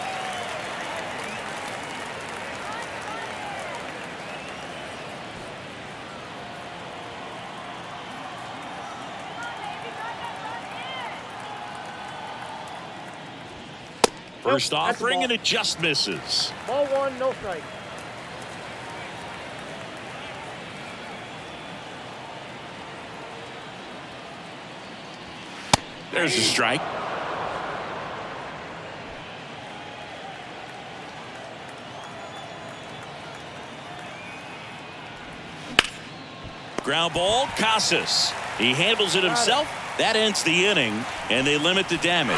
First offering, and it just misses. Ball 1, no strike. There's a strike. Ground ball, Casas. He handles it himself. That ends the inning, and they limit the damage.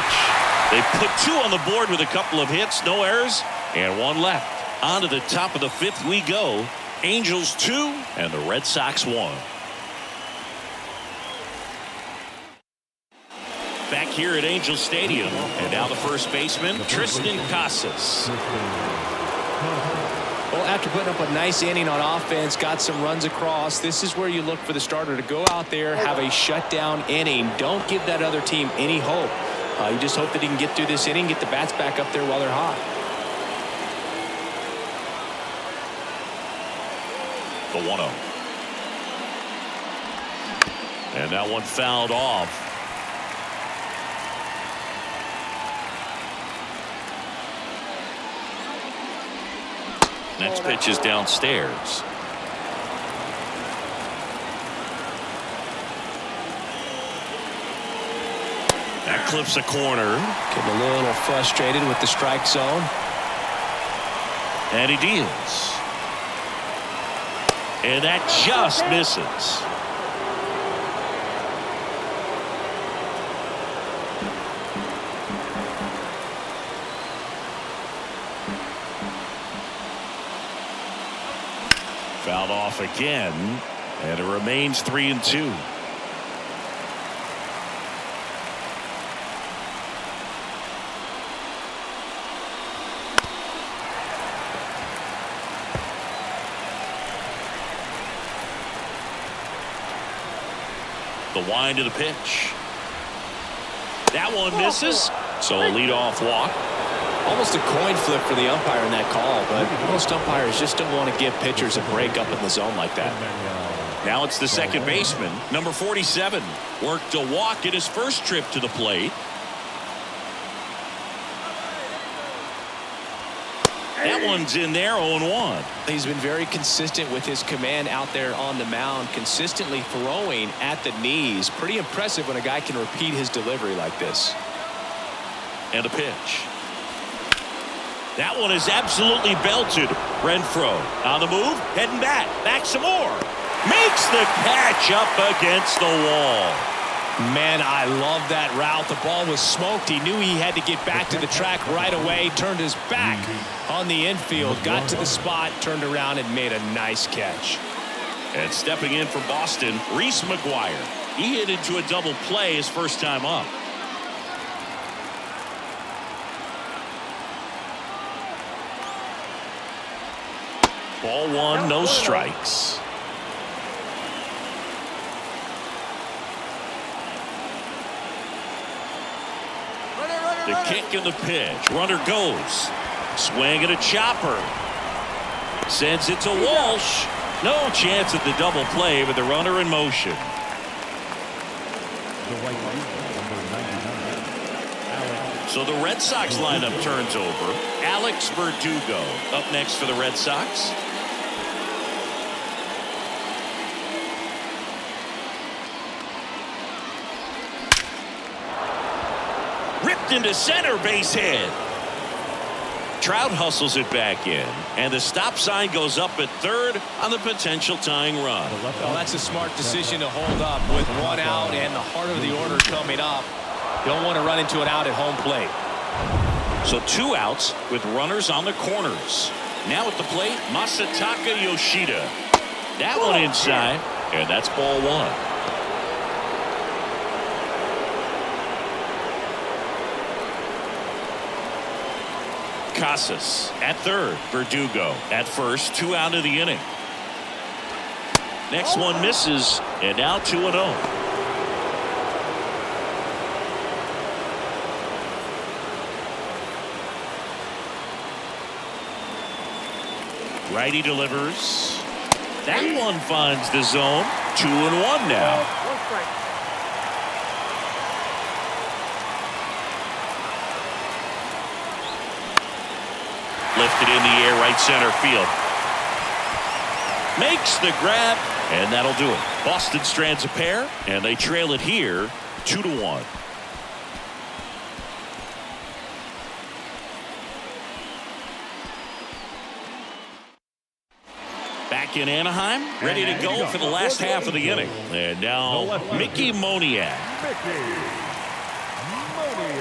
They put 2 on the board with a couple of hits, no errors, and 1 left. On to the top of the 5th we go. Angels 2 and the Red Sox 1. Back here at Angel Stadium, and now the first baseman, Tristan Casas. Well, after putting up a nice inning on offense, got some runs across, this is where you look for the starter to go out there, have a shutdown inning. Don't give that other team any hope. You just hope that he can get through this inning, get the bats back up there while they're hot. The 1-0. And that one fouled off. Next pitch is downstairs. That clips a corner. Getting a little frustrated with the strike zone. And he deals. And that just misses. Fouled off again, and it remains 3-2. The wind of the pitch. That one misses, so a leadoff walk. Almost a coin flip for the umpire in that call, but most umpires just don't want to give pitchers a break up in the zone like that. Now it's the second baseman, number 47. Worked a walk at his first trip to the plate. That one's in there, 0-1. He's been very consistent with his command out there on the mound, consistently throwing at the knees. Pretty impressive when a guy can repeat his delivery like this. And a pitch. That one is absolutely belted. Renfroe on the move, heading back some more. Makes the catch up against the wall. Man, I love that route. The ball was smoked. He knew he had to get back to the track right away. Turned his back on the infield, got to the spot, turned around and made a nice catch. And stepping in for Boston, Reese McGuire. He hit into a double play his first time up. Ball 1, no strikes. Runner, runner, The kick and the pitch. Runner goes. Swing and a chopper. Sends it to Walsh. No chance at the double play with the runner in motion. The right fielder, number 99, Alex. So the Red Sox lineup turns over. Alex Verdugo up next for the Red Sox. Ripped into center, base hit. Trout hustles it back in, and the stop sign goes up at third on the potential tying run. Well, that's a smart decision to hold up with one out and the heart of the order coming up. Don't want to run into an out at home plate. So 2 outs with runners on the corners. Now at the plate, Masataka Yoshida. That one inside, and that's ball 1. Casas at third. Verdugo at first. 2 out of the inning. Next one misses, and now 2-0. Righty delivers. That one finds the zone. 2-1 now. 1 strike. Lifted in the air, right center field. Makes the grab, and that'll do it. Boston strands a pair, and they trail it here 2-1. Back in Anaheim, ready to go for the last half of the inning. And now Mickey Moniak.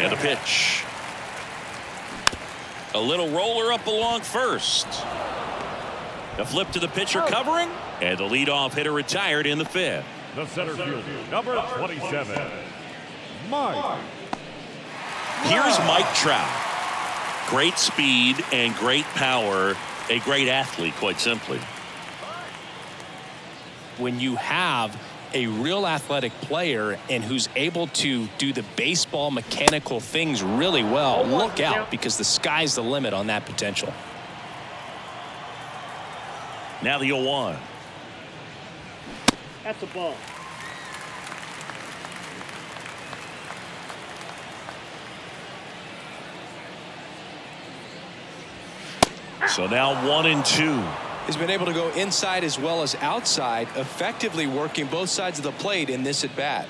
And the pitch. A little roller up along first. A flip to the pitcher covering, and the leadoff hitter retired in the 5th. The center fielder, number 27, Mike. Here's Mike Trout. Great speed and great power. A great athlete, quite simply. When you have a real athletic player and who's able to do the baseball mechanical things really well, look out, because the sky's the limit on that potential. Now the 0-1. That's a ball. So now 1-2. He's been able to go inside as well as outside, effectively working both sides of the plate in this at bat.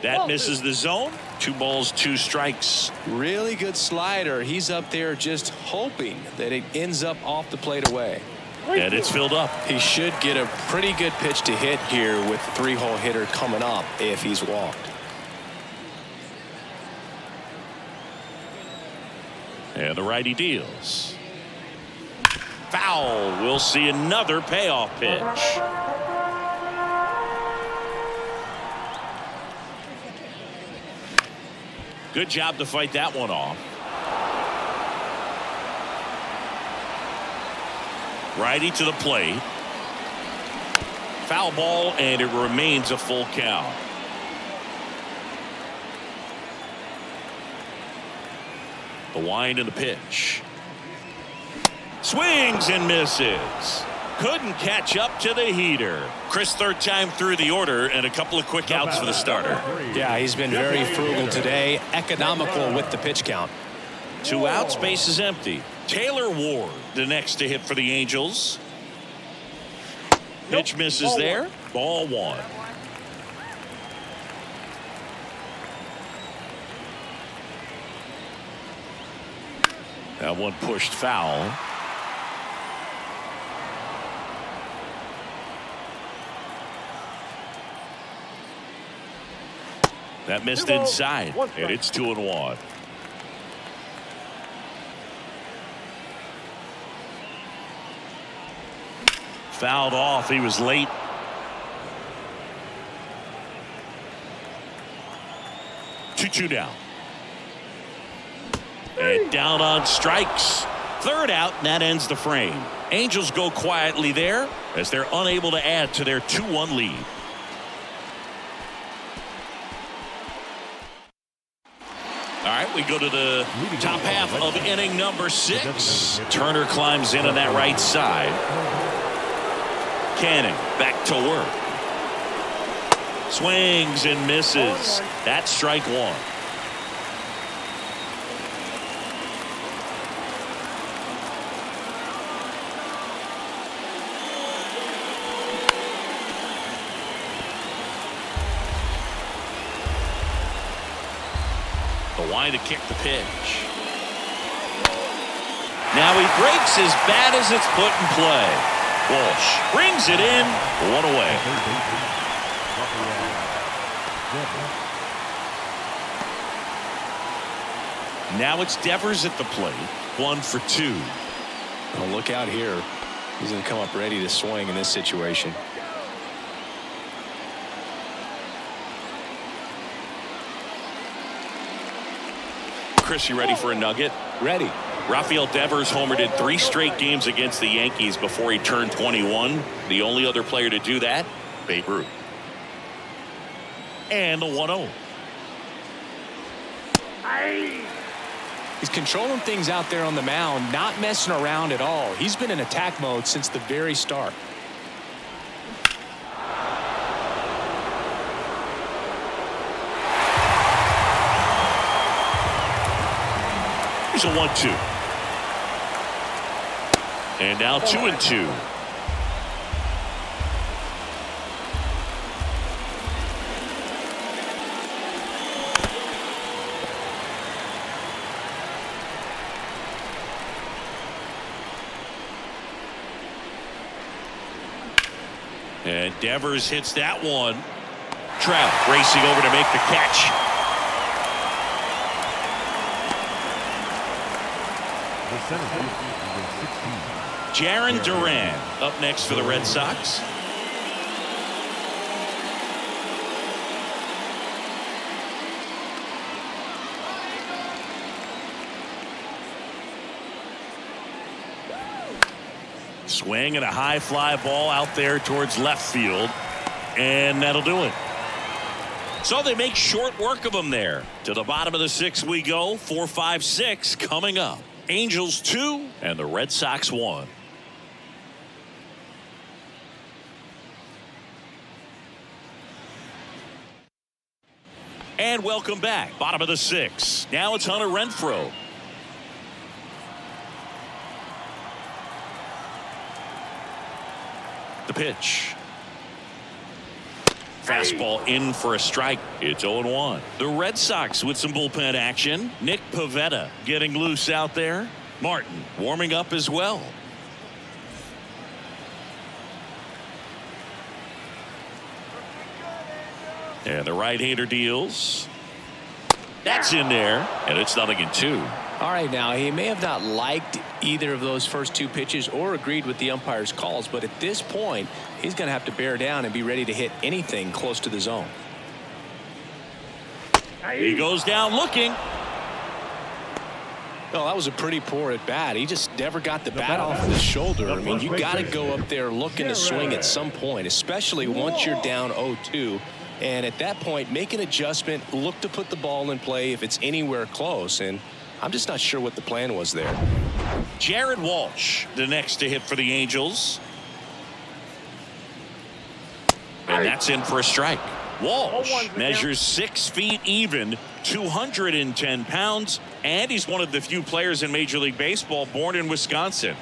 That misses the zone. 2 balls, 2 strikes. Really good slider. He's up there just hoping that it ends up off the plate away. And it's filled up. He should get a pretty good pitch to hit here with the 3-hole hitter coming up if he's walked. And the righty deals. Foul. We'll see another payoff pitch. Good job to fight that one off. Righty to the plate. Foul ball, and it remains a full count. The wind and the pitch. Swings and misses. Couldn't catch up to the heater. Chris, 3rd time through the order, and a couple of quick outs for the starter. Yeah, he's been very frugal today, economical with the pitch count. 2 outs, base is empty. Taylor Ward, the next to hit for the Angels. Pitch misses there. Ball 1. That one pushed foul. That missed inside, and it's 2-1. Fouled off. He was late. Two down. And down on strikes. 3rd out, and that ends the frame. Angels go quietly there as they're unable to add to their 2-1 lead. All right, we go to the top half of inning number 6. Turner climbs in on that right side. Canning back to work. Swings and misses. That's strike 1. The line to kick the pitch. Now he breaks as bad as it's put in play. Walsh brings it in. 1 away. Now it's Devers at the plate. 1 for 2. Well, look out here. He's going to come up ready to swing in this situation. Chris, you ready for a nugget? Ready. Rafael Devers homered in 3 straight games against the Yankees before he turned 21. The only other player to do that, Babe Ruth. And the 1-0. He's controlling things out there on the mound, not messing around at all. He's been in attack mode since the very start. Here's a 1-2. And now 2-2. And Devers hits that one. Trout racing over to make the catch. Jaron Duran up next for the Red Sox. Swing and a high fly ball out there towards left field. And that'll do it. So they make short work of them there. To the bottom of the 6th we go. 4, 5, 6 coming up. Angels 2 and the Red Sox 1. And welcome back. Bottom of the 6th. Now it's Hunter Renfroe. The pitch. Fastball in for a strike. It's 0-1. The Red Sox with some bullpen action. Nick Pivetta getting loose out there. Martin warming up as well. And the right-hander deals. That's in there, and it's 0-2. All right, now he may have not liked either of those first 2 pitches or agreed with the umpire's calls, but at this point he's going to have to bear down and be ready to hit anything close to the zone. He goes down looking. Oh, that was a pretty poor at bat. He just never got the bat off of his shoulder. I mean, you got to go up there looking to swing at some point, especially once you're down 0-2. And at that point, make an adjustment, look to put the ball in play if it's anywhere close. And I'm just not sure what the plan was there. Jared Walsh, the next to hit for the Angels. And that's in for a strike. Walsh measures 6 feet even, 210 pounds, and he's one of the few players in Major League Baseball born in Wisconsin.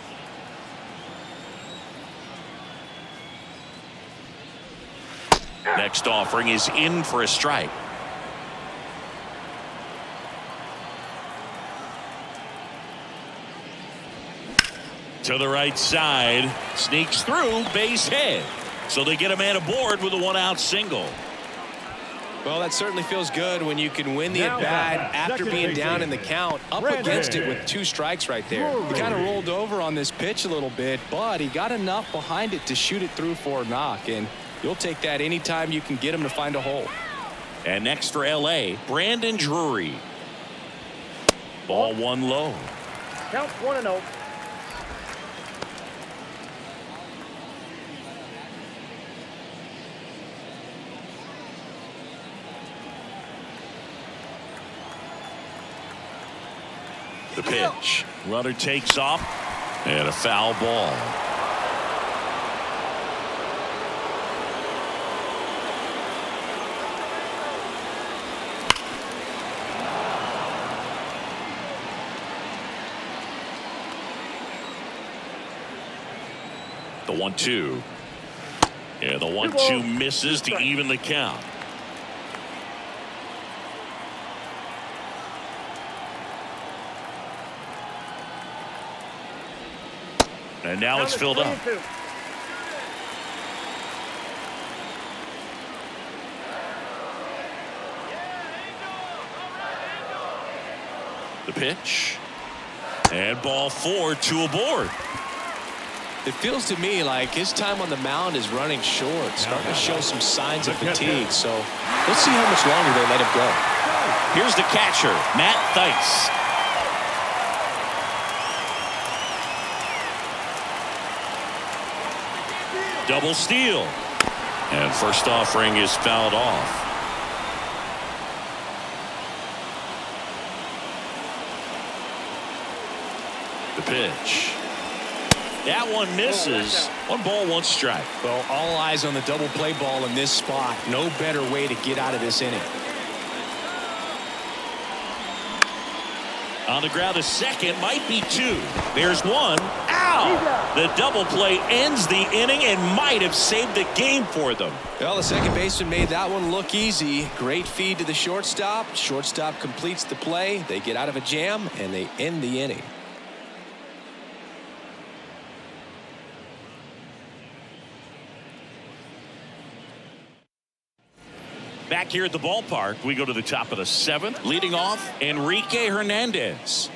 Next offering is in for a strike. To the right side, sneaks through, base hit. So they get a man aboard with a 1-out single. Well, that certainly feels good when you can win the at-bat after being down in the count, up against it with 2 strikes right there. He kind of rolled over on this pitch a little bit, but he got enough behind it to shoot it through for a knock, and you'll take that anytime you can get him to find a hole. And next for L.A., Brandon Drury. Ball 1 low. Count 1-0. The pitch. Runner takes off. And a foul ball. The 1-2. Yeah, the 1-2 misses to even the count. And now it's filled up. The pitch. And ball 4, 2 aboard. It feels to me like his time on the mound is running short, starting to show some signs of fatigue. So let's see how much longer they let him go. Here's the catcher, Matt Theis. Double steal. And first offering is fouled off. The pitch. That one misses. 1 ball, 1 strike. Well, all eyes on the double play ball in this spot. No better way to get out of this inning. On the ground, a second, might be 2. There's 1. Ow! The double play ends the inning and might have saved the game for them. Well, the second baseman made that one look easy. Great feed to the shortstop. Shortstop completes the play. They get out of a jam, and they end the inning. Back here at the ballpark, we go to the top of the 7th. Leading off, Enrique Hernandez.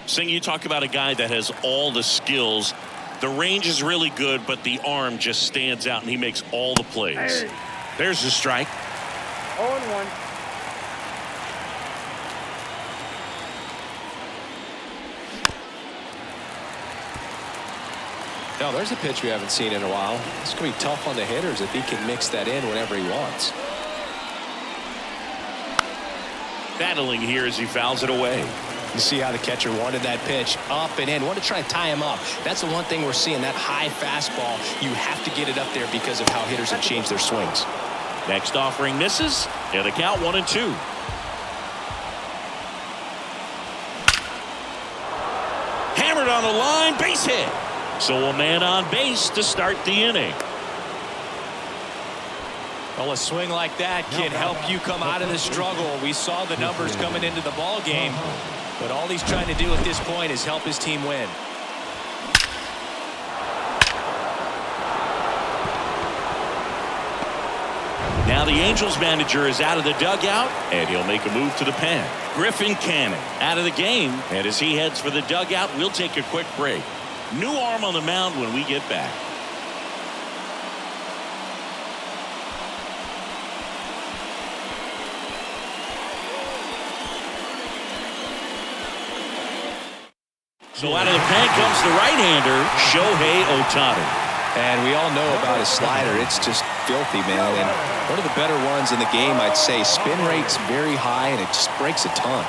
Sing, you talk about a guy that has all the skills. The range is really good, but the arm just stands out, and he makes all the plays. There's the strike. 0-1. Now, there's a pitch we haven't seen in a while. It's going to be tough on the hitters if he can mix that in whenever he wants. Battling here as he fouls it away. You see how the catcher wanted that pitch up and in. Wanted to try to tie him up. That's the one thing we're seeing, that high fastball. You have to get it up there because of how hitters have changed their swings. Next offering misses. And the count 1-2. Hammered on the line, base hit. So a man on base to start the inning. Well, a swing like that can help you come out of the struggle. We saw the numbers coming into the ball game, but all he's trying to do at this point is help his team win. Now the Angels manager is out of the dugout, and he'll make a move to the pen. Griffin Canning out of the game, and as he heads for the dugout, we'll take a quick break. New arm on the mound when we get back. So out of the pen comes the right-hander, Shohei Ohtani. And we all know about his slider. It's just filthy, man. And one of the better ones in the game, I'd say. Spin rate's very high, and it just breaks a ton.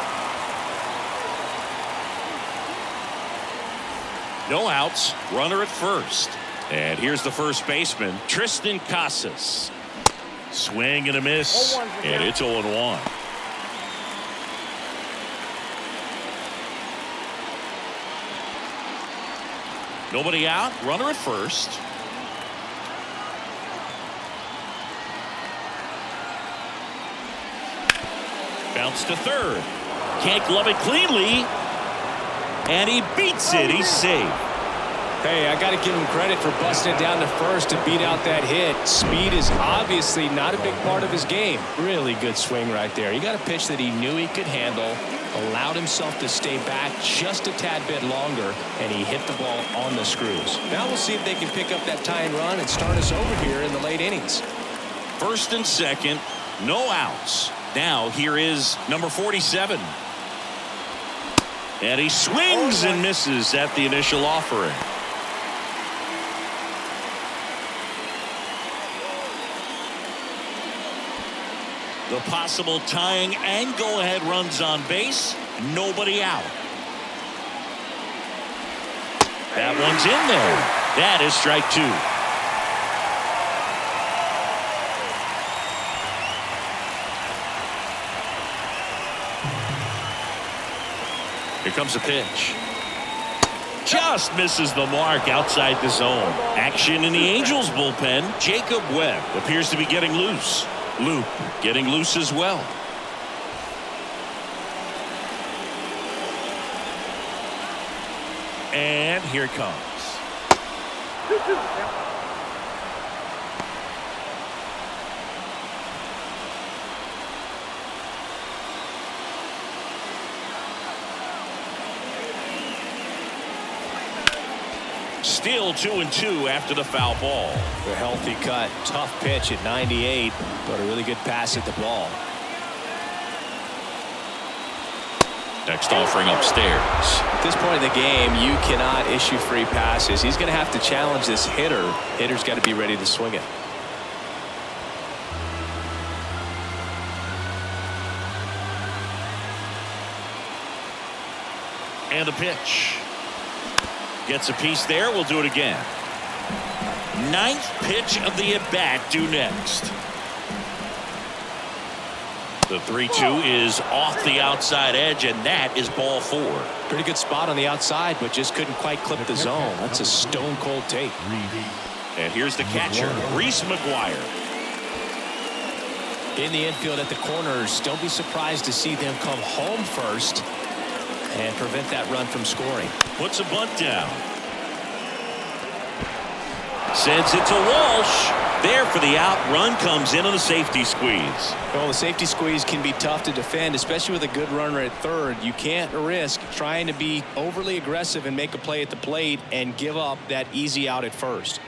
No outs, runner at first. And here's the first baseman, Tristan Casas. Swing and a miss, and it's 0-1. Nobody out, runner at first. Bounce to third. Can't glove it cleanly. And he beats it. He's safe. Hey, I got to give him credit for busting it down to first to beat out that hit. Speed is obviously not a big part of his game. Really good swing right there. He got a pitch that he knew he could handle, allowed himself to stay back just a tad bit longer, and he hit the ball on the screws. Now we'll see if they can pick up that tying run and start us over here in the late innings. First and second, no outs. Now here is number 47. And he swings and misses at the initial offering. The possible tying and go-ahead runs on base. Nobody out. That one's in there. That is strike 2. Here comes the pitch. Just misses the mark outside the zone. Action in the Angels bullpen. Jacob Webb appears to be getting loose. Loop getting loose as well. And here it comes. Still 2-2 after the foul ball. A healthy cut. Tough pitch at 98, but a really good pass at the ball. Next offering upstairs. At this point in the game, you cannot issue free passes. He's going to have to challenge this hitter. Hitter's got to be ready to swing it. And a pitch. Gets a piece there. We'll do it again. 9th pitch of the at-bat due next. The 3-2 is off the outside edge, and that is ball 4. Pretty good spot on the outside, but just couldn't quite clip the zone. That's a stone-cold take. And here's the catcher, Reese McGuire. In the infield at the corners, don't be surprised to see them come home first and prevent that run from scoring. Puts a bunt down. Sends it to Walsh. There for the out. Run comes in on the safety squeeze. Well, the safety squeeze can be tough to defend, especially with a good runner at third. You can't risk trying to be overly aggressive and make a play at the plate and give up that easy out at first.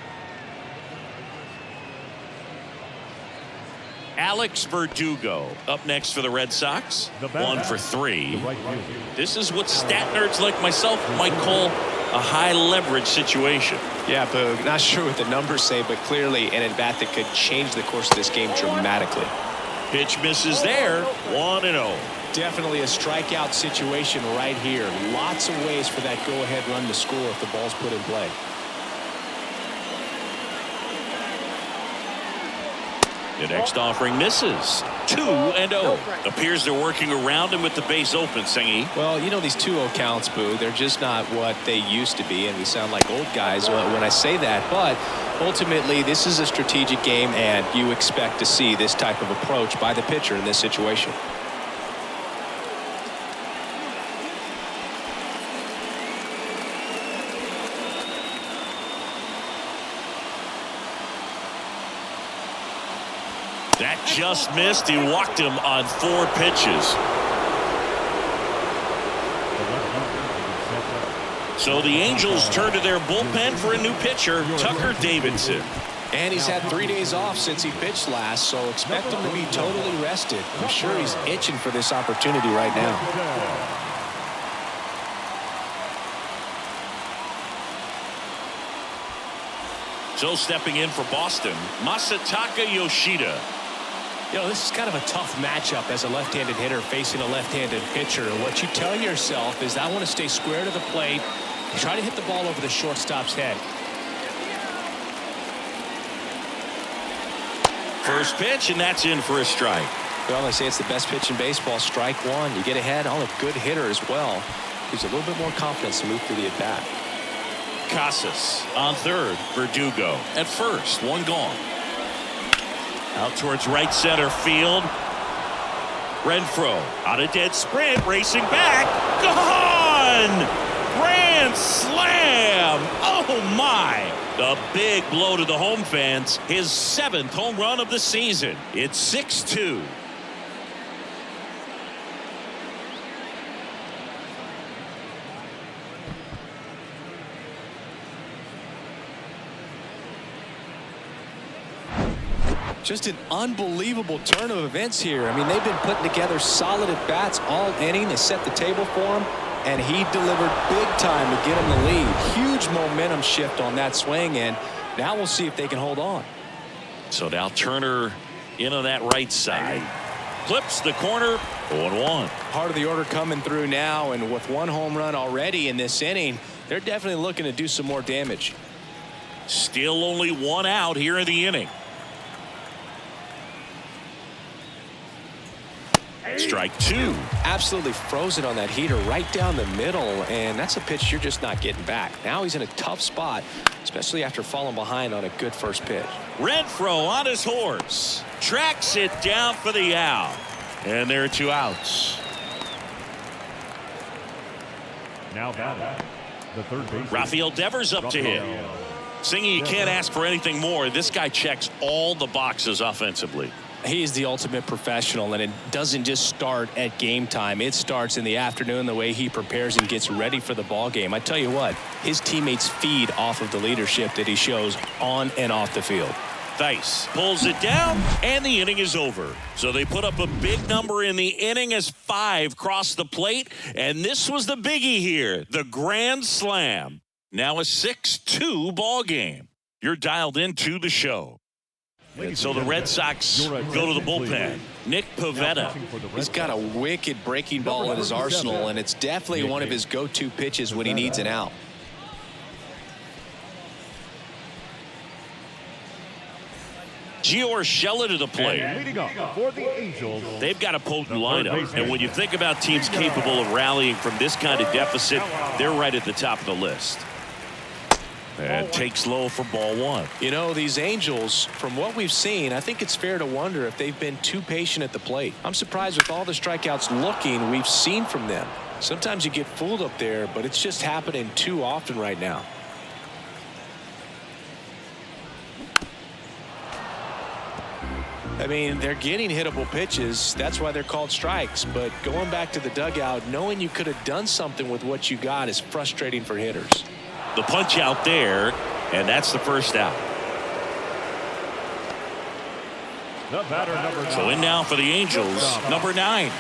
Alex Verdugo up next for the Red Sox. 1 for 3. This is what stat nerds like myself might call a high leverage situation. Yeah, Boog, not sure what the numbers say, but clearly an at-bat that could change the course of this game dramatically. Pitch misses there. 1-0. Definitely a strikeout situation right here. Lots of ways for that go-ahead run to score if the ball's put in play. The next offering misses. 2-0. Appears they're working around him with the base open, Singy. Well, you know, these 2-0 counts, Boo, they're just not what they used to be, and we sound like old guys when I say that. But ultimately, this is a strategic game, and you expect to see this type of approach by the pitcher in this situation. That just missed. He walked him on 4 pitches. So the Angels turn to their bullpen for a new pitcher, Tucker Davidson. And he's had 3 days off since he pitched last, so expect him to be totally rested. I'm sure he's itching for this opportunity right now. So stepping in for Boston, Masataka Yoshida. You know, this is kind of a tough matchup as a left-handed hitter facing a left-handed pitcher. And what you tell yourself is, I want to stay square to the plate and try to hit the ball over the shortstop's head. First pitch, and that's in for a strike. Well, they say it's the best pitch in baseball. Strike 1. You get ahead on a good hitter as well. Gives a little bit more confidence to move through the at-bat. Casas on third. Verdugo at first. 1 gone. Out towards right center field. Renfroe on a dead sprint, racing back. Gone! Grand slam! Oh my! A big blow to the home fans. His 7th home run of the season. It's 6-2. Just an unbelievable turn of events here. I mean, they've been putting together solid at-bats all inning. They set the table for him, and he delivered big time to get him the lead. Huge momentum shift on that swing, and now we'll see if they can hold on. So now Turner in on that right side. Clips the corner. 0-1. Part of the order coming through now, and with 1 home run already in this inning, They're definitely looking to do some more damage. Still only one out here in the inning. Strike two. Absolutely frozen on that heater right down the middle, and that's a pitch you're just not getting back. Now he's in a tough spot, especially after falling behind on a good first pitch. Renfroe on his horse. Tracks it down for the out. And there are two outs. Now batting, the third baseman, Rafael Devers up to hit. Singy, you can't ask for anything more. This guy checks all the boxes offensively. He is the ultimate professional, and it doesn't just start at game time. It starts in the afternoon, the way he prepares and gets ready for the ball game. I tell you what, his teammates feed off of the leadership that he shows on and off the field. Theis pulls it down, and the inning is over. So they put up a big number in the inning as 5 crossed the plate, and this was the biggie here, the grand slam. Now a 6-2 ball game. You're dialed into the show. And so the Red Sox go to the bullpen. Nick Pivetta. He's got a wicked breaking ball in his arsenal, and it's definitely one of his go-to pitches when he needs an out. Gio Urshela to the plate. leading up for the Angels, They've got a potent lineup, and when you think about teams capable of rallying from this kind of deficit, they're right at the top of the list. And takes low for ball one. You know, these Angels, from what we've seen, I think it's fair to wonder if they've been too patient at the plate. I'm surprised with all the strikeouts we've seen from them. Sometimes you get fooled up there, but it's just happening too often right now. I mean, they're getting hittable pitches. That's why they're called strikes. But going back to the dugout, knowing you could have done something with what you got is frustrating for hitters. The punch out there, and that's the first out. the batter number 9. So in now for the Angels, number 9.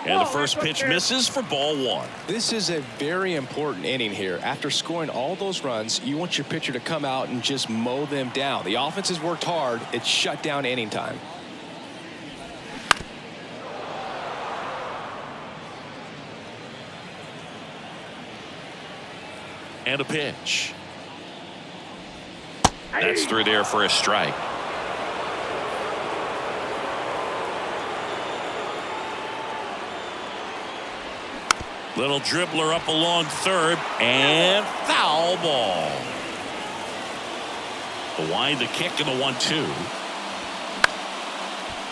And the first pitch misses for ball one. This is a very important inning here. After scoring all those runs, you want your pitcher to come out and just mow them down. The offense has worked hard. It's shut down inning time. And a pitch. That's through there for a strike. Little dribbler up along third, and foul ball. The wind, the kick, and the 1-2.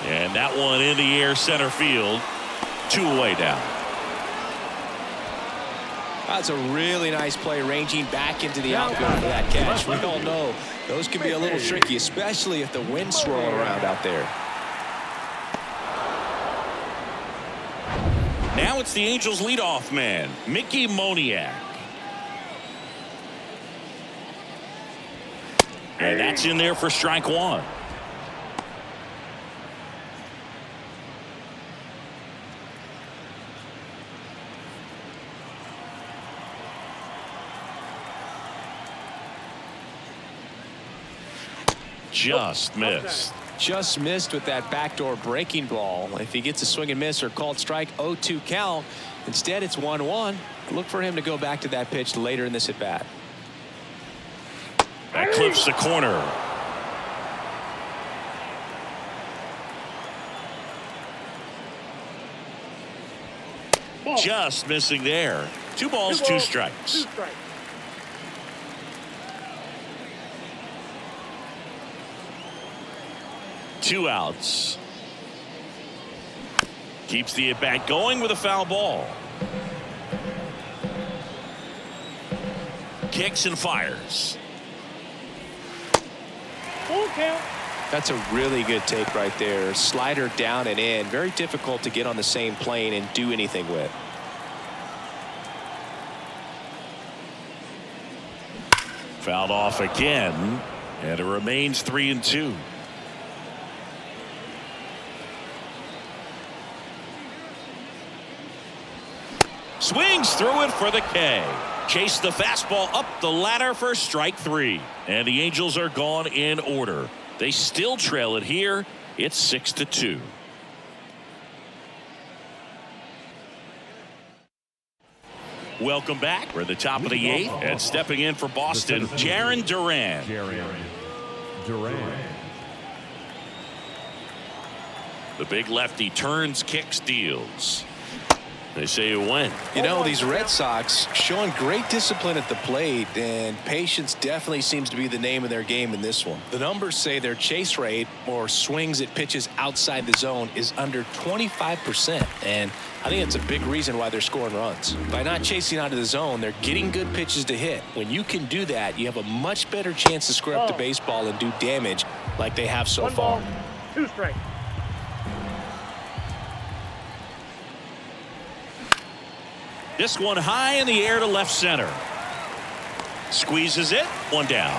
And that one in the air center field. 2 away down. That's a really nice play, ranging back into the outfield for that catch. We all know those can be a little tricky, especially if the wind's swirling around out there. Now it's the Angels leadoff man, Mickey Moniak. And that's in there for strike one. Just missed. Just missed with that backdoor breaking ball. If he gets a swing and miss or called strike, 0-2 count. Instead, it's 1-1. Look for him to go back to that pitch later in this at bat. That clips the corner. Just missing there. 2 balls, 2 strikes. Two outs. Keeps the at bat going with a foul ball. Kicks and fires. Full count. That's a really good take right there. Slider down and in. Very difficult to get on the same plane and do anything with. Fouled off again, and it remains 3-2. Swings through it for the K. Chase the fastball up the ladder for strike 3. And the Angels are gone in order. They still trail it here. It's 6-2. Welcome back. We're at the top of the 8th, and stepping in for Boston, Jarren Duran. The big lefty turns, kicks, deals. They say it went. You know, these Red Sox showing great discipline at the plate, and patience definitely seems to be the name of their game in this one. The numbers say their chase rate, or swings at pitches outside the zone, is under 25%, and I think it's a big reason why they're scoring runs. By not chasing out of the zone, they're getting good pitches to hit. When you can do that, you have a much better chance to square up the baseball and do damage like they have so far. 1 ball, 2 strikes. This one high in the air to left center. Squeezes it. 1 down.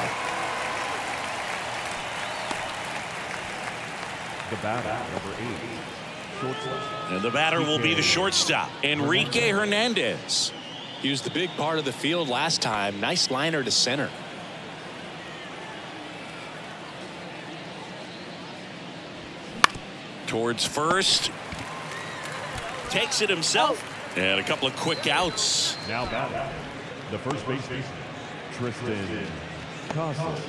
The batter, number 8, shortstop. And the batter will be the shortstop, Enrique Hernandez. He was the big part of the field last time. Nice liner to center. Towards first. Takes it himself. And a couple of quick outs. Now batting, the first baseman, Tristan Casas.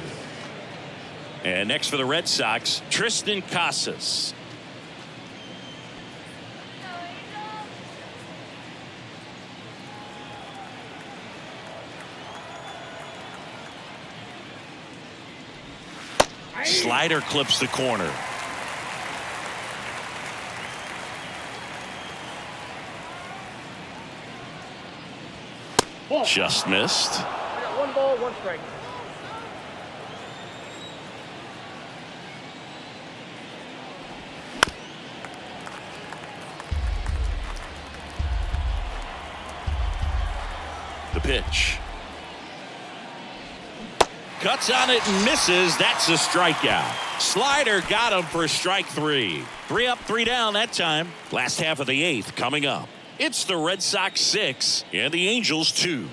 And next for the Red Sox, Tristan Casas. Slider clips the corner. Just missed. I got 1 ball, 1 strike. The pitch. Cuts on it and misses. That's a strikeout. Slider got him for strike 3. 3 up, 3 down that time. Last half of the 8th coming up. It's the Red Sox 6 and the Angels 2.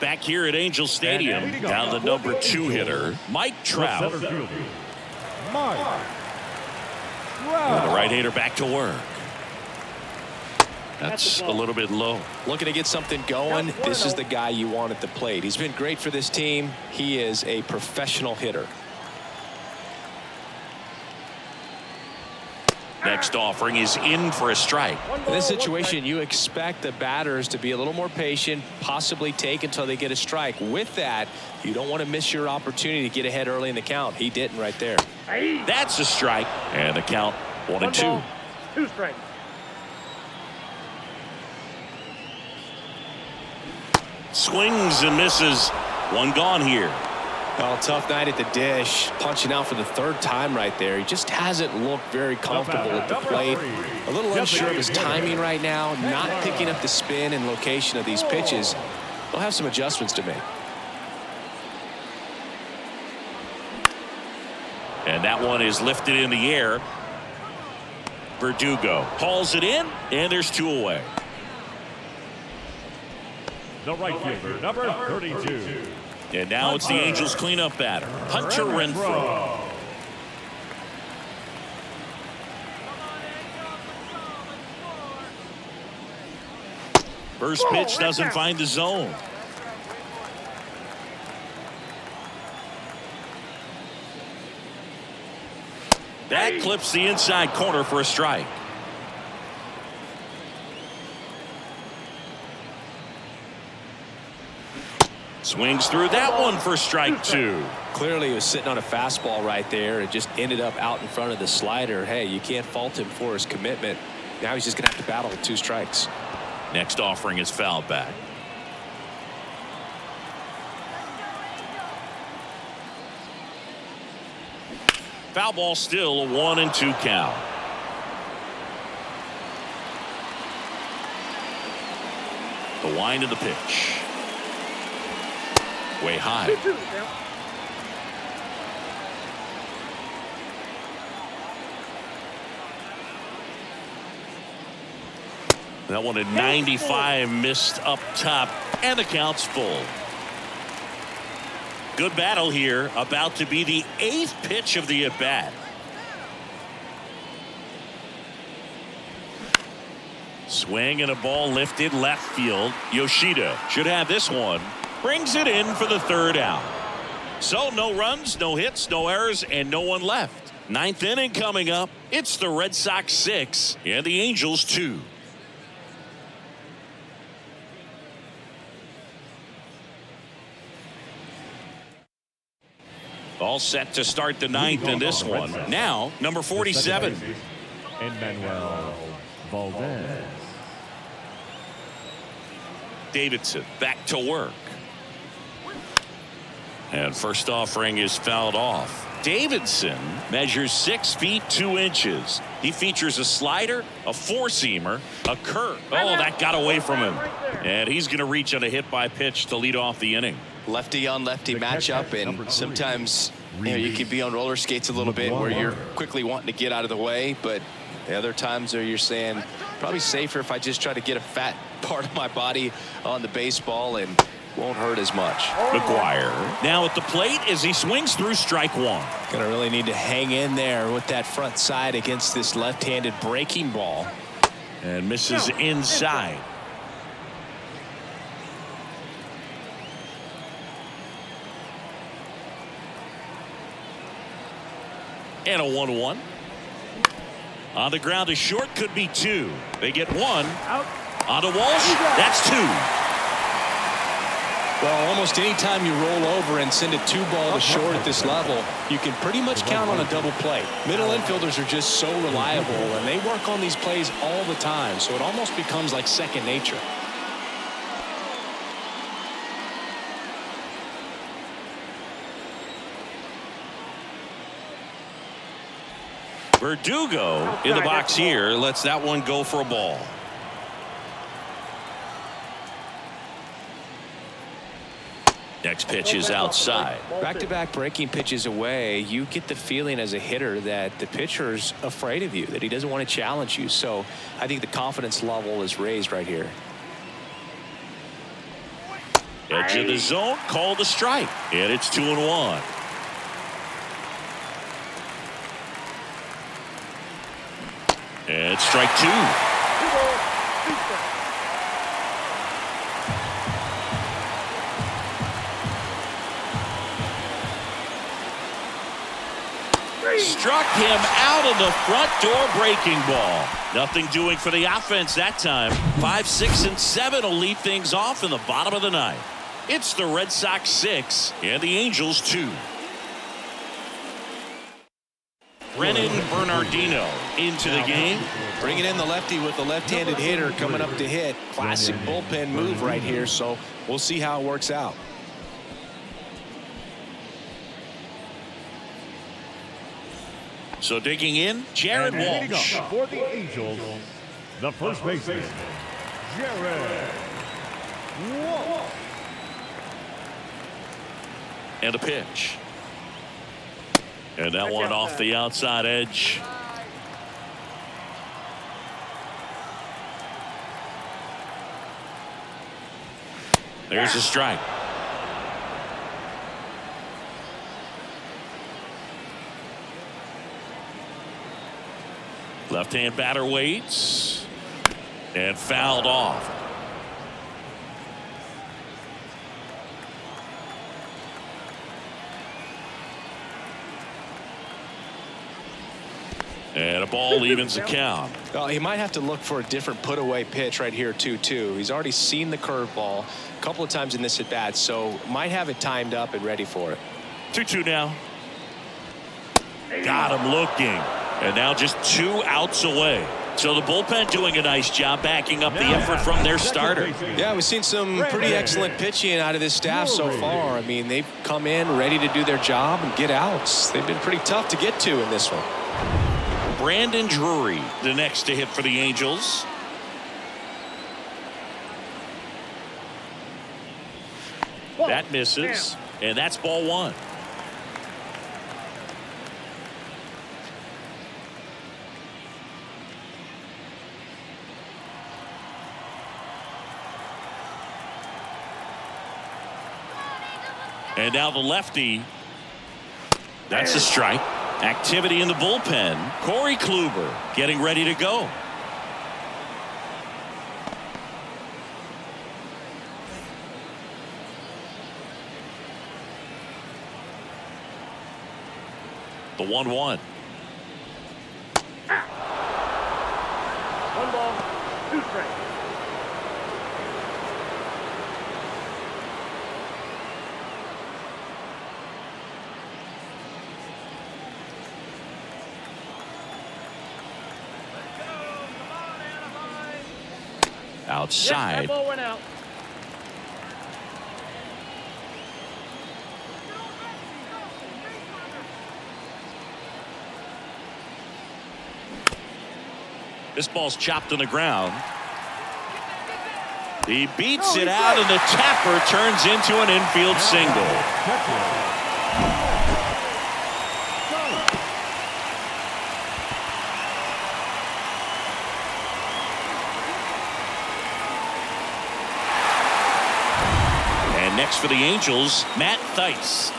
Back here at Angel Stadium, down the number 2 hitter, Mike Trout. The right-hander back to work. That's a little bit low. Looking to get something going. This is the guy you want at the plate. He's been great for this team. He is a professional hitter. Next offering is in for a strike. In this situation, you expect the batters to be a little more patient, possibly take until they get a strike. With that, you don't want to miss your opportunity to get ahead early in the count. He didn't right there. That's a strike. And the count 1-2. 1 ball, 2 strikes. Swings and misses. 1 gone here. Well, tough night at the dish. Punching out for the 3rd time right there. He just hasn't looked very comfortable at the plate. A little unsure of his timing right now. Not picking up the spin and location of these pitches. He'll have some adjustments to make. And that one is lifted in the air. Verdugo hauls it in, and there's 2 away. The right fielder, number 32. And now it's the Angels cleanup batter, Hunter Renfroe. First pitch doesn't find the zone. That clips the inside corner for a strike. Swings through that one for strike 2. Clearly he was sitting on a fastball right there and just ended up out in front of the slider. Hey, you can't fault him for his commitment. Now he's just going to have to battle with 2 strikes. Next offering is fouled back. Foul ball, still a 1-2 count. The wind of the pitch. Way high. 2-2 now. That one at 95 missed up top, and the count's full. Good battle here, about to be the 8th pitch of the at-bat. Swing and a ball lifted left field. Yoshida should have this one. Brings it in for the 3rd out. So no runs, no hits, no errors, and no one left. 9th inning coming up. It's the Red Sox 6 and the Angels 2. All set to start the 9th in this one. Now, number 47. Emmanuel Valdez. Davidson back to work. And first offering is fouled off. Davidson measures 6 feet 2 inches. He features a slider, a four-seamer, a curve. Oh, that got away from him. And he's going to reach on a hit by pitch to lead off the inning. Lefty on lefty matchup, and sometimes you can be on roller skates a little bit where you're quickly wanting to get out of the way, but the other times where you're saying probably safer if I just try to get a fat part of my body on the baseball and won't hurt as much. McGuire now at the plate as he swings through strike 1. Gonna really need to hang in there with that front side against this left-handed breaking ball. And misses inside. And a 1-1. On the ground to short, could be 2. They get 1. Out. On to Walsh. That's 2. Well, almost any time you roll over and send a 2 ball to short at this level, you can pretty much count on a double play. Middle infielders are just so reliable, and they work on these plays all the time, so it almost becomes like second nature. Verdugo in the box here lets that one go for a ball. Next pitch is outside. Back-to-back breaking pitches away, you get the feeling as a hitter that the pitcher's afraid of you, that he doesn't want to challenge you. So I think the confidence level is raised right here. Edge of the zone, called a strike, and it's 2-1. And strike 2. Struck him out of the front door breaking ball. Nothing doing for the offense that time. 5, 6, and 7 will lead things off in the bottom of the 9th. It's the Red Sox 6 and the Angels 2. Brennan Bernardino into the game. Bringing in the lefty with the left-handed hitter coming up to hit. Classic bullpen move right here, so we'll see how it works out. So digging in, Jared Walsh. For the Angels, the first baseman, Jared Walsh. And a pitch. And that one off the outside edge. There's a strike. Left-hand batter waits and fouled off. And a ball evens the count. Well, he might have to look for a different put-away pitch right here, 2-2. He's already seen the curveball a couple of times in this at-bat, so might have it timed up and ready for it. 2-2 now. Got him looking. And now just 2 outs away. So the bullpen doing a nice job backing up the effort from their starter. Yeah, we've seen some pretty excellent pitching out of this staff so far. I mean, they've come in ready to do their job and get outs. They've been pretty tough to get to in this one. Brandon Drury, the next to hit for the Angels. That misses, and that's ball 1. And now the lefty. That's a strike. Activity in the bullpen. Corey Kluber getting ready to go. The 1-1. 1 ball, 2 strikes. Outside. Yes, that ball went out. This ball's chopped on the ground. He beats it out, and the tapper turns into an infield single. And next for the Angels, Matt Thaiss.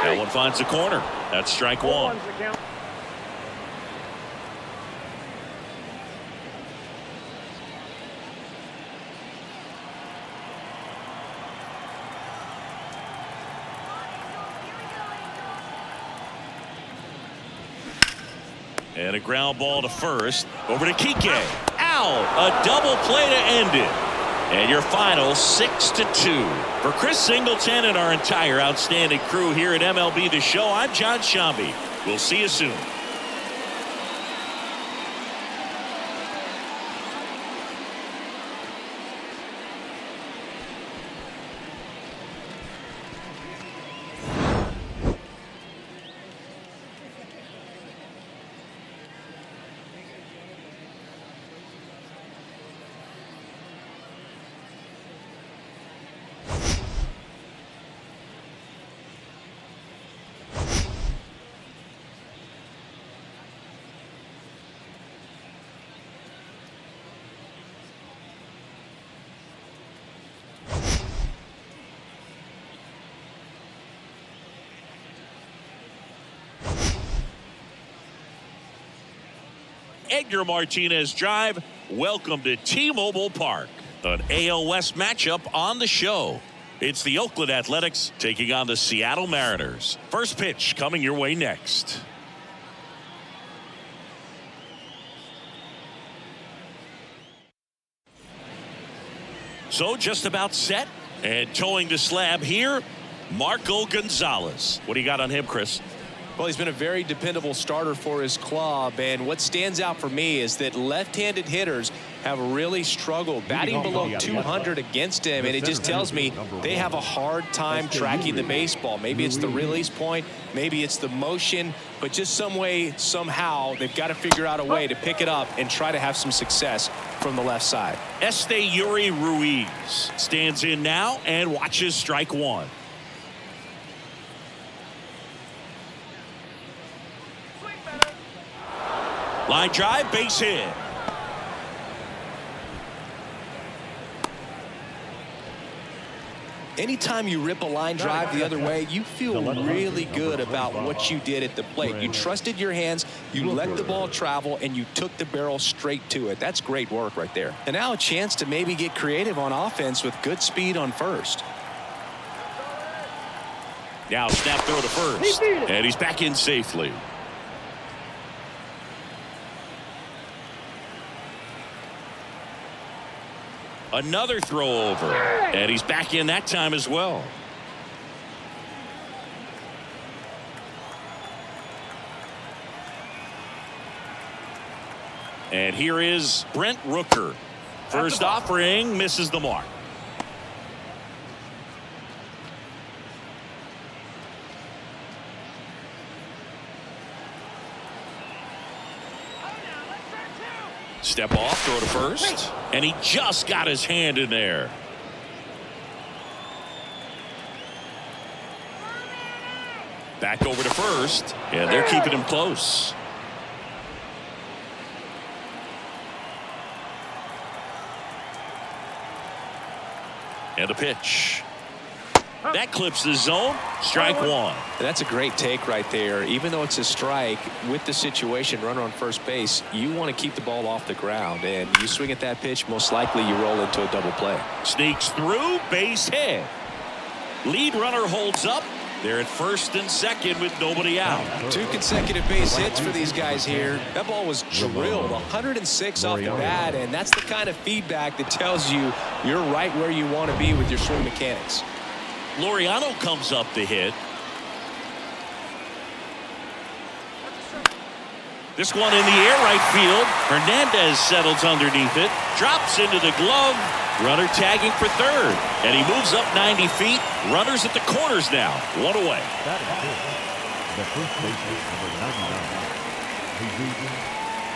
That one finds the corner. That's strike 1. And a ground ball to first. Over to Kike. Out. A double play to end it. And your final 6-2. For Chris Singleton and our entire outstanding crew here at MLB The Show, I'm John Shambi. We'll see you soon. Edgar Martinez Drive. Welcome to T-Mobile Park. An AL West matchup on the show. It's the Oakland Athletics taking on the Seattle Mariners. First pitch coming your way next. So just about set and towing the slab here, Marco Gonzalez. What do you got on him, Chris? Well, he's been a very dependable starter for his club, and what stands out for me is that left-handed hitters have really struggled batting below 200 against him, and it just tells me they have a hard time tracking the baseball. Maybe it's the release point, maybe it's the motion, but just some way, somehow, they've got to figure out a way to pick it up and try to have some success from the left side. Yuri Ruiz stands in now and watches strike 1. Line drive, base hit. Anytime you rip a line drive the other way, you feel really good about what you did at the plate. You trusted your hands, you let the ball travel, and you took the barrel straight to it. That's great work right there. And now a chance to maybe get creative on offense with good speed on first. Now snap throw to first, and he's back in safely. Another throw over, and he's back in that time as well. And here is Brent Rooker. First offering misses the mark. Step off, throw to first, and he just got his hand in there. Back over to first, and they're keeping him close. And a pitch. That clips the zone. Strike one. That's a great take right there. Even though it's a strike, with the situation, runner on first base, you want to keep the ball off the ground. And you swing at that pitch, most likely you roll into a double play. Sneaks through, base hit. Lead runner holds up. They're at first and second with nobody out. 2 consecutive base hits for these guys here. That ball was drilled 106 off the bat, and that's the kind of feedback that tells you you're right where you want to be with your swing mechanics. Laureano comes up to hit. This one in the air, right field. Hernandez settles underneath it. Drops into the glove. Runner tagging for third. And he moves up 90 feet. Runners at the corners now. One away. That is good. The first baseman, number 99, Jesus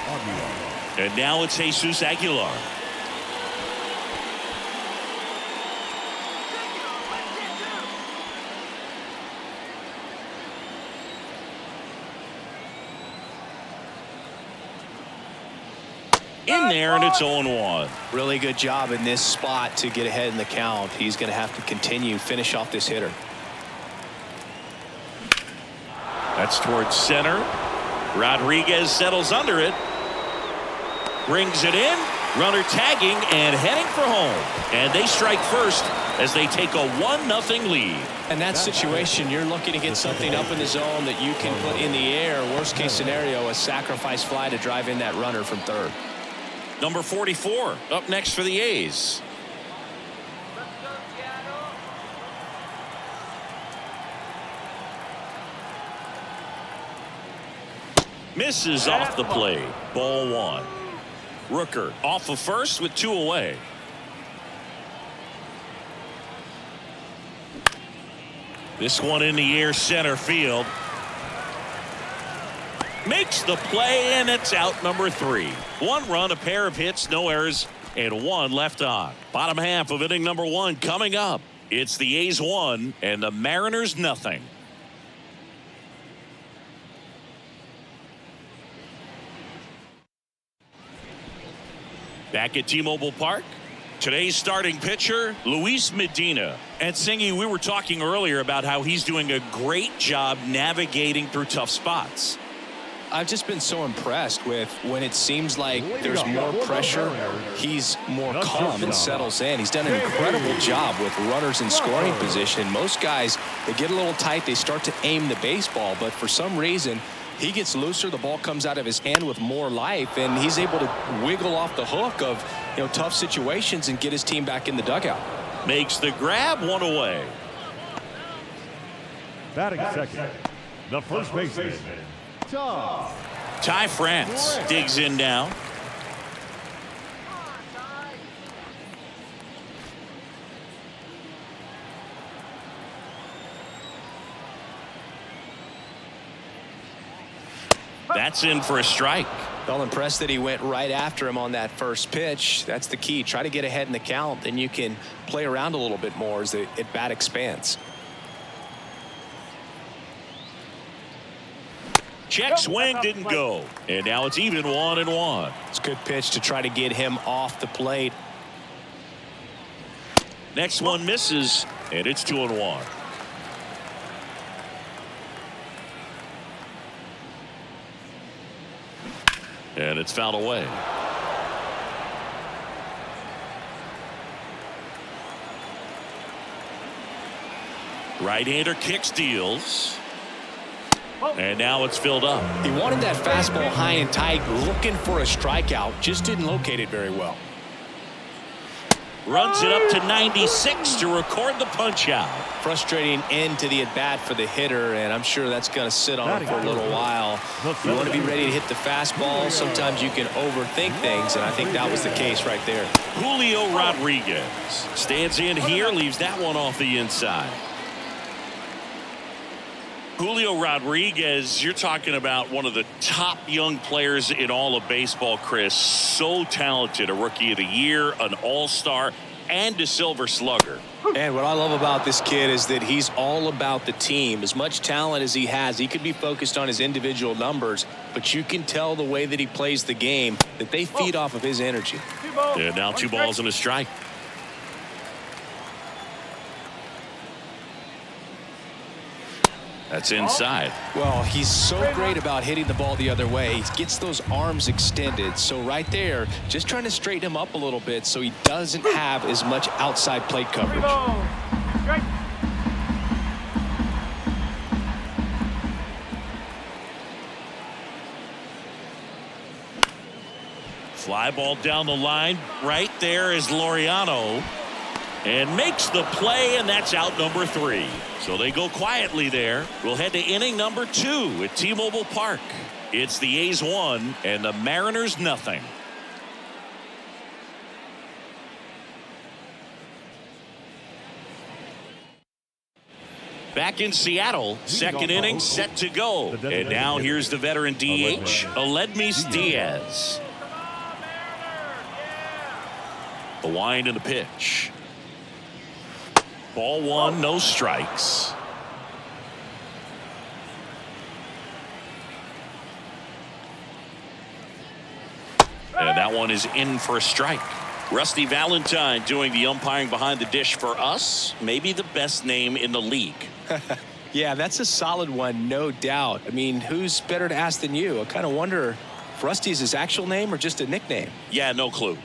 Aguilar. And now it's Jesus Aguilar. In there, and it's 0-1. Really good job in this spot to get ahead in the count. He's going to have to continue, finish off this hitter. That's towards center. Rodriguez settles under it. Brings it in. Runner tagging and heading for home. And they strike first as they take a 1-0 lead. In that situation, you're looking to get something up in the zone that you can put in the air. Worst case scenario, a sacrifice fly to drive in that runner from third. Number 44 up next for the A's. Misses off the plate. Ball one. Rooker off of first with 2 away. This one in the air, center field. Makes the play, and it's out, number 3. 1 run, a pair of hits, no errors, and 1 left on. Bottom half of inning number 1 coming up. It's the A's 1 and the Mariners nothing. Back at T-Mobile Park, today's starting pitcher, Luis Medina. And Singy, we were talking earlier about how he's doing a great job navigating through tough spots. I've just been so impressed with when it seems like there's more pressure, he's more calm and settles in. He's done an incredible job with runners in scoring position. Most guys, they get a little tight, they start to aim the baseball, but for some reason, he gets looser, the ball comes out of his hand with more life, and he's able to wiggle off the hook of tough situations and get his team back in the dugout. Makes the grab, 1 away. Batting second, the first baseman, Ty France digs in now. That's in for a strike. Well, impressed that he went right after him on that first pitch. That's the key. Try to get ahead in the count, then you can play around a little bit more as the at-bat expands. Check swing didn't go. And now it's even 1-1. It's a good pitch to try to get him off the plate. Next one misses, and it's 2-1. And it's fouled away. Right-hander kick steals. And now it's filled up. He wanted that fastball high and tight, looking for a strikeout. Just didn't locate it very well. Runs it up to 96 to record the punch out. Frustrating end to the at-bat for the hitter, and I'm sure that's going to sit on him for a little while. You want to be ready to hit the fastball. Sometimes you can overthink things, and I think that was the case right there. Julio Rodriguez stands in here, leaves that one off the inside. Julio Rodriguez, you're talking about one of the top young players in all of baseball, Chris. So talented, a Rookie of the Year, an All-Star, and a Silver Slugger. And what I love about this kid is that he's all about the team. As much talent as he has, he could be focused on his individual numbers, but you can tell the way that he plays the game that they feed off of his energy. And now 2 balls and a strike. That's inside. Well, he's so great about hitting the ball the other way. He gets those arms extended. So right there, just trying to straighten him up a little bit so he doesn't have as much outside plate coverage. Strike. Fly ball down the line. Right there is Laureano. And makes the play, and that's out number 3. So they go quietly there. We'll head to inning number 2 at T-Mobile Park. It's the A's 1 and the Mariners nothing. Back in Seattle, second inning set to go. And now here's the veteran DH, Aledmys Diaz. The wind and the pitch. Ball 1, no strikes. And that one is in for a strike. Rusty Valentine doing the umpiring behind the dish for us. Maybe the best name in the league. Yeah, that's a solid one, no doubt. I mean, who's better to ask than you? I kind of wonder if Rusty's his actual name or just a nickname. Yeah, no clue.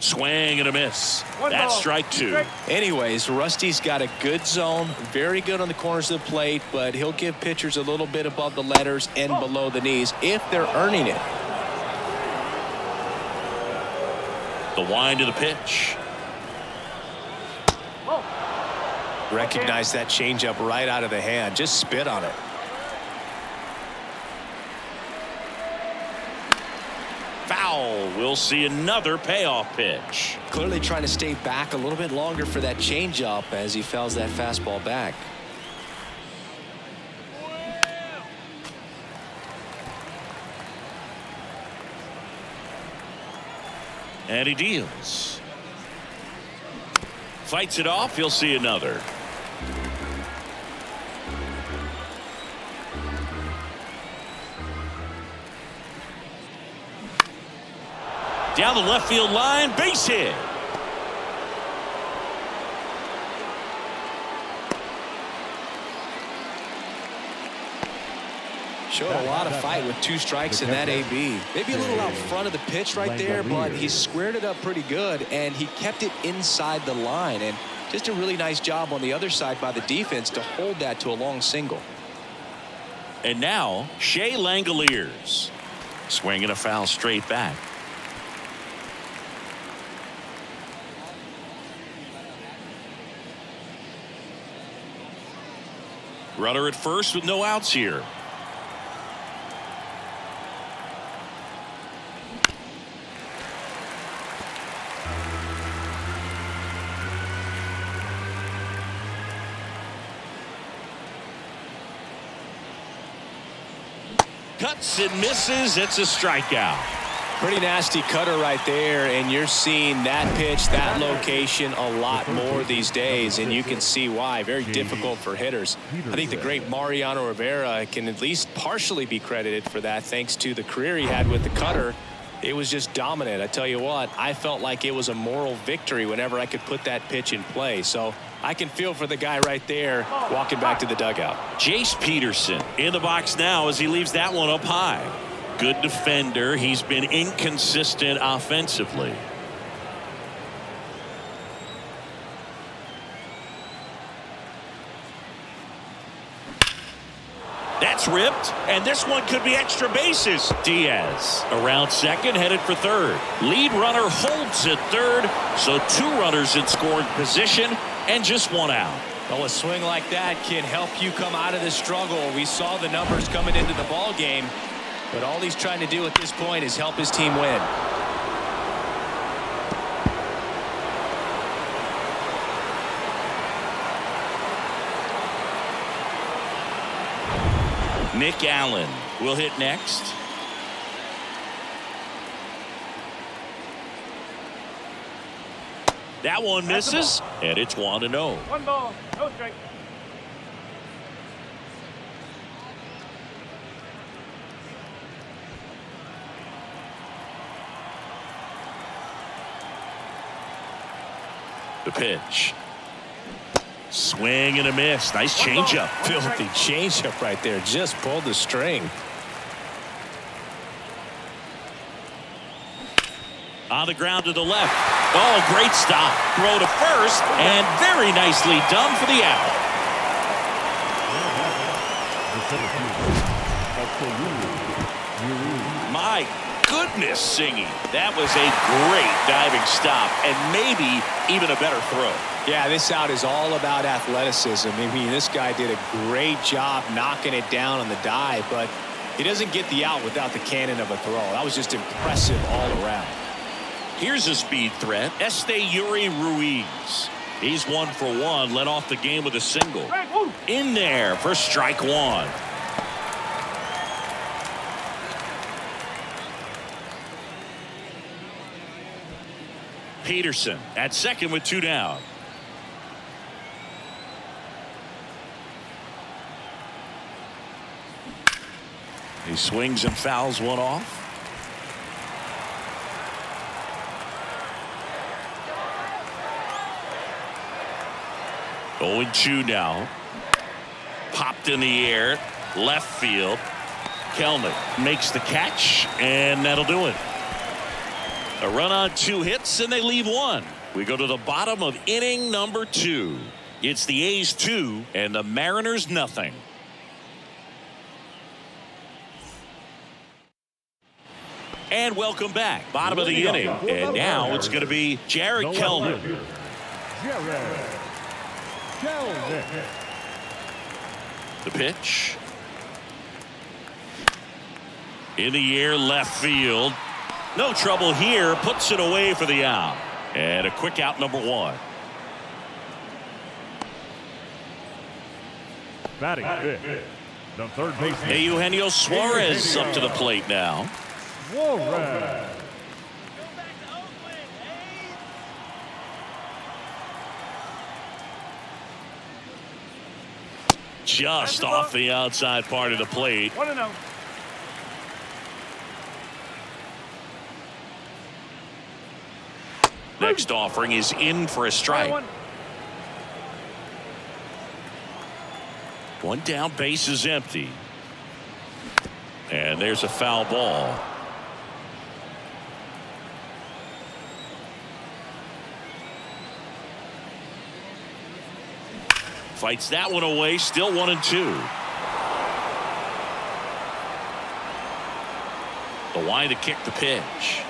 Swing and a miss. That's strike 2. Anyways, Rusty's got a good zone, very good on the corners of the plate, but he'll give pitchers a little bit above the letters and below the knees if they're earning it. The wind of the pitch. Recognize that changeup right out of the hand. Just spit on it. Foul. We'll see another payoff pitch. Clearly trying to stay back a little bit longer for that changeup as he fouls that fastball back. And he deals. Fights it off. He'll see another. Down the left field line, base hit. Showed a lot of fight with 2 strikes in that AB. Maybe a little out front of the pitch right there, but he squared it up pretty good, and he kept it inside the line. And just a really nice job on the other side by the defense to hold that to a long single. And now, Shea Langoliers. Swinging a foul straight back. Runner at first with no outs here. Cuts and misses. It's a strikeout. Pretty nasty cutter right there, and you're seeing that pitch, that location a lot more these days, and you can see why. Very difficult for hitters. I think the great Mariano Rivera can at least partially be credited for that thanks to the career he had with the cutter. It was just dominant. I tell you what, I felt like it was a moral victory whenever I could put that pitch in play. So I can feel for the guy right there walking back to the dugout. Jace Peterson in the box now as he leaves that one up high. Good defender. He's been inconsistent offensively. That's ripped, and this one could be extra bases. Diaz around second, headed for third. Lead runner holds at third, so 2 runners in scoring position and just 1 out. Well, a swing like that can help you come out of the struggle. We saw the numbers coming into the ball game, but all he's trying to do at this point is help his team win. Nick Allen will hit next. That one misses, and it's 1-0. 1 ball, no strike. The pitch. Swing and a miss. Nice changeup. Filthy changeup right there. Just pulled the string. On the ground to the left. Oh, great stop. Throw to first, and very nicely done for the out. My goodness, singing. That was a great diving stop, and maybe even a better throw. Yeah, this out is all about athleticism. I mean, this guy did a great job knocking it down on the dive, but he doesn't get the out without the cannon of a throw. That was just impressive all around. Here's a speed threat. Yuri Ruiz. He's 1 for 1. Led off the game with a single. In there for strike one. Peterson at second with 2 down. He swings and fouls one off. Oh, 2 now. Popped in the air. Left field. Kelnick makes the catch, and that'll do it. A run on 2 hits, and they leave 1. We go to the bottom of inning number 2. It's the A's 2 and the Mariners nothing. And welcome back. Bottom of the inning. And now it's going to be Jared Kelnick. The pitch. In the air, left field. No trouble here. Puts it away for the out. And a quick out, number 1. Batting fifth, the third baseman. Eugenio Suarez up to the plate now. Suarez. Just off the outside part of the plate. 1-0. Next offering is in for a strike. 1 down, base is empty. And there's a foul ball. Fights that one away, still 1-2. The line to kick the pitch.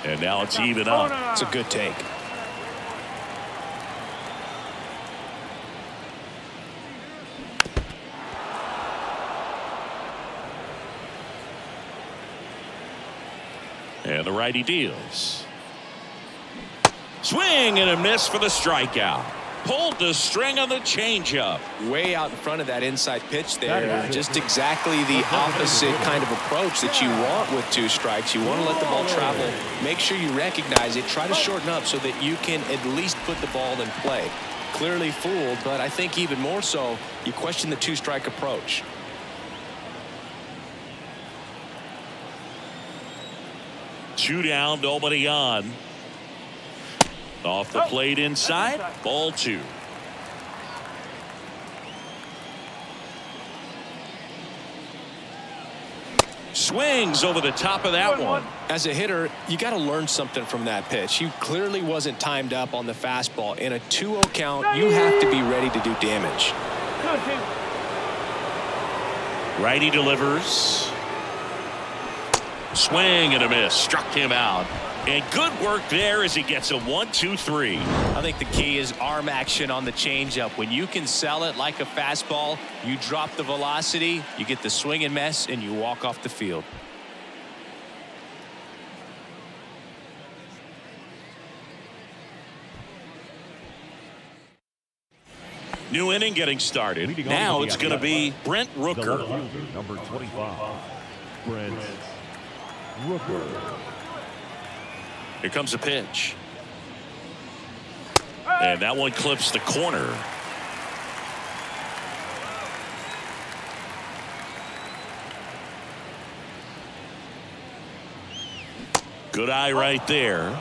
And now it's even up. It's a good take. And the righty deals. Swing and a miss for the strikeout. Pulled the string on the changeup. Way out in front of that inside pitch there. Just exactly the opposite kind of approach that you want with 2 strikes. You want to let the ball travel. Make sure you recognize it. Try to shorten up so that you can at least put the ball in play. Clearly fooled, but I think even more so, you question the 2-strike approach. Two down, nobody on. Off the plate inside, ball 2. Swings over the top of that one. As a hitter, you got to learn something from that pitch. He clearly wasn't timed up on the fastball. In a 2-0 count, you have to be ready to do damage. Righty delivers. Swing and a miss. Struck him out. And good work there as he gets a 1-2-3. I think the key is arm action on the changeup. When you can sell it like a fastball, you drop the velocity, you get the swing and miss, and you walk off the field. New inning getting started. Now it's going to be Brent Rooker. Number 25, Brent Rooker. Here comes a pitch. And that one clips the corner. Good eye right there.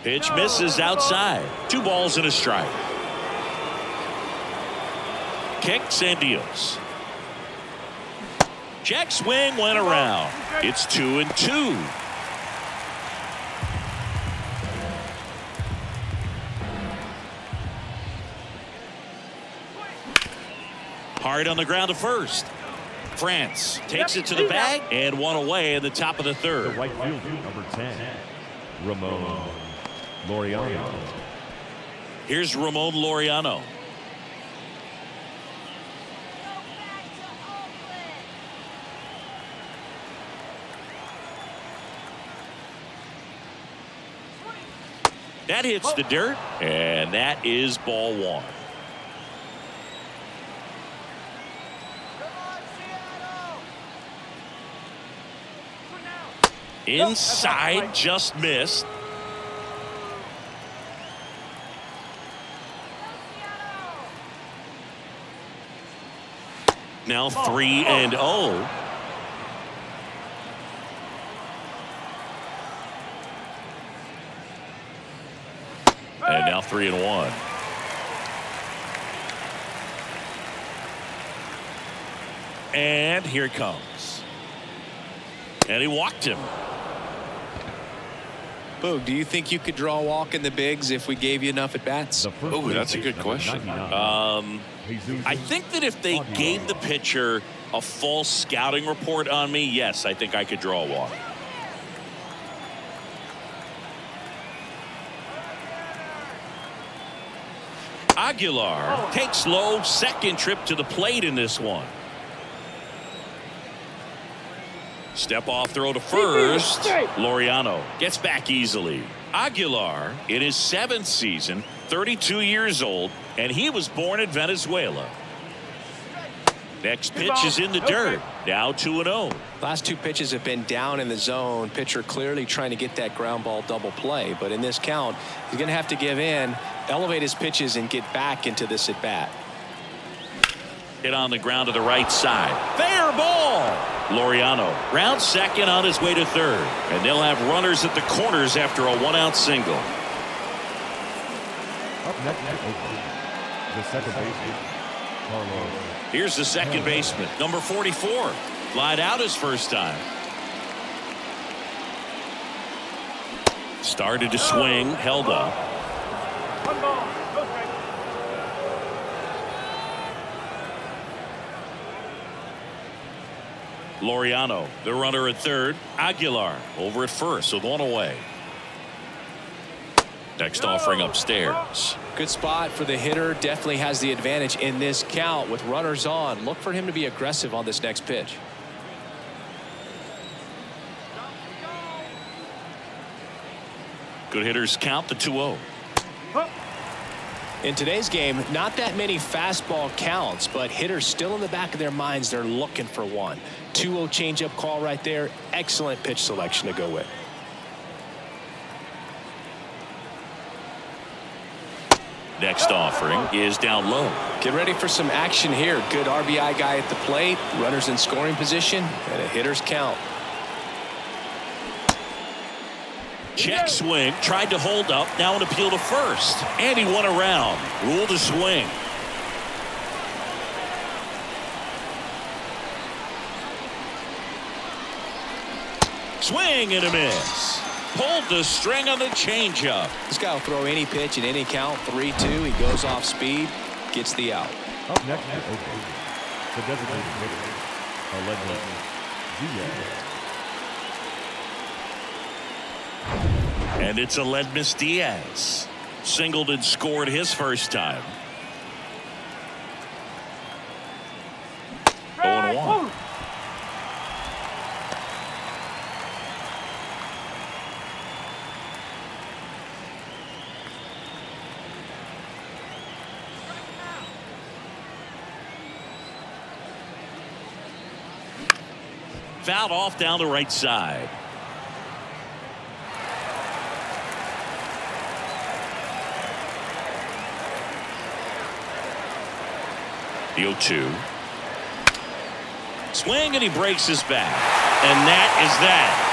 Pitch misses outside. 2 balls and a strike. Kicks and deals. Check swing went around. It's 2-2. Hard on the ground to first. France takes it to the bag and 1 away in the top of the The 3rd. right fielder, number 10, Ramon Laureano. Here's Ramon Laureano. That hits the dirt, and that is ball 1. Inside, just missed. Now 3-0. And now 3-1. And here it comes. And he walked him. Boog, do you think you could draw a walk in the bigs if we gave you enough at bats? Oh, that's a good question. I think that if they gave the pitcher a false scouting report on me, yes, I think I could draw a walk. Aguilar takes low, second trip to the plate in this one. Step off throw to first. Laureano gets back easily. Aguilar in his 7th season, 32 years old, and he was born in Venezuela. Next pitch is in the dirt. Now 2-0. Last 2 pitches have been down in the zone. Pitcher clearly trying to get that ground ball double play. But in this count, he's going to have to give in, elevate his pitches, and get back into this at bat. Hit on the ground to the right side. Fair ball. Laureano rounds second on his way to third. And they'll have runners at the corners after a 1-out single. Up next, the second baseman, Carlos. Here's the second baseman, number 44. Flied out his first time. Started to swing, held up. 1 ball, no strike. Laureano, the runner at third. Aguilar over at first with 1 away. Next offering upstairs. Good spot for the hitter. Definitely has the advantage in this count with runners on. Look for him to be aggressive on this next pitch. Good hitters count the 2-0. In today's game, not that many fastball counts, but hitters still in the back of their minds, they're looking for one. 2-0 changeup call right there. Excellent pitch selection to go with. Next offering is down low. Get ready for some action here. Good RBI guy at the plate. Runners in scoring position and a hitter's count. Check swing, tried to hold up, now an appeal to first. And he went around. Rule to swing. Swing and a miss. Pulled the string on the changeup. This guy will throw any pitch in any count. 3-2. He goes off speed, gets the out. Up next, the designated hitter, Allegro Diaz. And it's Aledmus Diaz. Singled and scored his first time. 0-1. Fouled off down the right side. The 0-2. Swing and he breaks his back. And that is that.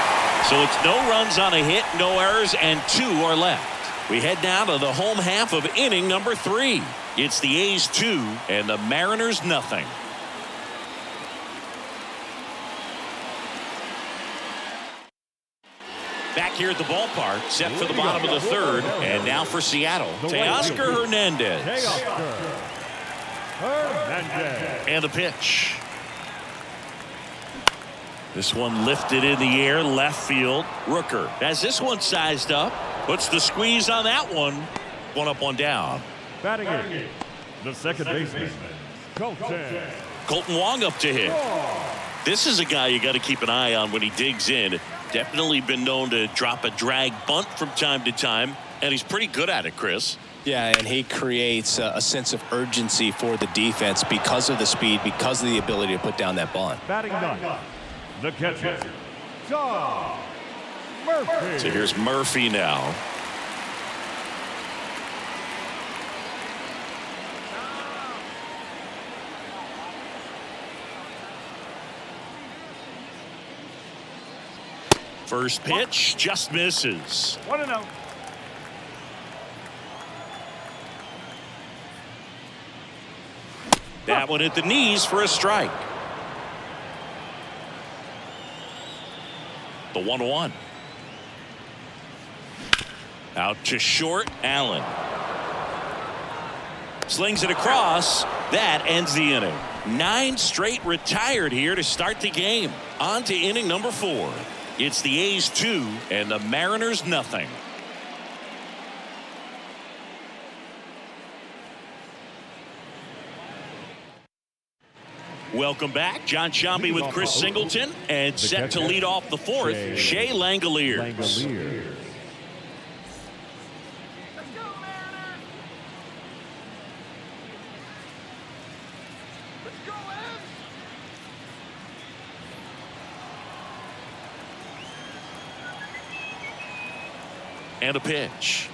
So it's no runs on a hit, no errors, and 2 are left. We head now to the home half of inning number 3. It's the A's 2 and the Mariners nothing. Back here at the ballpark, set for the bottom of the 3rd, and now for Seattle, Teoscar Hernandez. And the pitch. This one lifted in the air, left field. Rooker has this one sized up. Puts the squeeze on that one. One up, one down. Batting in, the second baseman, Colton Wong up to hit. This is a guy you got to keep an eye on when he digs in. Definitely been known to drop a drag bunt from time to time, and he's pretty good at it, Chris. Yeah, and he creates a sense of urgency for the defense because of the speed, because of the ability to put down that bunt. batting ninth, the catcher, John Murphy. So here's Murphy now. First pitch just misses. 1-0. That one at the knees for a strike. The 1-1. Out to short, Allen. Slings it across. That ends the inning. 9 straight retired here to start the game. On to inning number 4. It's the A's 2 and the Mariners nothing. Welcome back. John Shambi with Chris Singleton, and set to lead off the 4th, Shea Langoliers. Let's go, Mariners! Let's go, Ed! And a pitch.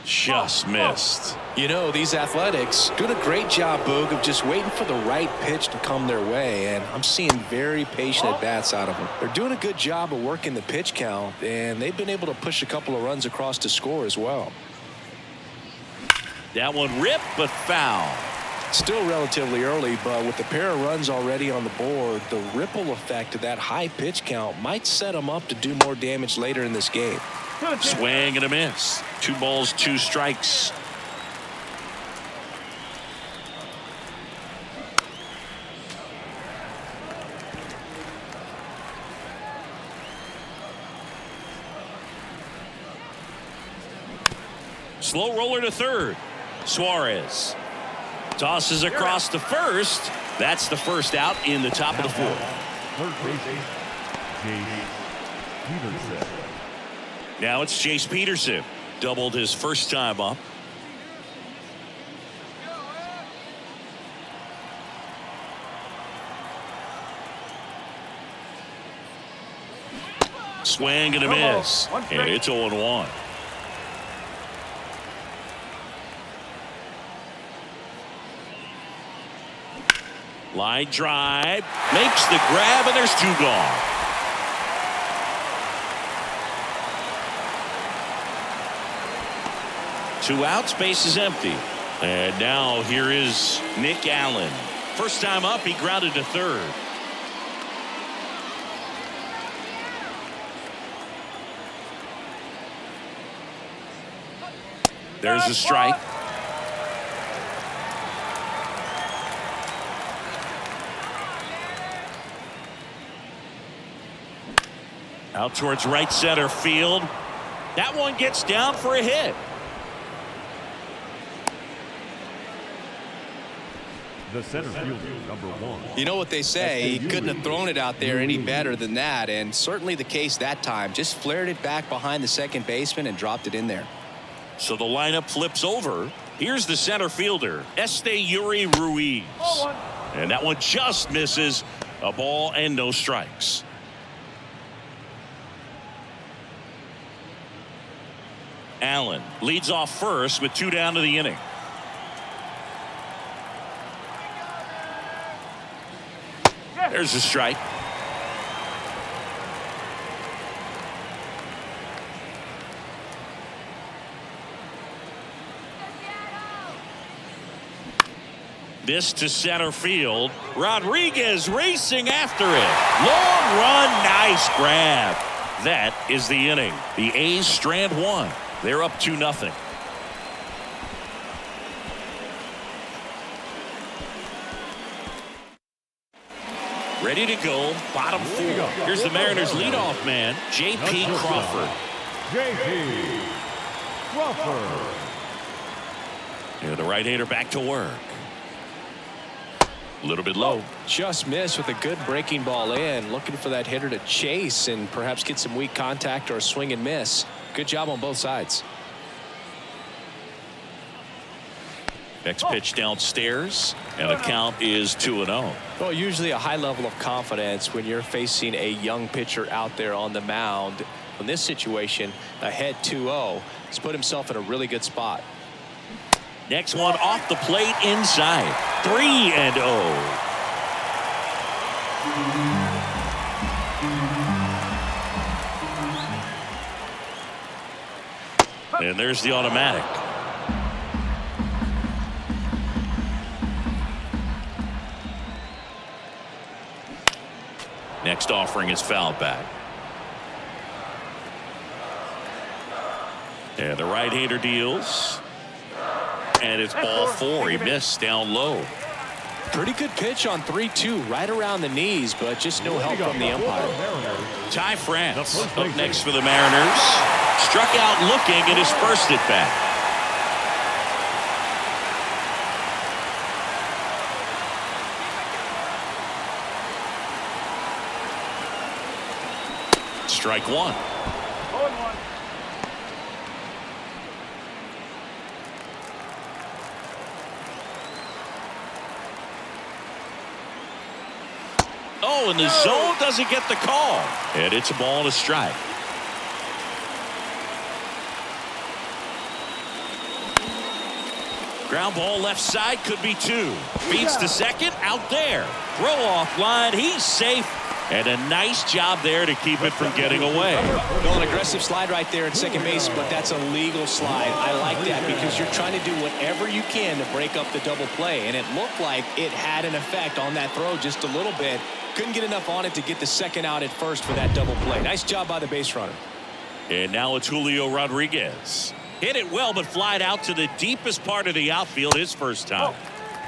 Just missed. You know, these Athletics doing a great job, Boog, of just waiting for the right pitch to come their way, and I'm seeing very patient at-bats out of them. They're doing a good job of working the pitch count, and they've been able to push a couple of runs across to score as well. That one ripped, but foul. Still relatively early, but with the pair of runs already on the board, the ripple effect of that high pitch count might set them up to do more damage later in this game. Swing and a miss. 2 balls, 2 strikes. Slow roller to third. Suarez tosses across to first. That's the first out in the top of the 4th. Third baseman, Jace Peterson. Now it's Chase Peterson. Doubled his first time up. Swing and a miss. And it's 0-1. Line drive. Makes the grab, and there's 2 gone. Two outs, base is empty. And now here is Nick Allen. First time up, he grounded to third. There's a strike. Out towards right center field. That one gets down for a hit. The center fielder, number 1. You know what they say, he couldn't have thrown it out there any better than that, and certainly the case that time. Just flared it back behind the second baseman and dropped it in there. So the lineup flips over. Here's the center fielder, Yuri Ruiz. And that one just misses. A ball and no strikes. Allen leads off first with 2 down to the inning. There's a strike. This to center field. Rodriguez racing after it. Long run, nice grab. That is the inning. The A's strand one. They're up 2-0. Ready to go. Bottom four. Here's the Mariners leadoff man, J.P. Crawford. J.P. Crawford. And the right-hander back to work. A little bit low. Just missed with a good breaking ball in. Looking for that hitter to chase and perhaps get some weak contact or a swing and miss. Good job on both sides. Next pitch downstairs, and the count is 2-0. Well, usually a high level of confidence when you're facing a young pitcher out there on the mound. In this situation, ahead 2-0, he's put himself in a really good spot. Next one off the plate inside. 3-0. And there's the automatic. Next offering is fouled back. And the right-hander deals. And it's ball four. He missed down low. Pretty good pitch on 3-2, right around the knees, but just no help from the umpire. Ty France up next for the Mariners. Struck out looking at his first at bat. Strike one. 0-1. Oh, and the zone doesn't get the call. And it's a ball and a strike. Ground ball left side, could be two. Beats to second, out there. Throw off line, he's safe. And a nice job there to keep it from getting away. Well, an aggressive slide right there at second base, but that's a legal slide. I like that because you're trying to do whatever you can to break up the double play, and it looked like it had an effect on that throw just a little bit. Couldn't get enough on it to get the second out at first for that double play. Nice job by the base runner. And now it's Julio Rodriguez. Hit it well, but flied out to the deepest part of the outfield his first time.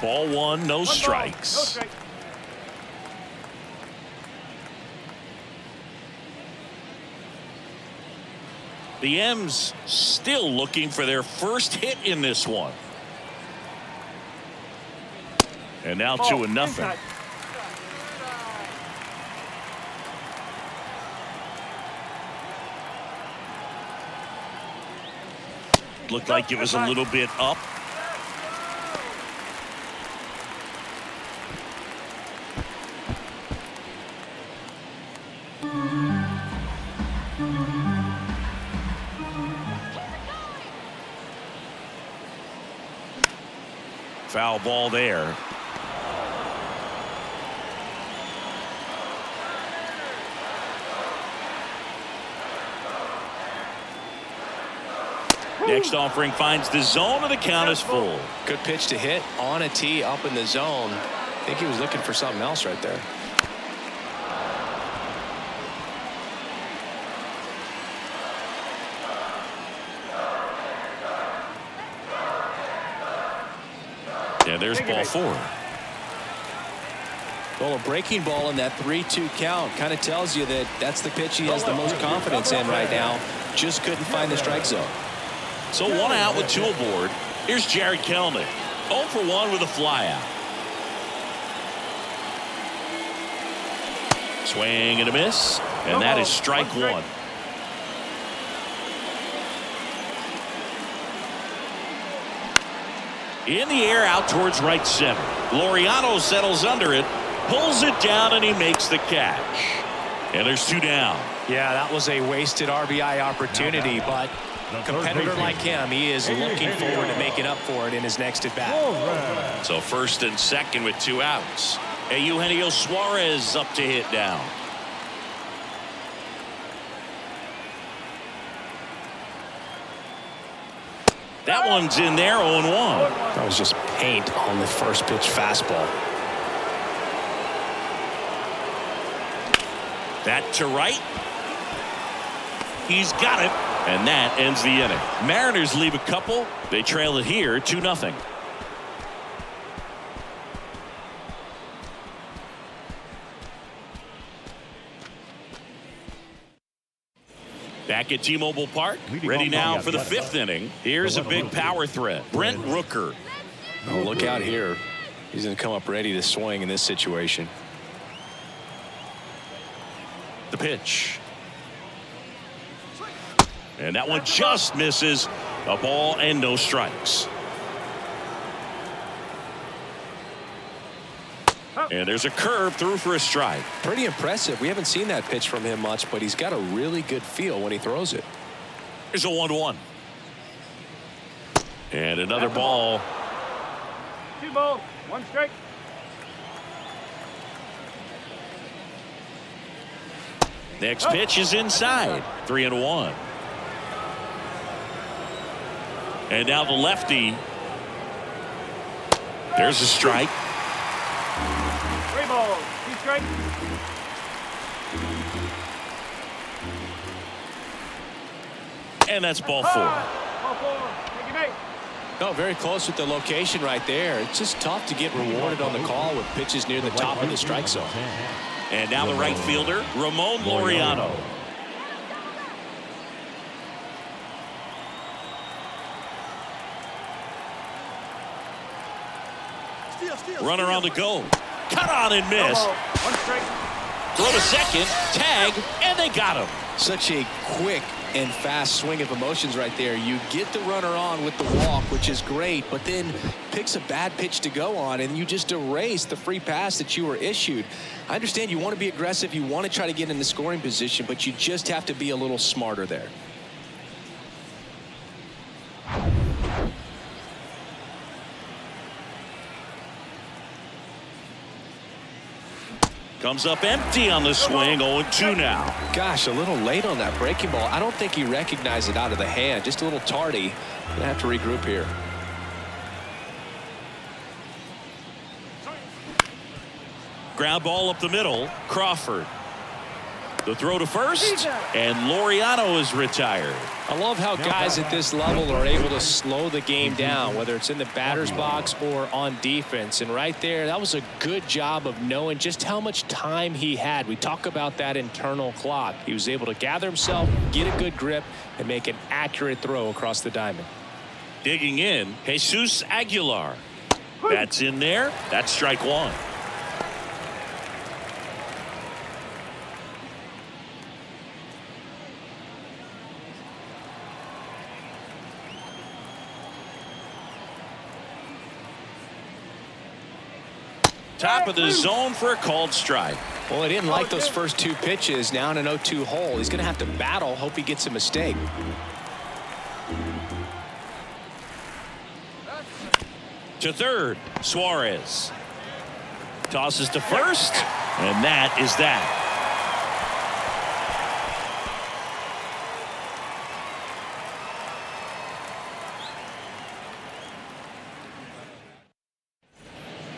Ball one, no strikes. The M's still looking for their first hit in this one. And now 2-0. Looked like it was a little bit up. Foul ball there. Next offering finds the zone, and the count is full. Good pitch to hit on a tee up in the zone. I think he was looking for something else right there. And there's ball four. Well, a breaking ball in that 3-2 count kind of tells you that that's the pitch he has the most confidence in right now. Just couldn't find the strike zone. So one out with two aboard. Here's Jared Kelnick. 0 for 1 with a flyout. Swing and a miss. And that is strike one. In the air out towards right center. Laureano settles under it. Pulls it down, and he makes the catch. And there's two down. Yeah, that was a wasted RBI opportunity, but a competitor like him, he is looking forward to making up for it in his next at bat. So first and second with two outs. Eugenio Suarez up to hit down. That one's in there, 0-1. That was just paint on the first pitch fastball. That to right. He's got it, and that ends the inning. Mariners leave a couple. They trail it here 2-0. Back at T-Mobile Park, ready now for the 5th inning. Here's a big power threat. Brent Rooker. Oh, look out here. He's going to come up ready to swing in this situation. The pitch. And that one just misses. A ball and no strikes. And there's a curve through for a strike. Pretty impressive. We haven't seen that pitch from him much, but he's got a really good feel when he throws it. Here's a 1-1. And another ball. 2 balls, 1 strike. Next pitch is inside. 3-1. And now the lefty. There's a strike. 3 balls, 2 strikes. And that's ball 4. Ball 4. Take your mate. No, very close with the location right there. It's just tough to get rewarded on the call with pitches near the top of the strike zone. And now the right fielder, Ramon Laureano. Runner on the go. Cut on and miss. 1 strike. Throw to second. Tag. And they got him. Such a quick and fast swing of emotions right there. You get the runner on with the walk, which is great, but then picks a bad pitch to go on, and you just erase the free pass that you were issued. I understand you want to be aggressive. You want to try to get in the scoring position, but you just have to be a little smarter there. Comes up empty on the swing. 0-2 now. Gosh, a little late on that breaking ball. I don't think he recognized it out of the hand. Just a little tardy. Gonna have to regroup here. Ground ball up the middle. Crawford. The throw to first. And Laureano is retired. I love how guys at this level are able to slow the game down, whether it's in the batter's box or on defense. And right there, that was a good job of knowing just how much time he had. We talk about that internal clock. He was able to gather himself, get a good grip, and make an accurate throw across the diamond. Digging in, Jesus Aguilar. That's in there. That's strike 1. Top of the zone for a called strike. Well, he didn't like those first 2 pitches. Now in an 0-2 hole, he's going to have to battle. Hope he gets a mistake. To third, Suarez. Tosses to first, and that is that.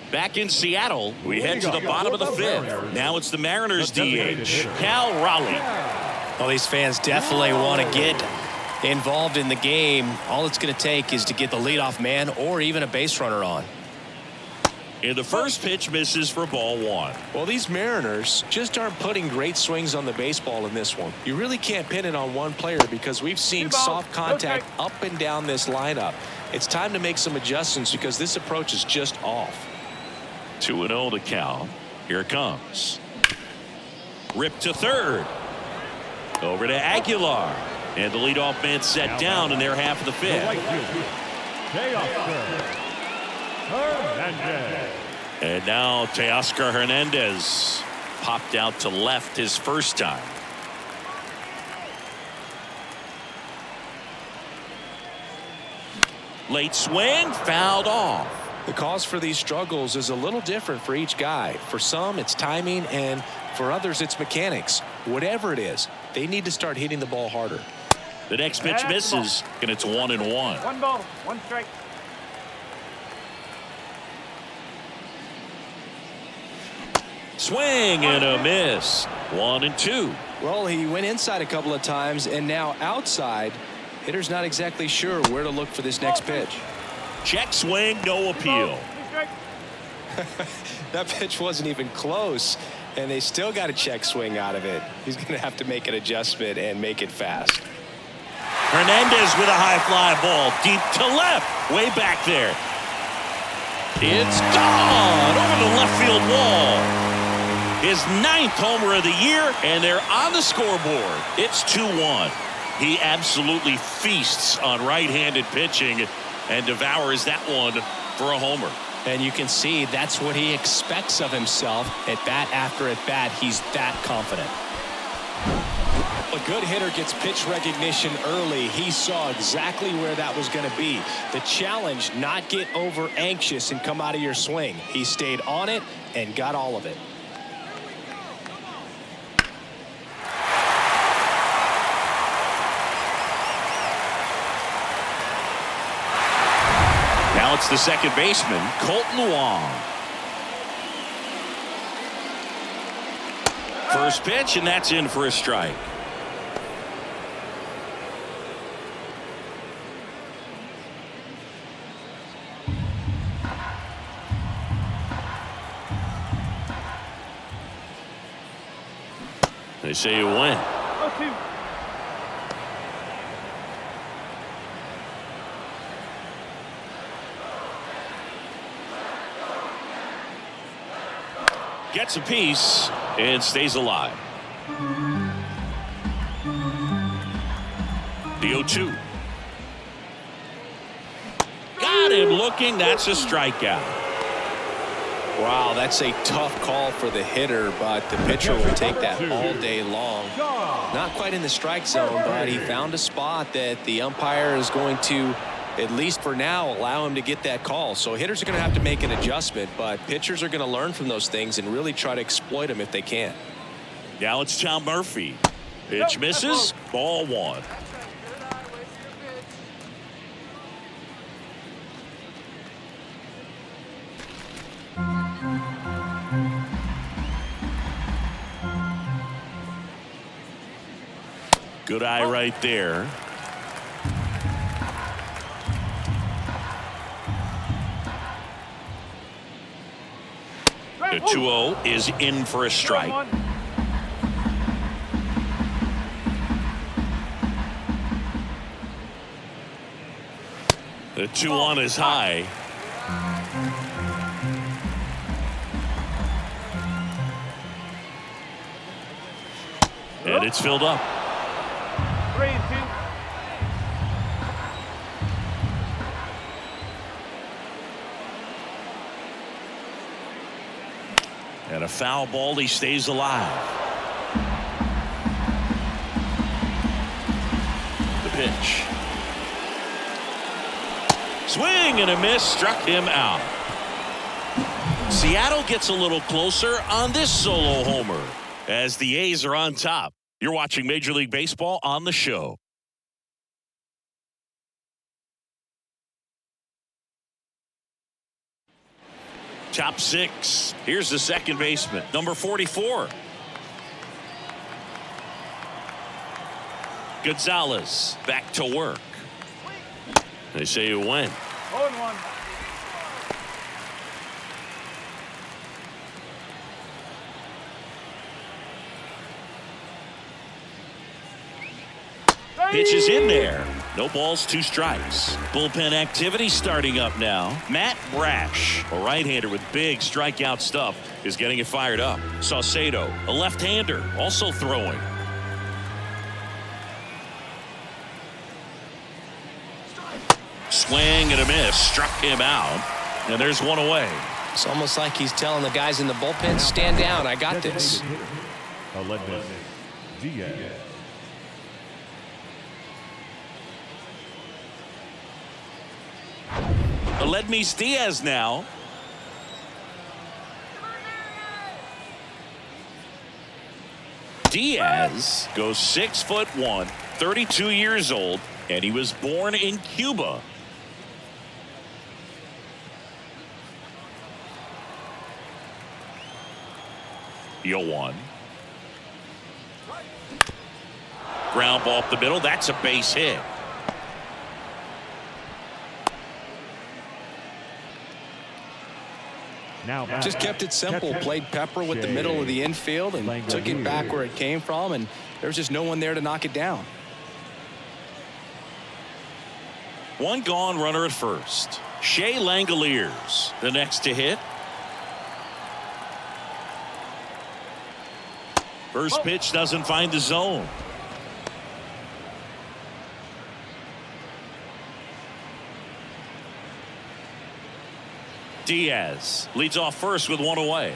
Back in Seattle, we head to the bottom of the 5th. Now it's the Mariners DH, Cal Raleigh. Well, these fans definitely want to get involved in the game. All it's going to take is to get the leadoff man or even a base runner on. And the first pitch misses for ball 1. Well, these Mariners just aren't putting great swings on the baseball in this one. You really can't pin it on one player because we've seen soft contact up and down this lineup. It's time to make some adjustments because this approach is just off. 2-0 to Cal. Here it comes. Ripped to third. Over to Aguilar. And the leadoff man set down in their half of the 5th. And now Teoscar Hernandez popped out to left his first time. Late swing, fouled off. The cause for these struggles is a little different for each guy. For some, it's timing, and for others, it's mechanics. Whatever it is, they need to start hitting the ball harder. The next pitch misses, and it's 1-1. 1 ball, 1 strike. Swing and a miss. 1-2. Well, he went inside a couple of times, and now outside. Hitter's not exactly sure where to look for this next pitch. Check swing, no appeal. 3 strikes. That pitch wasn't even close, and they still got a check swing out of it. He's going to have to make an adjustment and make it fast. Hernandez with a high fly ball deep to left, way back there. It's gone over the left field wall. His 9th homer of the year, and they're on the scoreboard. It's 2-1. He absolutely feasts on right-handed pitching and devours that one for a homer. And you can see that's what he expects of himself. At bat after at bat, he's that confident. A good hitter gets pitch recognition early. He saw exactly where that was going to be. The challenge, not get over anxious and come out of your swing. He stayed on it and got all of it. Now it's the second baseman, Colton Wong. First pitch, and that's in for a strike. They say you win. 0-2. Gets a piece and stays alive. The 0-2. Got him looking. That's a strikeout. Wow, that's a tough call for the hitter, but the pitcher will take that all day long. Not quite in the strike zone, but he found a spot that the umpire is going to, at least for now, allow him to get that call. So hitters are going to have to make an adjustment, but pitchers are going to learn from those things and really try to exploit them if they can. Now it's Tom Murphy. Pitch misses. Ball 1. Good eye right there. The 2-0 is in for a strike. The 2-1 is high. And it's filled up. 3-2. And a foul ball. He stays alive. The pitch. Swing and a miss. Struck him out. Seattle gets a little closer on this solo homer as the A's are on top. You're watching Major League Baseball on the show. Top 6. Here's the second baseman, number 44. Gonzalez back to work. They say you win. 0-1. Pitch is in there. No balls, 2 strikes. Bullpen activity starting up now. Matt Brash, a right-hander with big strikeout stuff, is getting it fired up. Saucedo, a left-hander, also throwing. Swing and a miss. Struck him out. And there's one away. It's almost like he's telling the guys in the bullpen, stand down, I got this. Aledmys Diaz. Aledmys Diaz now. Diaz goes 6'1", 32 years old, and he was born in Cuba. Deal 1. Ground ball up the middle. That's a base hit. Now Just kept it simple. Played pepper with the middle of the infield and took it back where it came from, and there was just no one there to knock it down. One gone, runner at first. Shea Langoliers, the next to hit. First pitch doesn't find the zone. Diaz leads off first with one away.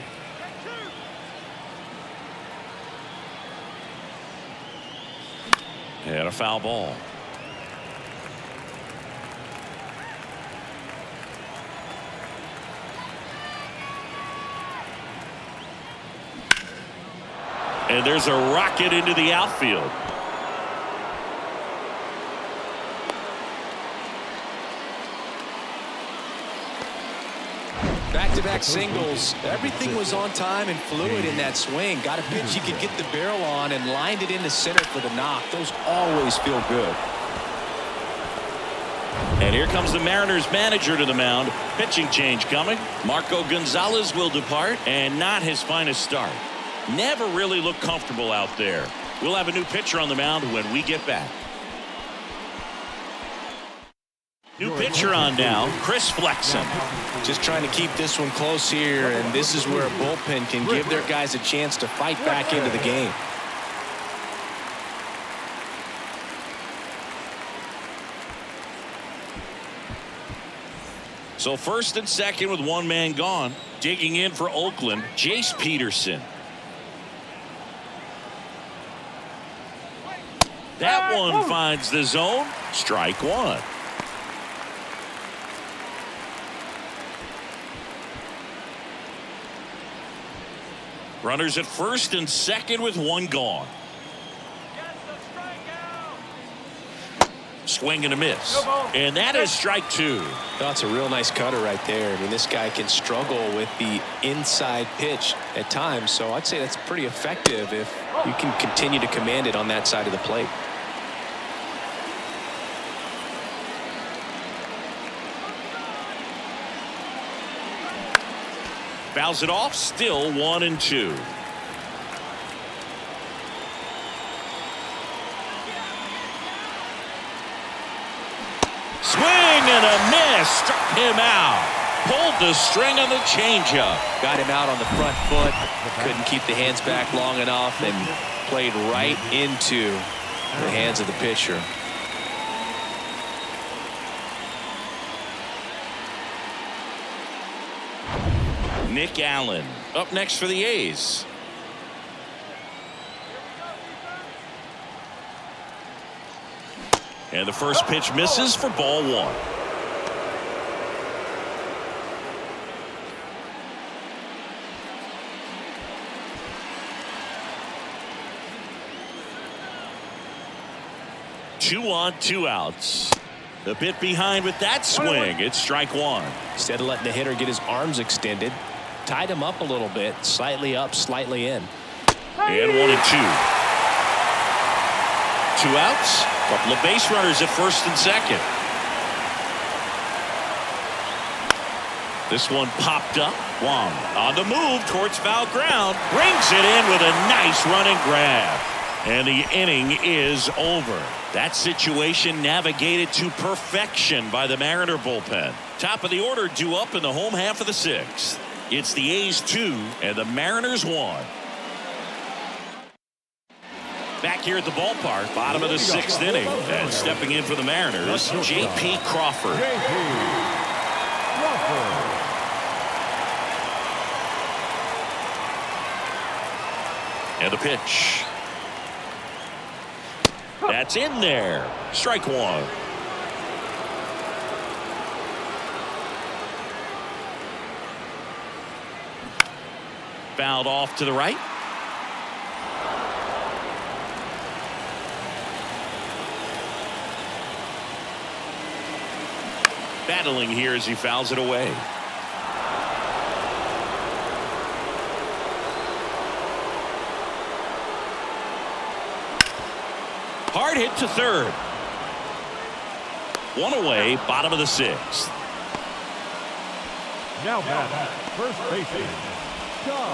And a foul ball. And there's a rocket into the outfield. Back-to-back singles. Everything was on time and fluid in that swing. Got a pitch he could get the barrel on and lined it into center for the knock. Those always feel good. And here comes the Mariners manager to the mound. Pitching change coming. Marco Gonzalez will depart, and not his finest start. Never really looked comfortable out there. We'll have a new pitcher on the mound when we get back. New pitcher on now, Chris Flexen. Just trying to keep this one close here, and this is where a bullpen can give their guys a chance to fight back into the game. So first and second with one man gone. Digging in for Oakland, Jace Peterson. That one finds the zone. Strike one. Runners at first and second with one gone. Swing and a miss. And that is strike two. That's a real nice cutter right there. I mean, this guy can struggle with the inside pitch at times, so I'd say that's pretty effective if you can continue to command it on that side of the plate. Fouls it off, still 1-2. Swing and a miss. Struck him out. Pulled the string on the changeup. Got him out on the front foot. Couldn't keep the hands back long enough and played right into the hands of the pitcher. Nick Allen up next for the A's. And the first pitch misses for ball one. Two on, two outs. A bit behind with that swing. It's strike one. Instead of letting the hitter get his arms extended, tied him up a little bit, slightly up, slightly in. And 1-2. Two outs. Couple of base runners at first and second. This one popped up. Wong on the move towards foul ground. Brings it in with a nice running grab. And the inning is over. That situation navigated to perfection by the Mariner bullpen. Top of the order due up in the home half of the sixth. It's the A's 2 and the Mariners 1. Back here at the ballpark, bottom of the sixth inning, and stepping in for the Mariners, J.P. Crawford. And the pitch. That's in there. Strike one. Fouled off to the right. Battling here as he fouls it away. Hard hit to third. One away, bottom of the sixth. Now batting, first baseman, Ty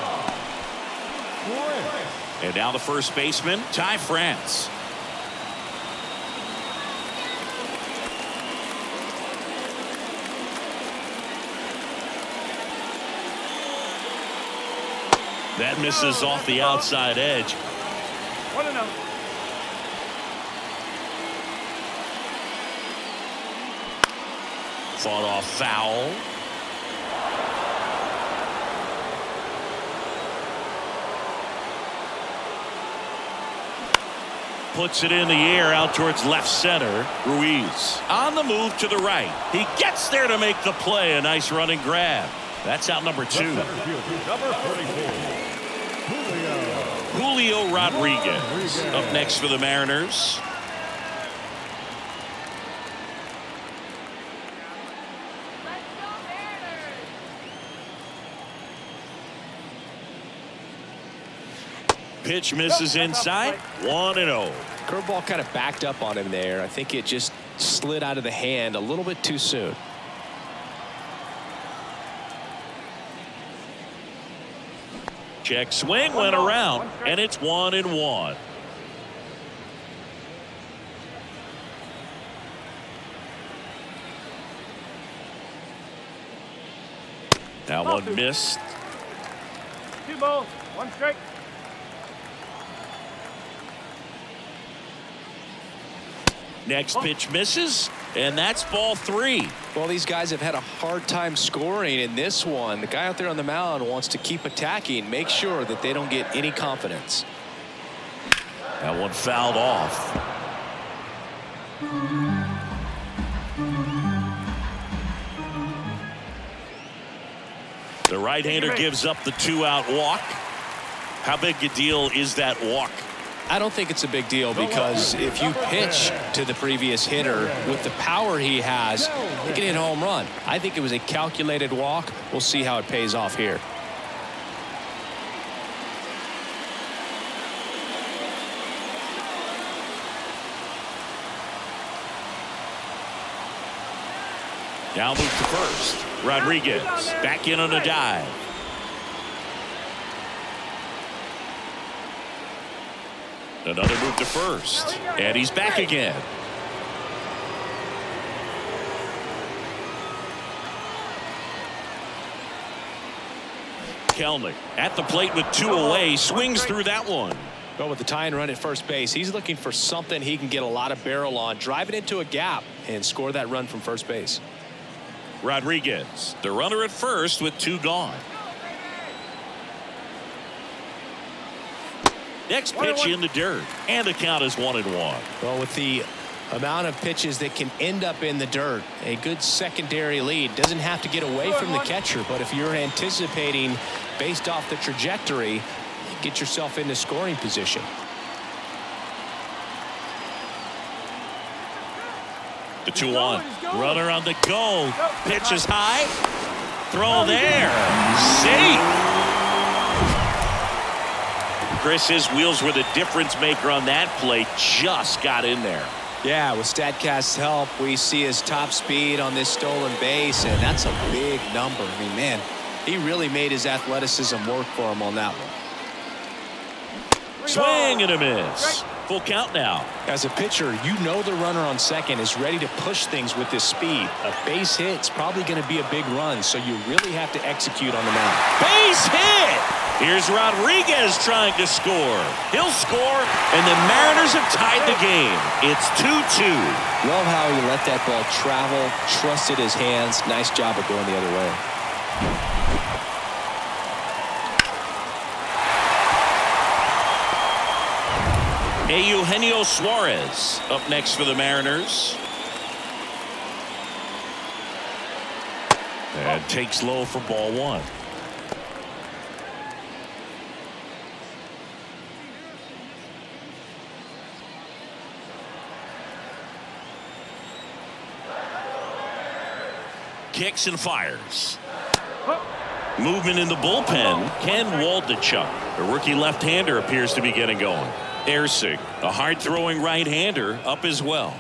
France. And now the first baseman, Ty France. That misses off the outside edge. 1-0. Fought off foul. Puts it in the air out towards left center. Ruiz on the move to the right. He gets there to make the play. A nice running grab. That's out number 2. Number 44, Julio Rodriguez up next for the Mariners. Pitch misses inside. 1-0. Curveball kind of backed up on him there. I think it just slid out of the hand a little bit too soon. Check swing, went around, and it's 1-1. That one missed. 2 balls, 1 strike. Next pitch misses, and that's ball 3. Well, these guys have had a hard time scoring in this one. The guy out there on the mound wants to keep attacking, make sure that they don't get any confidence. That one fouled off. The right-hander gives up the 2-out walk. How big a deal is that walk? I don't think it's a big deal because if you pitch to the previous hitter with the power he has, he can hit a home run. I think it was a calculated walk. We'll see how it pays off here. Now move to first. Rodriguez back in on a dive. Another move to first, and he's back again. Kelnick at the plate with 2 away, swings through that one. Well, with the tying run at first base, he's looking for something he can get a lot of barrel on, drive it into a gap, and score that run from first base. Rodriguez, the runner at first with 2 gone. Next pitch in the dirt, and the count is 1-1. Well, with the amount of pitches that can end up in the dirt, a good secondary lead doesn't have to get away from the catcher, but if you're anticipating based off the trajectory, get yourself into scoring position. The 2-1. Runner on the go. Pitch is high. Throw there. Safe. Chris, his wheels were the difference maker on that play. Just got in there. Yeah, with StatCast's help, we see his top speed on this stolen base, and that's a big number. I mean, man, he really made his athleticism work for him on that one. Swing and a miss. Full count now. As a pitcher, you know the runner on second is ready to push things with his speed. A base hit's probably going to be a big run, so you really have to execute on the mound. Base hit! Here's Rodriguez trying to score. He'll score, and the Mariners have tied the game. It's 2-2. Love how he let that ball travel, trusted his hands. Nice job of going the other way. Eugenio Suarez up next for the Mariners. And takes low for ball 1. kicks and fires. Movement in the bullpen. Ken Waldachuk, the rookie left-hander, appears to be getting going. Ersig, a hard-throwing right-hander, up as well.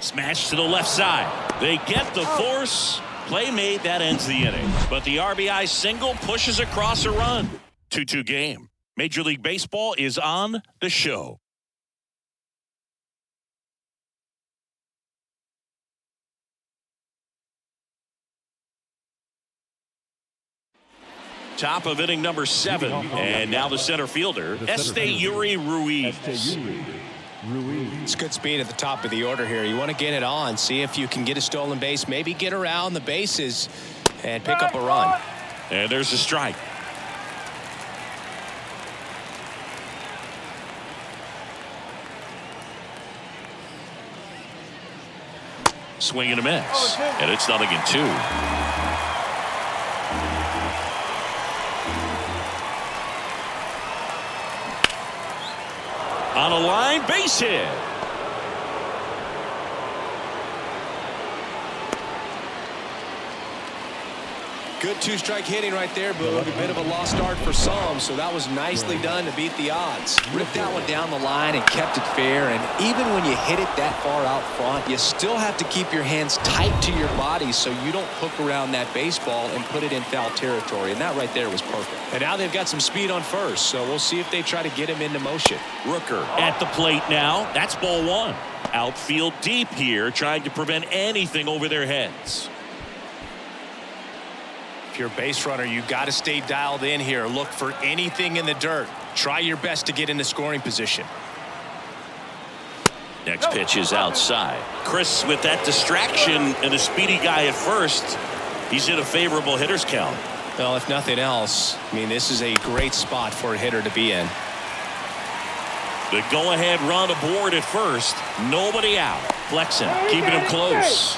Smash to the left side. They get the force. Play made. That ends the inning. But the RBI single pushes across a run. 2-2 game. Major League Baseball is on the show. Top of inning number 7. And now the center fielder, Esteury Ruiz. It's good speed at the top of the order here. You want to get it on, see if you can get a stolen base, maybe get around the bases and pick up a run. And there's a strike. Swing and a miss. And it's 0-2. On a line, base hit. Good two-strike hitting right there, Boog. A bit of a lost start for some, so that was nicely done to beat the odds. Ripped that one down the line and kept it fair, and even when you hit it that far out front, you still have to keep your hands tight to your body so you don't hook around that baseball and put it in foul territory, and that right there was perfect. And now they've got some speed on first, so we'll see if they try to get him into motion. Rooker at the plate now. That's ball 1. Outfield deep here, trying to prevent anything over their heads. If you're a base runner, you got to stay dialed in here. Look for anything in the dirt. Try your best to get into scoring position. Next pitch is outside. Chris, with that distraction and a speedy guy at first, he's in a favorable hitter's count. Well, if nothing else, I mean, this is a great spot for a hitter to be in. The go-ahead run aboard at first. Nobody out. Flexing, keeping him close.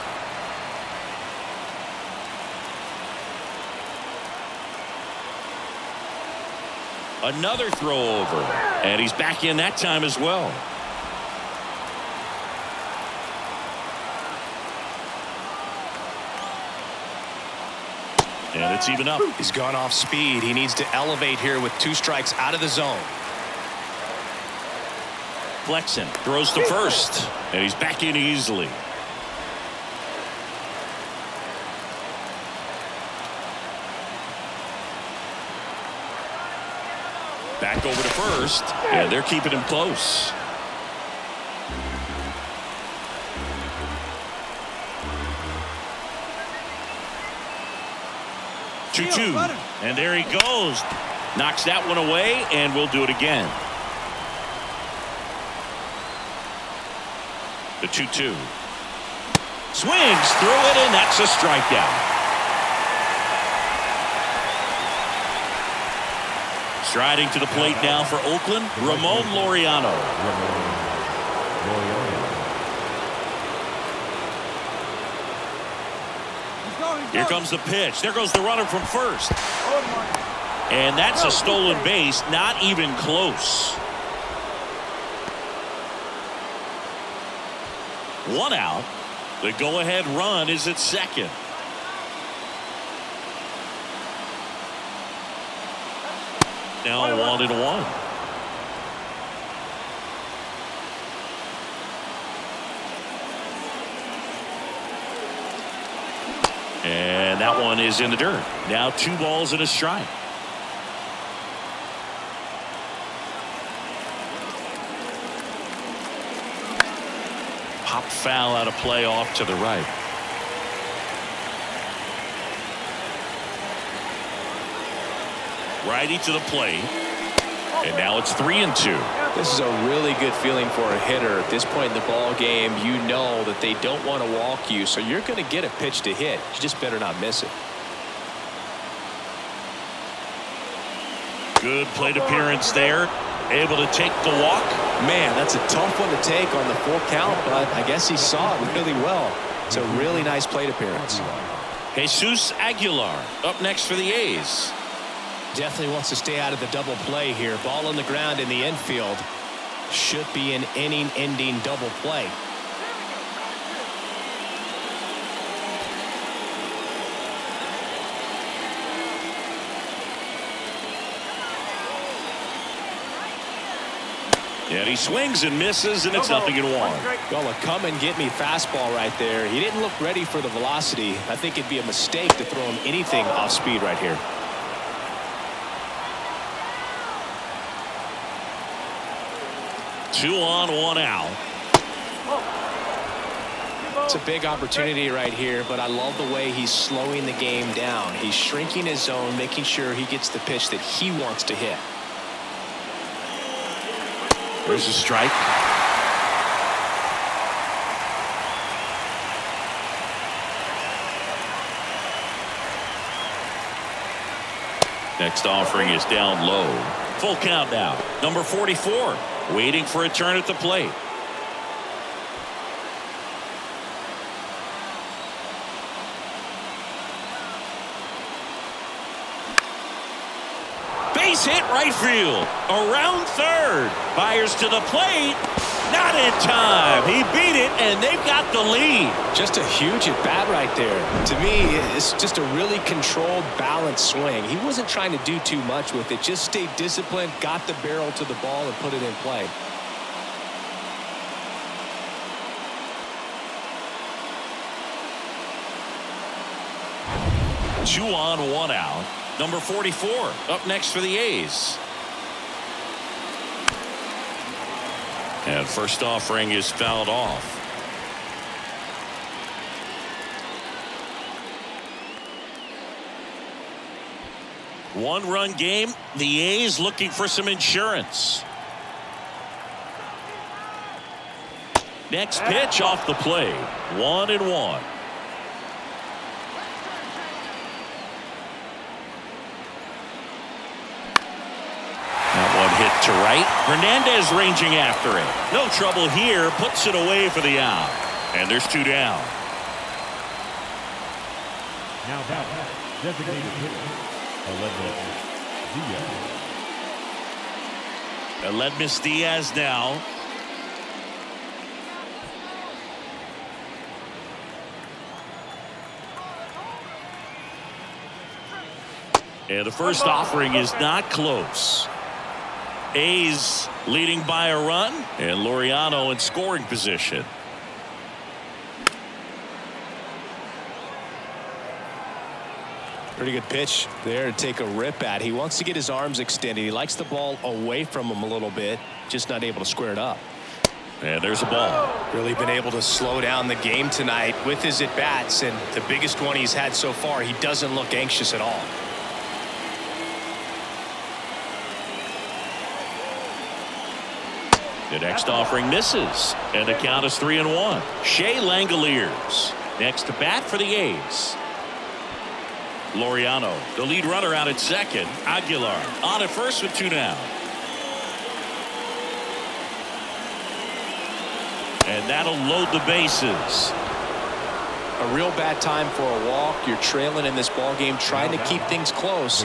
Another throw over. And he's back in that time as well. And it's even up. He's gone off speed. He needs to elevate here with 2 strikes out of the zone. Flexen throws to first. And he's back in easily. Back over to first, and they're keeping him close. Two, and there he goes. Knocks that one away, and we'll do it again. The 2-2. Swings through it, and that's a strikeout. Striding to the plate now for Oakland, Ramon Laureano. Here comes the pitch. There goes the runner from first. And that's a stolen base, not even close. 1 out. The go-ahead run is at second. Now 1-1. And that one is in the dirt. Now 2 balls and a strike. Pop foul out of play off to the right. Righty to the plate. And now it's 3-2. This is a really good feeling for a hitter at this point in the ball game. You know that they don't want to walk you, so you're going to get a pitch to hit. You just better not miss it. Good plate appearance there. Able to take the walk. Man, that's a tough one to take on the full count, but I guess he saw it really well. It's a really nice plate appearance. Jesus Aguilar up next for the A's. Definitely wants to stay out of the double play here. Ball on the ground in the infield. Should be an inning-ending double play. And he swings and misses, and it's 0-1. Well, a come-and-get-me fastball right there. He didn't look ready for the velocity. I think it'd be a mistake to throw him anything off speed right here. Two on, one out. It's a big opportunity right here, but I love the way he's slowing the game down. He's shrinking his zone, making sure he gets the pitch that he wants to hit. There's a strike. Next offering is down low. Full count now. Number 44, waiting for a turn at the plate. Base hit right field. Around third. Fires to the plate. Not in time. He beat it, and they've got the lead. Just a huge at-bat right there. To me, it's just a really controlled, balanced swing. He wasn't trying to do too much with it. Just stayed disciplined, got the barrel to the ball, and put it in play. Two on, one out. Number 44 up next for the A's. And first offering is fouled off. One-run game. The A's looking for some insurance. Next pitch off the plate. 1-1. Hit to right. Hernandez ranging after it. No trouble here. Puts it away for the out. And there's two down. Now back, designated hitter, Aledmys Diaz now. And the first offering is not close. A's leading by a run, and Laureano in scoring position. Pretty good pitch there to take a rip at. He wants to get his arms extended. He likes the ball away from him a little bit, just not able to square it up. And there's a ball. Really been able to slow down the game tonight with his at-bats, and the biggest one he's had so far. He doesn't look anxious at all. The next offering misses, and the count is 3-1. Shea Langoliers next to bat for the A's. Laureano, the lead runner, out at second. Aguilar on at first with two down. And that'll load the bases. A real bad time for a walk. You're trailing in this ball game, trying to keep things close.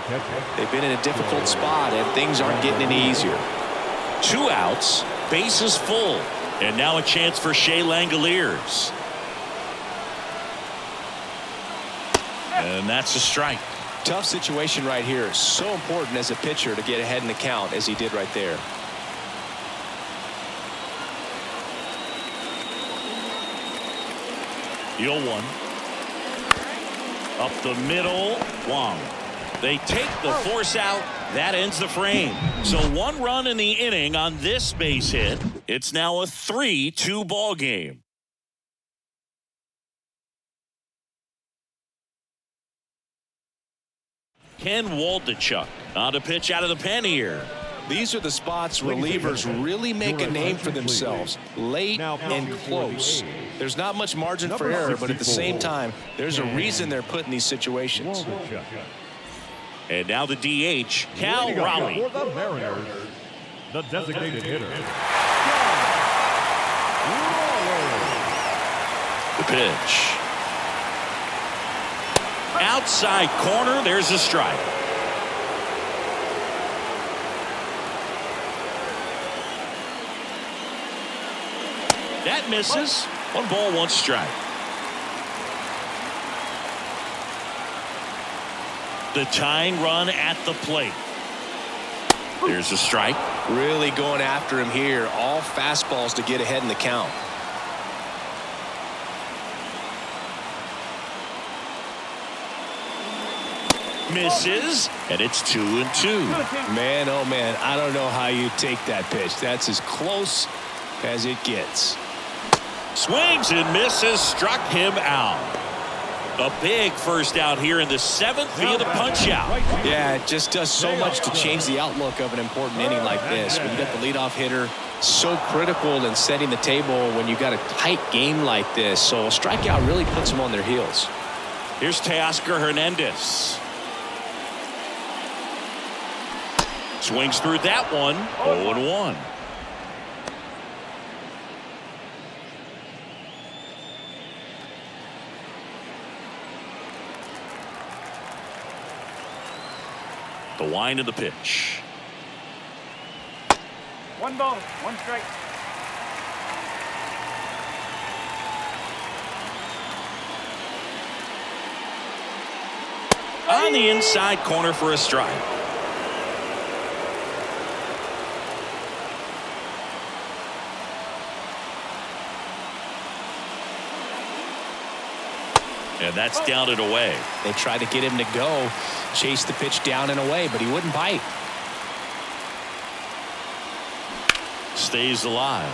They've been in a difficult spot, and things aren't getting any easier. Two outs. Bases full. And now a chance for Shea Langoliers. And that's a strike. Tough situation right here. So important as a pitcher to get ahead in the count as he did right there. The 0-1. Up the middle. Wong. They take the force out. That ends the frame. So one run in the inning on this base hit. It's now a 3-2 ball game. Ken Waldachuk on a pitch out of the pen here. These are the spots relievers really make a name for themselves. Late and close. There's not much margin for error, but at the same time, there's a reason they're put in these situations. And now the DH, Cal Raleigh. For the Mariners, the designated hitter. The pitch. Outside corner, there's a strike. That misses. 1 ball, 1 strike. The tying run at the plate. There's a strike. Really going after him here. All fastballs to get ahead in the count. Misses, and it's 2-2. Man, oh man, I don't know how you take that pitch. That's as close as it gets. Swings and misses, struck him out. A big first out here in the 7th via the punch out. Yeah, it just does so much to change the outlook of an important inning like this. When you got the leadoff hitter, so critical in setting the table when you got a tight game like this. So a strikeout really puts them on their heels. Here's Teoscar Hernandez. Swings through that one. 0-1. The wind of the pitch. 1 ball, 1 strike. On the inside corner for a strike. And that's down and away. They tried to get him to go, chase the pitch down and away, but he wouldn't bite. Stays alive.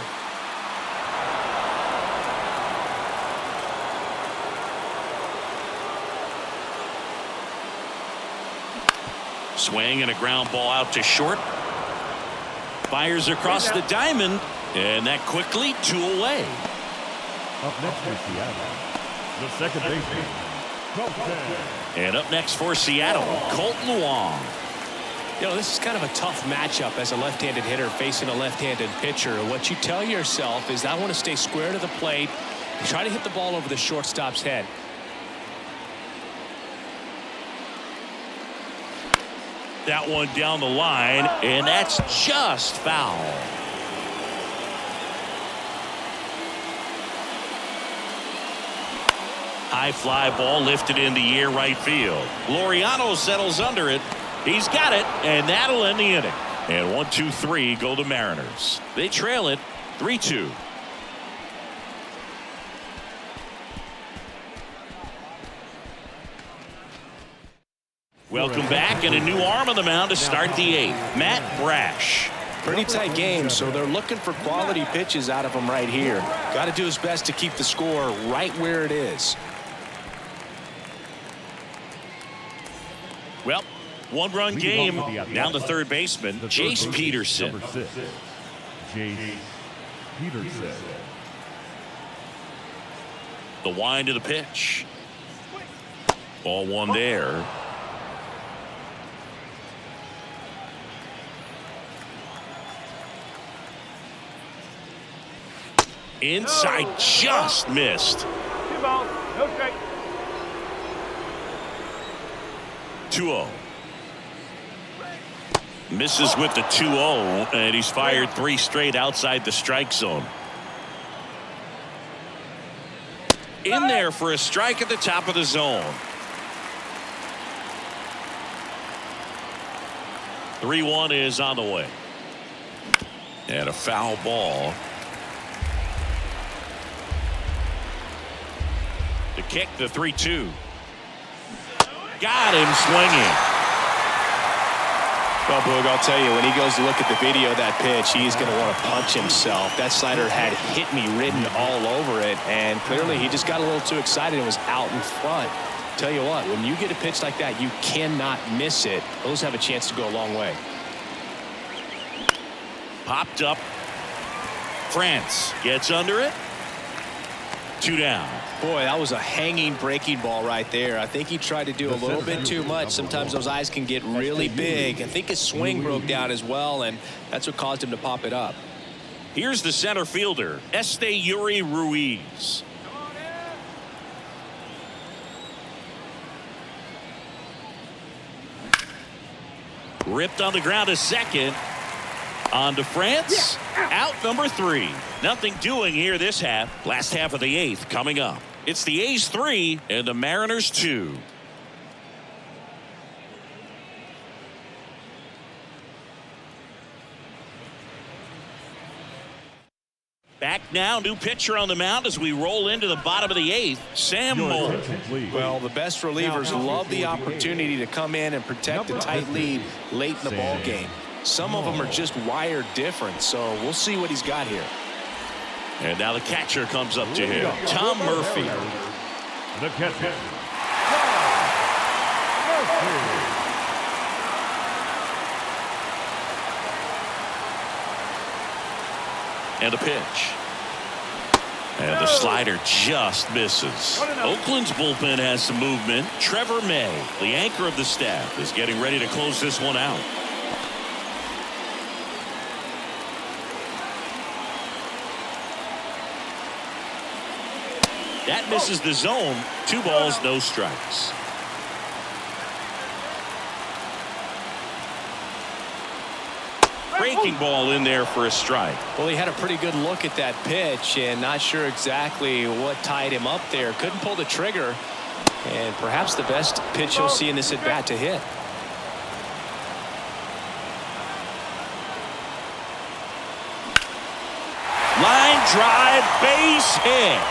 Swing and a ground ball out to short. Fires across the diamond, and that quickly 2 away. Up next for Seattle, the second baseman, Colton. And up next for Seattle, Colton Wong. You know, this is kind of a tough matchup as a left-handed hitter facing a left-handed pitcher. What you tell yourself is, I want to stay square to the plate, try to hit the ball over the shortstop's head. That one down the line, and that's just foul. High fly ball lifted in the air right field. Laureano settles under it. He's got it, and that'll end the inning. And 1-2-3 go the Mariners. They trail it 3-2. Welcome back, and a new arm on the mound to start the 8th. Matt Brash. Pretty tight game, so they're looking for quality pitches out of him right here. Got to do his best to keep the score right where it is. Well, 1-run game. Down the third baseman, Jace Peterson. Number 6, Jace Peterson. The wind of the pitch. Ball 1 there. Inside, just missed. 2 balls, no strike. 2-0. Misses with the 2-0, and he's fired 3 straight outside the strike zone. In there for a strike at the top of the zone. 3-1 is on the way. And a foul ball. The kick, the 3-2. Got him swinging. Well, Boog, I'll tell you, when he goes to look at the video of that pitch, he's going to want to punch himself. That slider had hit me written all over it, and clearly he just got a little too excited and was out in front. Tell you what, when you get a pitch like that, you cannot miss it. Those have a chance to go a long way. Popped up. France gets under it. 2 down. Boy, that was a hanging breaking ball right there. I think he tried to do a little bit too much. Sometimes those eyes can get really big. I think his swing broke down as well, and that's what caused him to pop it up. Here's the center fielder, Yuri Ruiz. Ripped on the ground to second. On to France. Out number 3. Nothing doing here this half. Last half of the 8th coming up. It's the A's 3 and the Mariners 2. Back now, new pitcher on the mound as we roll into the bottom of the 8th, Sam Moll. Well, the best relievers love the opportunity to come in and protect a tight lead late in the ball game. Some of them are just wired different, so we'll see what he's got here. And now the catcher comes up to him, Tom Murphy. The catcher, And a pitch. And the slider just misses. Oakland's bullpen has some movement. Trevor May, the anchor of the staff, is getting ready to close this one out. That misses the zone. 2 balls, no strikes. Breaking ball in there for a strike. Well, he had a pretty good look at that pitch and not sure exactly what tied him up there. Couldn't pull the trigger, and perhaps the best pitch you'll see in this at bat to hit. Line drive, base hit.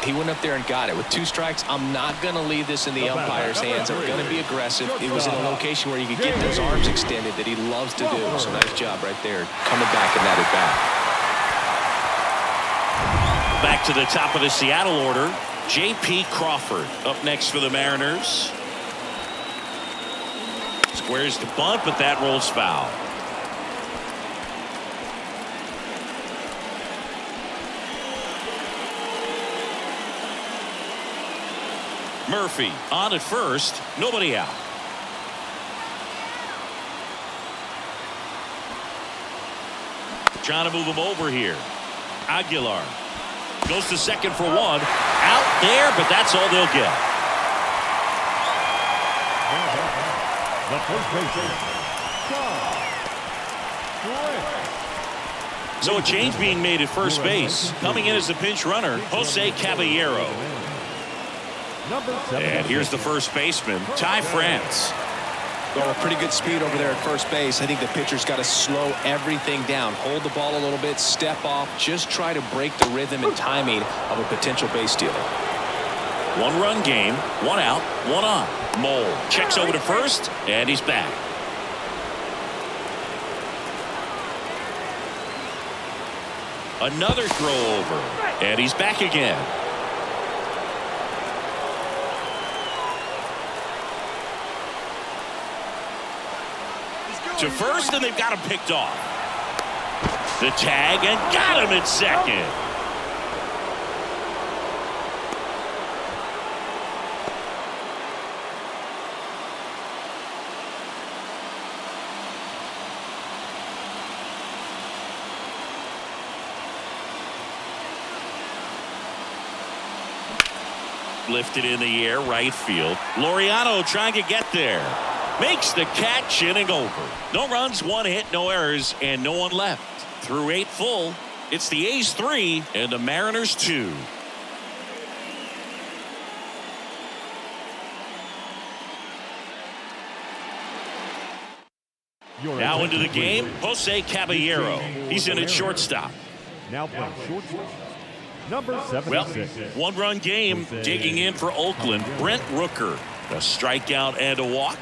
He went up there and got it. With 2 strikes, I'm not going to leave this in the umpire's hands. I'm going to be aggressive. It was in a location where you could get those arms extended that he loves to do. So nice job right there, coming back in that at bat. Back to the top of the Seattle order. J.P. Crawford up next for the Mariners. Squares the bunt, but that rolls foul. Murphy on at first, nobody out. Trying to move him over here. Aguilar goes to second for 1. Out there, but that's all they'll get. the first baseman, So a change being made at first base. Coming in as the pinch runner, Jose Caballero. And here's the first baseman, Ty France. Well, pretty good speed over there at first base. I think the pitcher's got to slow everything down. Hold the ball a little bit, step off, just try to break the rhythm and timing of a potential base stealer. 1-run game, 1 out, 1 on. Moll checks over to first, and he's back. Another throw over, and he's back again. To first, and they've got him picked off. The tag, and got him at second. Lifted in the air, right field. Laureano trying to get there. Makes the catch, inning over. No runs, 1 hit, no errors, and no one left. Through 8 full, it's the A's 3 and the Mariners 2. Now into the game, Jose Caballero. He's in at shortstop. Now playing shortstop, number 76. Well, 1-run game, digging in for Oakland, Brent Rooker. A strikeout and a walk.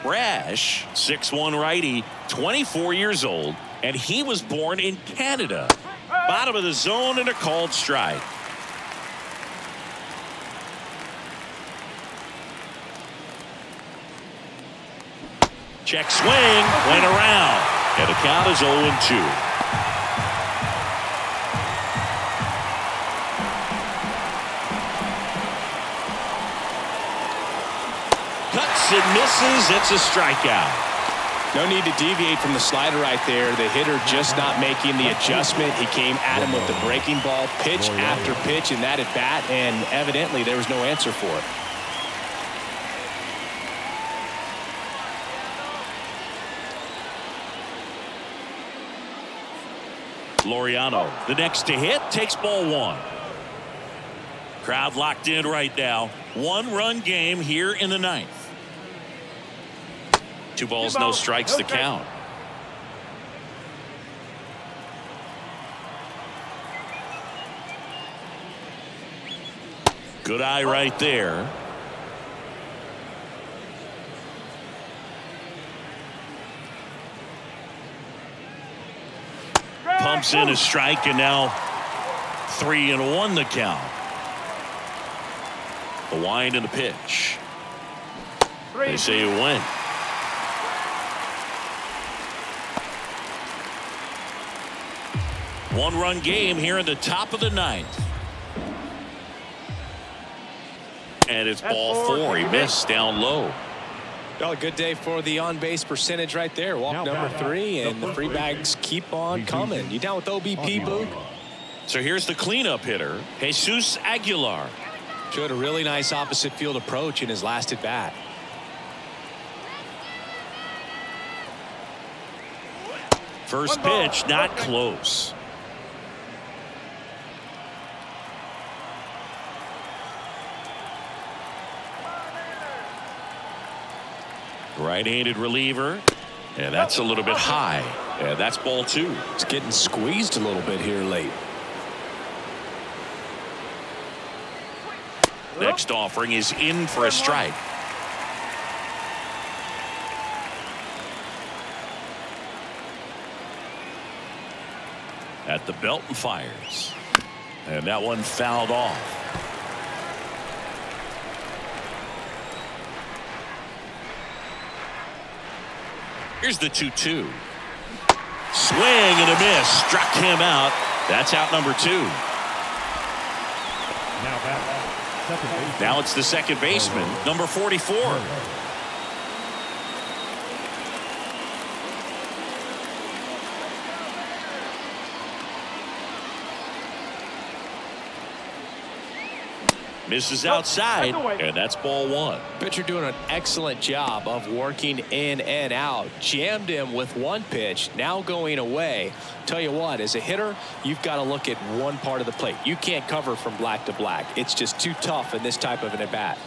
Brash, 6'1" righty, 24 years old, and he was born in Canada. Bottom of the zone and a called strike. Check swing, went around, and the count is 0-2. Cuts and misses. It's a strikeout. No need to deviate from the slider right there. The hitter just not making the adjustment. He came at him with the breaking ball, pitch after pitch in that at bat, and evidently there was no answer for it. Laureano, the next to hit, takes ball one. Crowd locked in right now. 1-run game here in the ninth. 2 balls, no strikes, the count. Good eye right there. Pumps in a strike, and now 3-1 the count. The wind and the pitch. They say it went. One-run game here in the top of the ninth. And it's ball 4. He missed down low. Well, a good day for the on-base percentage right there. Walk number 3, and the free bags keep on coming. You down with OBP, Boog? So here's the cleanup hitter, Jesus Aguilar. Showed a really nice opposite field approach in his last at bat. First pitch, not close. Right-handed reliever, and that's a little bit high. And that's ball 2. It's getting squeezed a little bit here late. Next offering is in for a strike. At the belt and fires. And that one fouled off. Here's the 2-2. Swing and a miss. Struck him out. That's out number 2. Now it's the second baseman, number 44. Misses outside, and that's ball 1. Pitcher doing an excellent job of working in and out. Jammed him with one pitch, now going away. Tell you what, as a hitter, you've got to look at one part of the plate. You can't cover from black to black. It's just too tough in this type of an at-bat.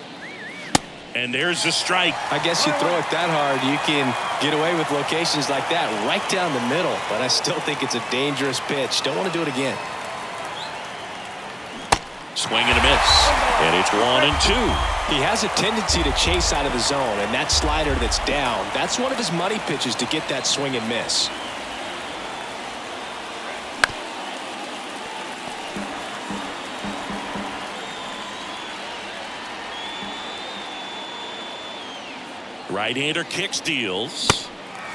And there's the strike. I guess you throw it that hard, you can get away with locations like that right down the middle. But I still think it's a dangerous pitch. Don't want to do it again. Swing and a miss. And it's 1-2. He has a tendency to chase out of the zone, and that slider that's down, that's one of his money pitches to get that swing and miss. Right-hander kicks, deals.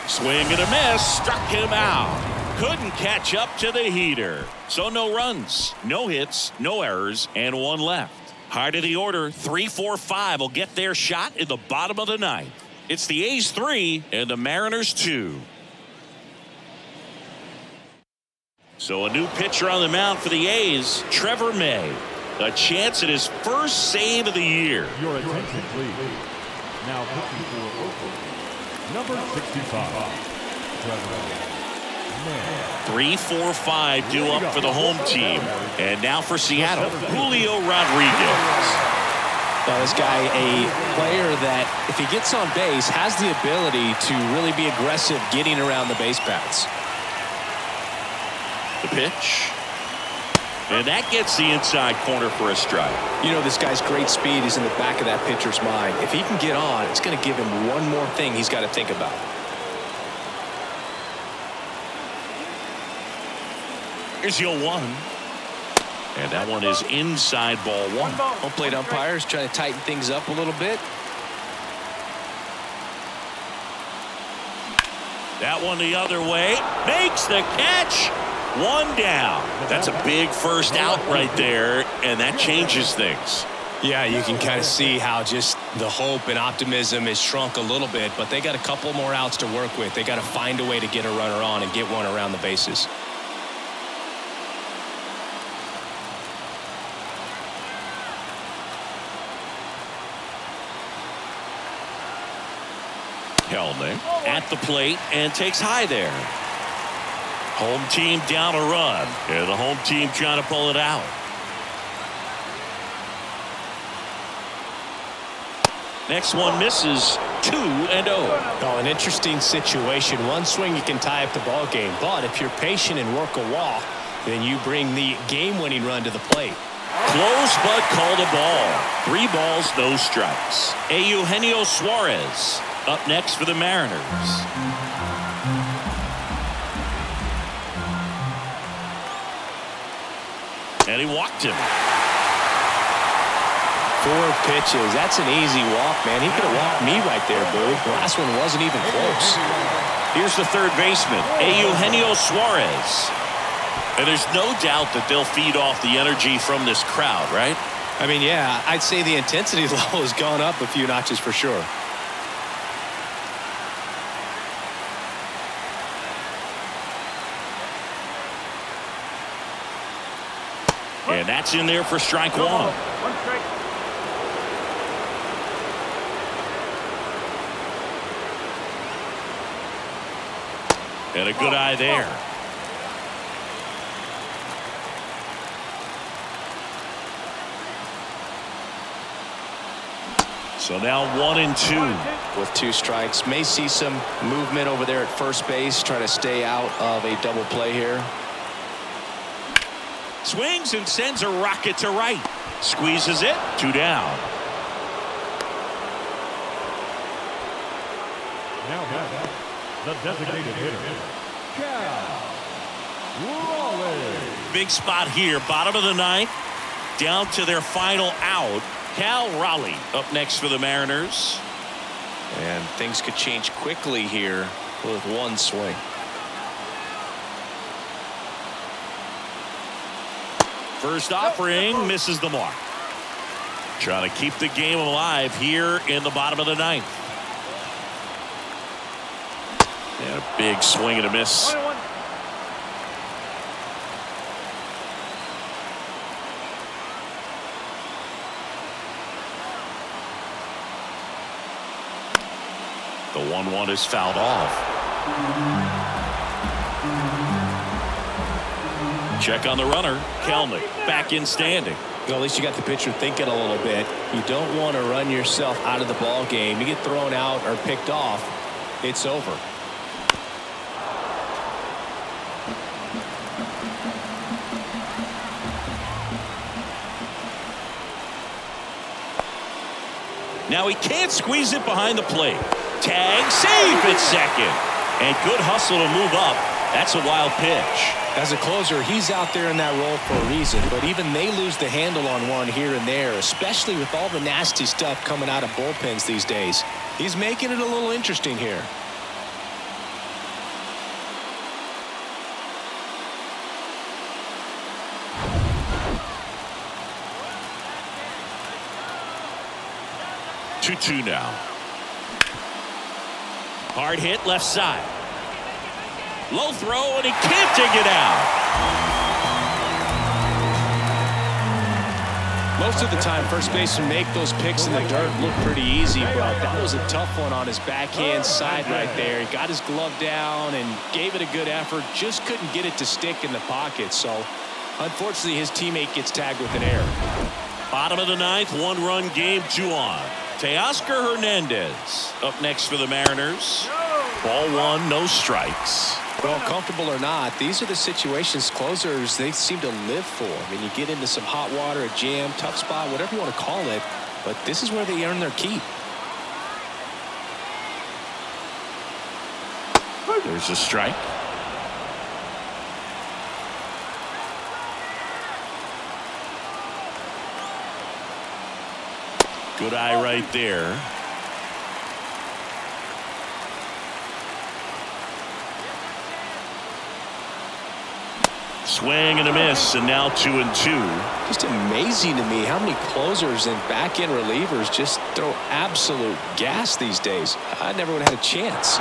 Swing and a miss. Struck him out. Couldn't catch up to the heater. So no runs, no hits, no errors, and 1 left. Heart of the order, 3-4-5 will get their shot in the bottom of the ninth. It's the A's 3 and the Mariners 2. So a new pitcher on the mound for the A's, Trevor May. A chance at his first save of the year. Your attention, please. Now pitching for Oakland, number 65, Trevor May. 3-4-5 due up for the home team. And now for Seattle, Julio Rodriguez. Well, this guy, a player that, if he gets on base, has the ability to really be aggressive getting around the base paths. The pitch. And that gets the inside corner for a strike. You know, this guy's great speed is in the back of that pitcher's mind. If he can get on, it's going to give him one more thing he's got to think about. Here's your 1. And that one is inside ball 1. Home plate umpires trying to tighten things up a little bit. That one the other way. Makes the catch. 1 down. That's a big first out right there, and that changes things. Yeah, you can kind of see how just the hope and optimism has shrunk a little bit, but they got a couple more outs to work with. They got to find a way to get a runner on and get one around the bases. Helmet at the plate and takes high there. Home team down a run, and the home team trying to pull it out. Next one misses. 2-0. Oh, an interesting situation. One swing you can tie up the ball game, but if you're patient and work a walk, then you bring the game-winning run to the plate. Close but called a ball. 3 balls, no strikes. Eugenio Suarez up next for the Mariners. And he walked him. 4 pitches. That's an easy walk, man. He could have walked me right there, Boo. The last one wasn't even close. Here's the third baseman, Eugenio Suarez. And there's no doubt that they'll feed off the energy from this crowd, right? I mean, yeah, I'd say the intensity level has gone up a few notches for sure. And that's in there for strike 1. One strike. And a good eye there. So now 1-2. With 2 strikes, may see some movement over there at first base, try to stay out of a double play here. Swings and sends a rocket to right. Squeezes it. 2 down. Now back, the designated hitter, Cal Raleigh. Big spot here. Bottom of the 9th. Down to their final out. Cal Raleigh up next for the Mariners. And things could change quickly here with 1 swing. First offering misses the mark. Trying to keep the game alive here in the bottom of the 9th. And a big swing and a miss. 1-1. The 1-1 is fouled off. Check on the runner. Kelnick back in standing. Well, at least you got the pitcher thinking a little bit. You don't want to run yourself out of the ball game. You get thrown out or picked off, it's over. Now he can't squeeze it behind the plate. Tag, safe at second. And good hustle to move up. That's a wild pitch. As a closer, he's out there in that role for a reason, but even they lose the handle on one here and there, especially with all the nasty stuff coming out of bullpens these days. He's making it a little interesting here. Two now. Hard hit left side. Low throw, and he can't dig it out. Most of the time, first basemen make those picks in the dirt look pretty easy, but that was a tough one on his backhand side right there. He got his glove down and gave it a good effort, just couldn't get it to stick in the pocket. So, unfortunately, his teammate gets tagged with an error. Bottom of the 9th, 1-run game, 2 on. Teoscar Hernandez up next for the Mariners. Ball 1, no strikes. Well, comfortable or not, these are the situations closers they seem to live for. I mean, you get into some hot water, a jam, tough spot, whatever you want to call it, but this is where they earn their keep. There's a strike. Good eye right there. Swing and a miss, and now 2-2. Just amazing to me how many closers and back-end relievers just throw absolute gas these days. I never would have had a chance.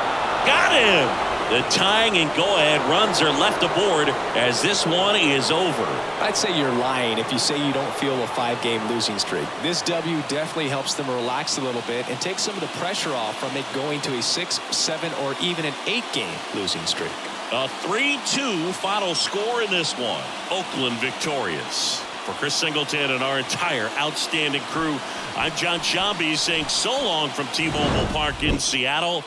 Got him! The tying and go-ahead runs are left aboard as this one is over. I'd say you're lying if you say you don't feel a 5-game losing streak. This W definitely helps them relax a little bit and take some of the pressure off from it going to a 6, 7, or even an 8-game losing streak. A 3-2 final score in this one. Oakland victorious. For Chris Singleton and our entire outstanding crew, I'm John Shambi saying so long from T-Mobile Park in Seattle.